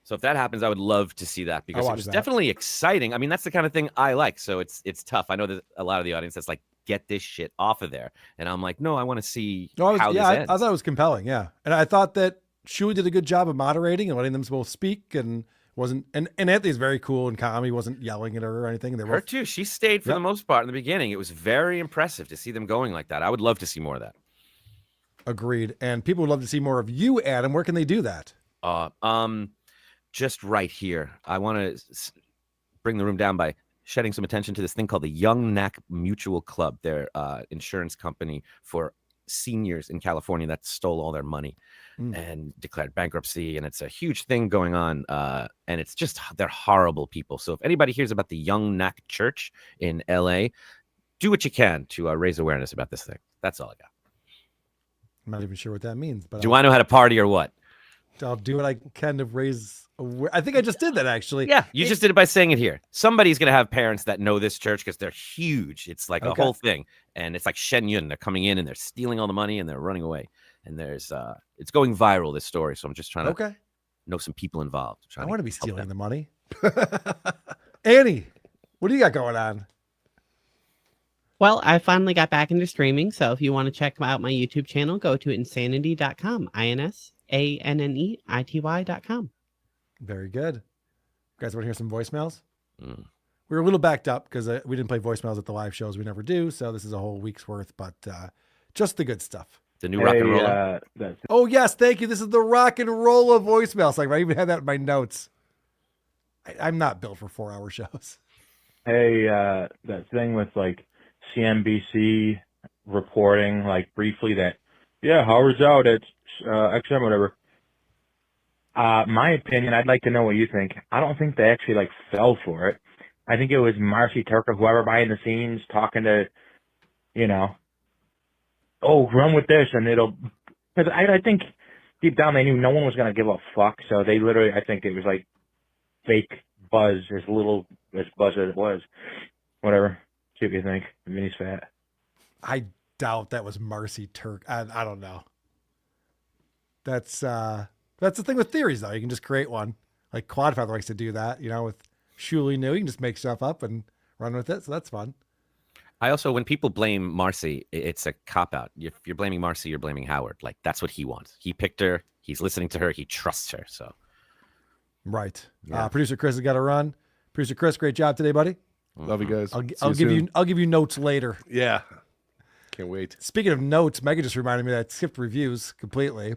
So if that happens, I would love to see that because it was definitely exciting. I mean, that's the kind of thing I like. So it's tough. I know that a lot of the audience that's like, get this shit off of there. And I'm like, no, I want to see how this ends. I thought it was compelling. Yeah. And I thought that Shuli did a good job of moderating and letting them both speak, and wasn't, and Anthony's very cool and calm. He wasn't yelling at her or anything. They were her too. She stayed for the most part in the beginning. It was very impressive to see them going like that. I would love to see more of that. Agreed. And people would love to see more of you, Adam. Where can they do that? Just right here. I want to bring the room down by shedding some attention to this thing called the Young Knack Mutual Club. They're insurance company for seniors in California that stole all their money and declared bankruptcy. And it's a huge thing going on. And it's just, they're horrible people. So if anybody hears about the Young Knack Church in LA, do what you can to raise awareness about this thing. That's all I got. I'm not even sure what that means. But do I know how to party or what? I'll do what I can to raise awareness. I think I just did that, actually. Yeah, you just did it by saying it here. Somebody's going to have parents that know this church because they're huge. It's like a whole thing. And it's like Shen Yun. They're coming in and they're stealing all the money and they're running away. And there's, it's going viral, this story. So I'm just trying to know some people involved. I want to be stealing the money. Annie, what do you got going on? Well, I finally got back into streaming. So if you want to check out my YouTube channel, go to insanity.com. INSANNEITY.com. Very good. You guys want to hear some voicemails? We were a little backed up because we didn't play voicemails at the live shows. We never do. So this is a whole week's worth, but just the good stuff. The new rock and roll. Oh, yes. Thank you. This is the rock and roll of voicemails. Like, I even had that in my notes. I'm not built for 4-hour shows. Hey, that thing with like CNBC reporting, like briefly that, Howard's out at XM, whatever. My opinion, I'd like to know what you think. I don't think they actually like fell for it. I think it was Marcy Turker, whoever behind the scenes, talking to, run with this, and it'll. Because I think deep down they knew no one was going to give a fuck, so they literally, I think it was like fake buzz, as little as buzz as it was. Whatever. See what you think. Vinny's fat. I doubt that was Marcy Turk. I don't know. That's the thing with theories, though. You can just create one. Like Quadfather likes to do that, with Shuli New. You can just make stuff up and run with it. So that's fun. I also, when people blame Marcy, it's a cop-out. If you're blaming Marcy, you're blaming Howard. Like, that's what he wants. He picked her. He's listening to her. He trusts her. So, right. Yeah. Producer Chris has got to run. Producer Chris, great job today, buddy. Love you guys. I'll give you notes later. Yeah. Can't wait. Speaking of notes, Megan just reminded me that I skipped reviews completely.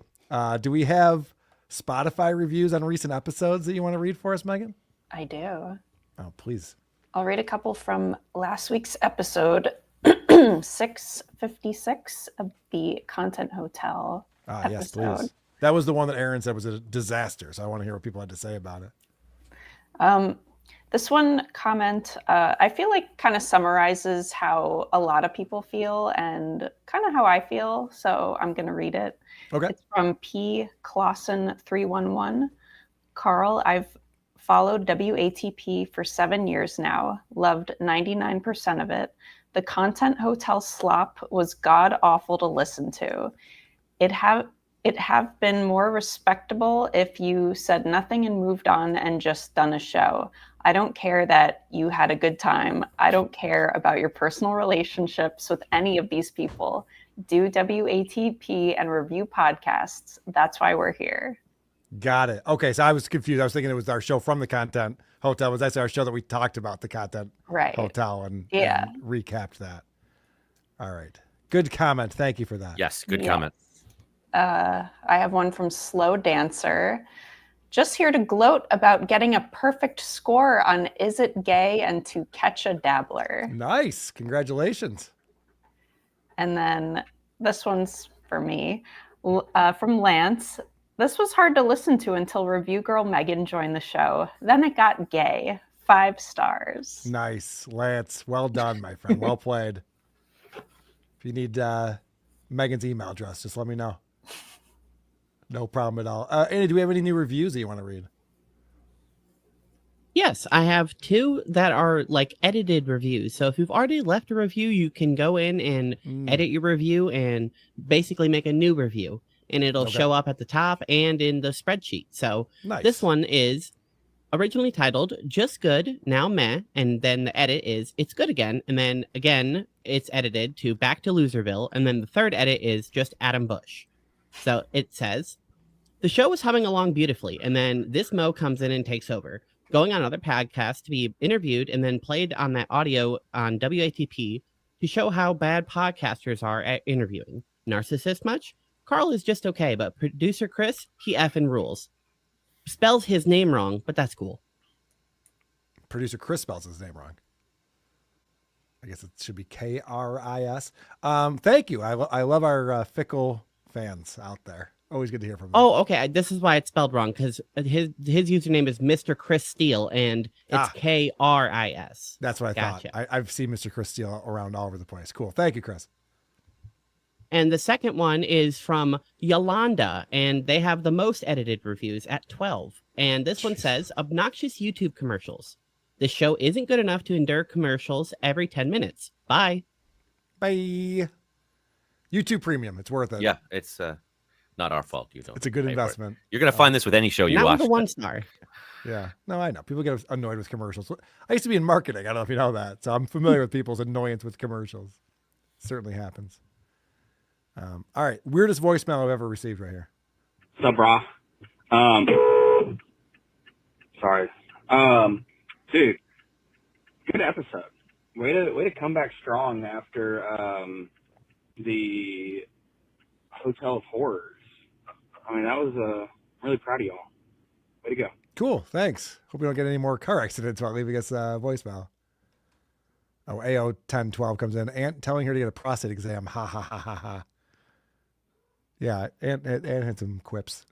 Do we have Spotify reviews on recent episodes that you want to read for us, Megan? I do. Oh, please. I'll read a couple from last week's episode 656 of the Content Hotel episode. Yes, please. That was the one that Aaron said was a disaster, so I want to hear what people had to say about it. This one comment, I feel like kind of summarizes how a lot of people feel and kind of how I feel. So I'm going to read it. Okay. It's from P. Clausen 311. Carl, I've followed WATP for 7 years now. Loved 99% of it. The content hotel slop was god awful to listen to. It have been more respectable if you said nothing and moved on and just done a show. I don't care that you had a good time. I don't care about your personal relationships with any of these people. Do WATP and review podcasts. That's why we're here. Got it. Okay, so I was confused. I was thinking it was our show from the Content Hotel. It was actually our show that we talked about the Content Hotel and recapped that. All right. Good comment. Thank you for that. Yes, good comment. I have one from Slow Dancer. Just here to gloat about getting a perfect score on Is It Gay and To Catch a Dabbler. Nice. Congratulations. And then this one's for me from Lance. This was hard to listen to until review girl Megan joined the show. Then it got gay. 5 stars. Nice. Lance, well done, my friend. Well played. If you need Megan's email address, just let me know. No problem at all. Andy, do we have any new reviews that you want to read? Yes, I have 2 that are like edited reviews. So if you've already left a review, you can go in and edit your review and basically make a new review. And it'll show up at the top and in the spreadsheet. So this one is originally titled Just Good, Now Meh. And then the edit is It's Good Again. And then again, it's edited to Back to Loserville. And then the third edit is just Adam Busch. So it says, the show was humming along beautifully. And then this Mo comes in and takes over, going on other podcasts to be interviewed and then played on that audio on WATP to show how bad podcasters are at interviewing. Narcissist much? Carl is just okay, but producer Chris, he effing rules. Spells his name wrong, but that's cool. Producer Chris spells his name wrong. I guess it should be Kris. Thank you. I love our fickle fans out there. Always good to hear from them. Oh, okay. This is why it's spelled wrong, because his username is Mr. Chris Steele, and it's Kris. That's what I thought. I've seen Mr. Chris Steele around all over the place. Cool. Thank you, Chris. And the second one is from Yolanda, and they have the most edited reviews at 12. And this one says, obnoxious YouTube commercials. This show isn't good enough to endure commercials every 10 minutes. Bye. Bye. YouTube Premium. It's worth it. Yeah, it's not our fault. You don't. It's a good investment. You're going to find this with any show you watch. Not with a 1-star. Yeah. No, I know. People get annoyed with commercials. I used to be in marketing. I don't know if you know that. So I'm familiar with people's annoyance with commercials. It certainly happens. All right. Weirdest voicemail I've ever received right here. What's up, brah? Sorry. Dude, good episode. Way to come back strong after the Hotel of Horrors. I mean, that was really proud of y'all. Way to go. Cool. Thanks. Hope we don't get any more car accidents while leaving us voicemail. Oh, AO1012 comes in. Aunt telling her to get a prostate exam. Ha ha ha ha ha. Yeah, Aunt had some quips.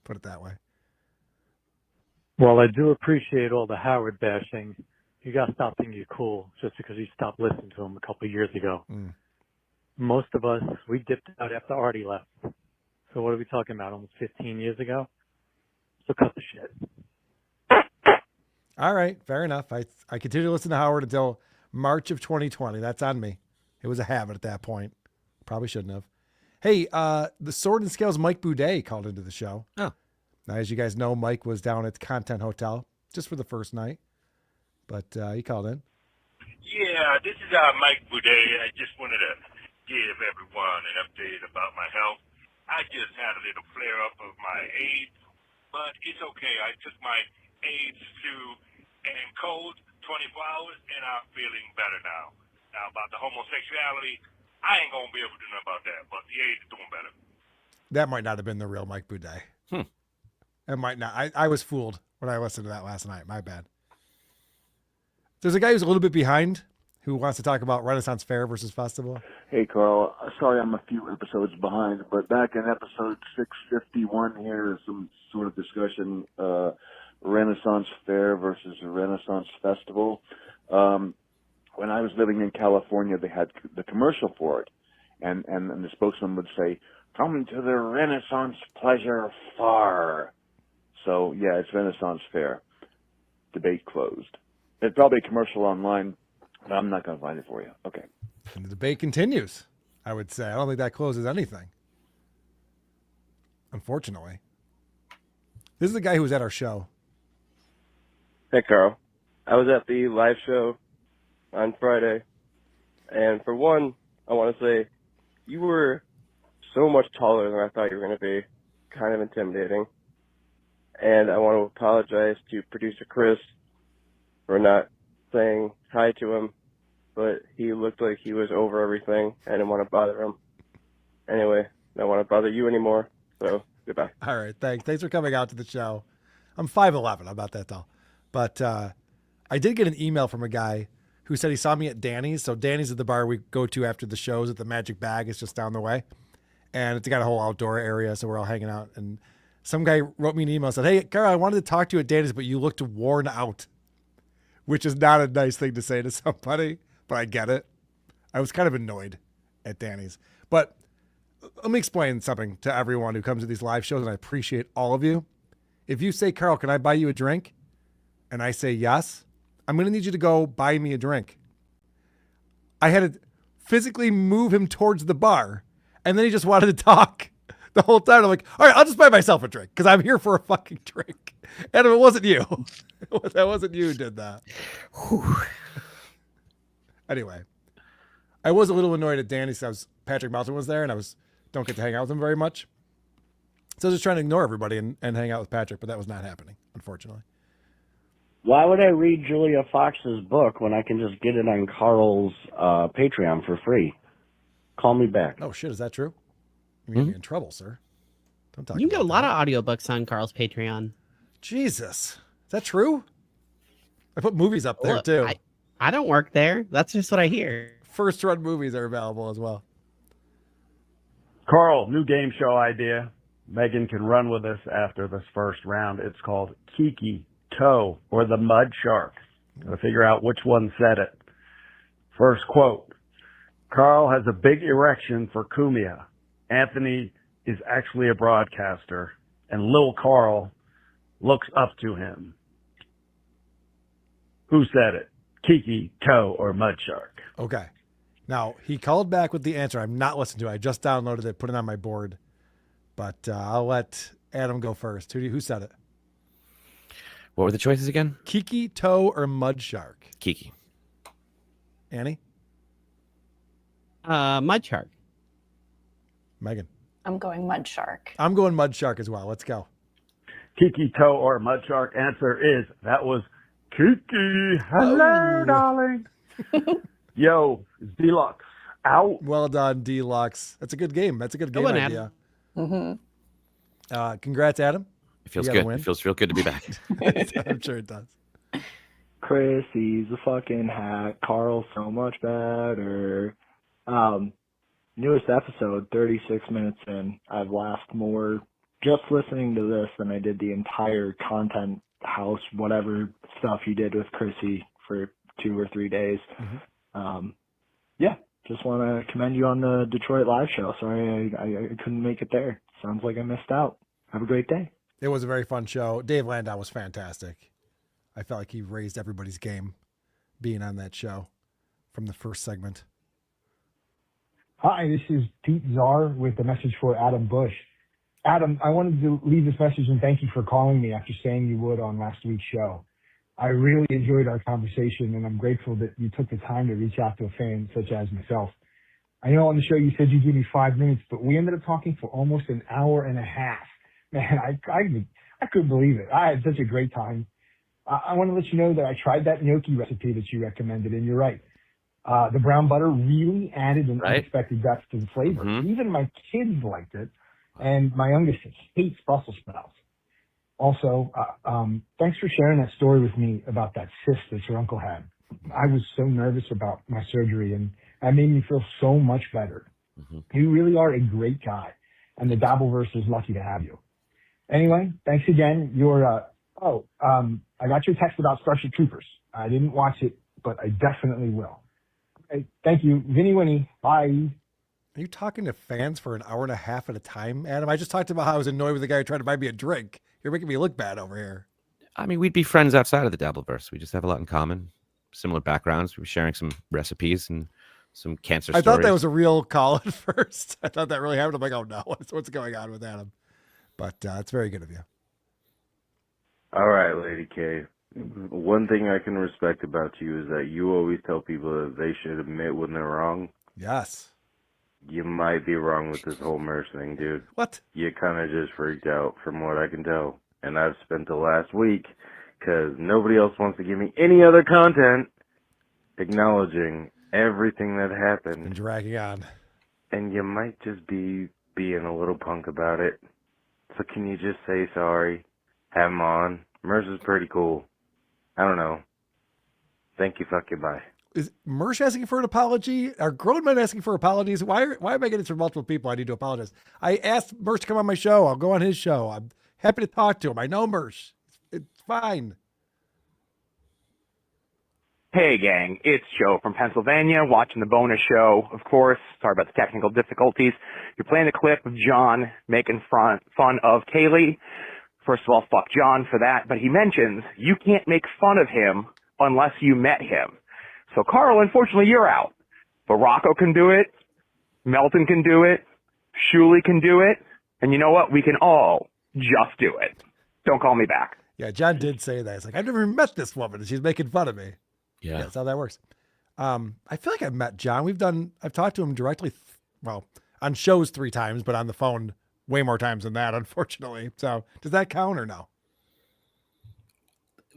Put it that way. Well, I do appreciate all the Howard bashing. You got to stop thinking you're cool just because you stopped listening to him a couple of years ago. Most of us, we dipped out after Artie left. So what are we talking about? Almost 15 years ago? So cut the shit. All right, fair enough. I continued to listen to Howard until March of 2020. That's on me. It was a habit at that point. Probably shouldn't have. Hey, the Sword and Scales Mike Boudet called into the show. Oh. Now, as you guys know, Mike was down at the Content Hotel just for the first night, but he called in. Yeah, this is Mike Boudet. I just wanted to give everyone an update about my health. I just had a little flare-up of my AIDS, but it's okay. I took my AIDS and cold 24 hours, and I'm feeling better now. Now, about the homosexuality, I ain't going to be able to do nothing about that, but the AIDS is doing better. That might not have been the real Mike Boudet. It might not. I was fooled when I listened to that last night. My bad. There's a guy who's a little bit behind who wants to talk about Renaissance Fair versus Festival. Hey, Carl. Sorry I'm a few episodes behind, but back in episode 651 here is some sort of discussion Renaissance Fair versus a Renaissance Festival. When I was living in California, they had the commercial for it, and the spokesman would say, "Come to the Renaissance Pleasure Fair." So yeah, it's Renaissance Fair. Debate closed. It's probably a commercial online, but I'm not going to find it for you. Okay. And the debate continues, I would say. I don't think that closes anything. Unfortunately. This is the guy who was at our show. Hey, Carl. I was at the live show on Friday, and for one, I want to say you were so much taller than I thought you were going to be. Kind of intimidating. And I want to apologize to producer Chris for not saying hi to him, but he looked like he was over everything. I didn't want to bother him. Anyway, I don't want to bother you anymore, so goodbye. All right, thanks. Thanks for coming out to the show. I'm 5'11". I'm not that tall. But I did get an email from a guy who said he saw me at Danny's. So Danny's is the bar we go to after the shows at the Magic Bag. It's just down the way. And it's got a whole outdoor area, so we're all hanging out. And some guy wrote me an email and said, "Hey, Carl, I wanted to talk to you at Danny's, but you looked worn out," which is not a nice thing to say to somebody, but I get it. I was kind of annoyed at Danny's. But let me explain something to everyone who comes to these live shows, and I appreciate all of you. If you say, "Carl, can I buy you a drink?" and I say yes, I'm going to need you to go buy me a drink. I had to physically move him towards the bar, and then he just wanted to talk the whole time. I'm like, all right, I'll just buy myself a drink because I'm here for a fucking drink. And if it wasn't you, that wasn't you who did that. Anyway, I was a little annoyed at Danny because Patrick Melton was there, and don't get to hang out with him very much. So I was just trying to ignore everybody and hang out with Patrick, but that was not happening, unfortunately. Why would I read Julia Fox's book when I can just get it on Carl's Patreon for free? Call me back. Oh, shit. Is that true? You're going to be in trouble, sir. Don't talk You can get a about lot of audiobooks on Carl's Patreon. Jesus. Is that true? I put movies up there, Look, too. I don't work there. That's just what I hear. First run movies are available as well. Carl, new game show idea. Megan can run with us after this first round. It's called Kiki Toe or the Mud Shark. Gotta figure out which one said it. First quote. Carl has a big erection for Kumia. Anthony is actually a broadcaster, and Lil Carl looks up to him. Who said it? Kiki, Toe, or Mud Shark? Okay. Now, he called back with the answer. I'm not listening to it. I just downloaded it, put it on my board. But I'll let Adam go first. Who said it? What were the choices again? Kiki, Toe, or Mud Shark? Kiki. Annie? Mud Shark. Megan? I'm going Mud Shark. I'm going Mud Shark as well. Let's go. Kiki, Toe, or Mud Shark? Answer is, that was Kiki. Hello, darling. Yo, Deluxe out. Well done, Deluxe. That's a good game. That's a good game Go on, idea. Mm-hmm. Congrats, Adam. It feels You got a good. win. It feels real good to be back. I'm sure it does. Chris, he's a fucking hack. Carl's so much better. Newest episode, 36 minutes in. I've laughed more just listening to this than I did the entire content house, whatever stuff you did with Chrissy for 2 or 3 days. Yeah, just want to commend you on the Detroit live show. Sorry I couldn't make it there. Sounds like I missed out. Have a great day. It was a very fun show. Dave Landau was fantastic. I felt like he raised everybody's game being on that show from the first segment. Hi, this is Pete Czar with a message for Adam Busch. Adam, I wanted to leave this message and thank you for calling me after saying you would on last week's show. I really enjoyed our conversation, and I'm grateful that you took the time to reach out to a fan such as myself. I know on the show you said you'd give me 5 minutes, but we ended up talking for almost an hour and a half. Man, I couldn't believe it. I had such a great time. I want to let you know that I tried that gnocchi recipe that you recommended, and you're right. The brown butter really added an unexpected depth to the flavor. Even my kids liked it, and my youngest hates Brussels sprouts. Also, thanks for sharing that story with me about that cyst that your uncle had. I was so nervous about my surgery, and that made me feel so much better. You really are a great guy, and the Dabbleverse is lucky to have you. Anyway, thanks again. You're Oh, I got your text about Starship Troopers. I didn't watch it, but I definitely will. Okay, thank you. Vinny Winnie. Bye. Are you talking to fans for an hour and a half at a time, Adam? I just talked about how I was annoyed with the guy who tried to buy me a drink. You're making me look bad over here. I mean, we'd be friends outside of the Dabbleverse. We just have a lot in common, similar backgrounds. We were sharing some recipes and some cancer stories. I thought that was a real call at first. I thought that really happened. I'm like, oh no, what's going on with Adam? But it's very good of you. All right, Lady K. One thing I can respect about you is that you always tell people that they should admit when they're wrong. Yes. You might be wrong with this whole merch thing, dude. What? You kind of just freaked out from what I can tell. And I've spent the last week, because nobody else wants to give me any other content, acknowledging everything that happened. And dragging on. And you might just be being a little punk about it. So can you just say sorry? Have him on. Merch is pretty cool. I don't know. Thank you, fuck you, bye. Is Mersh asking for an apology? Are grown men asking for apologies? Why am I getting this from multiple people? I need to apologize. I asked Mersh to come on my show. I'll go on his show. I'm happy to talk to him. I know Mersh. It's fine. Hey, gang. It's Joe from Pennsylvania, watching the bonus show, of course. Sorry about the technical difficulties. You're playing the clip of John making fun of Kaylee. First of all, fuck John for that. But he mentions you can't make fun of him unless you met him. So, Carl, unfortunately, you're out. But Rocco can do it. Melton can do it. Shuli can do it. And you know what? We can all just do it. Don't call me back. Yeah, John did say that. It's like, I've never met this woman, and she's making fun of me. Yeah. That's how that works. I feel like I've met John. I've talked to him directly, on shows 3 times, but on the phone way more times than that, unfortunately. So does that count or no?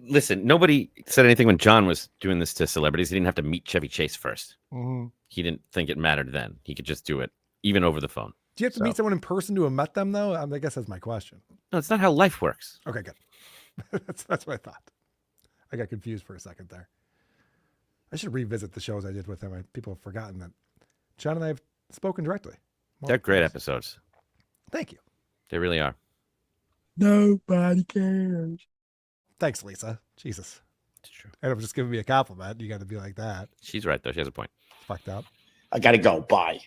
Listen, nobody said anything when John was doing this to celebrities. He didn't have to meet Chevy Chase first. Mm-hmm. He didn't think it mattered then. He could just do it, even over the phone. Do you have to meet someone in person to have met them, though? I guess that's my question. No, it's not how life works. Okay, good. That's what I thought. I got confused for a second there. I should revisit the shows I did with him. People have forgotten that John and I have spoken directly. They're great episodes. Thank you. They really are. Nobody cares. Thanks, Lisa. Jesus. It's true. And I'm just giving me a compliment. You got to be like that. She's right, though. She has a point. Fucked up. I got to go. Bye.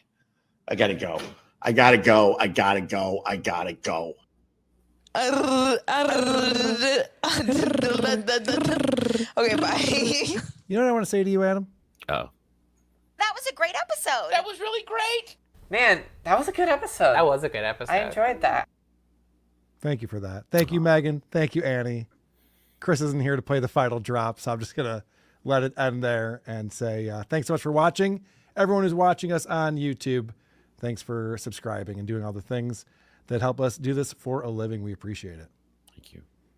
I got to go. I got to go. I got to go. I got to go. Okay, bye. You know what I want to say to you, Adam? Oh. That was a great episode. That was really great. Man, that was a good episode. That was a good episode. I enjoyed that. Thank you for that. Thank you, Megan. Thank you, Annie. Chris isn't here to play the final drop, so I'm just going to let it end there and say thanks so much for watching. Everyone who's watching us on YouTube, thanks for subscribing and doing all the things that help us do this for a living. We appreciate it. Thank you.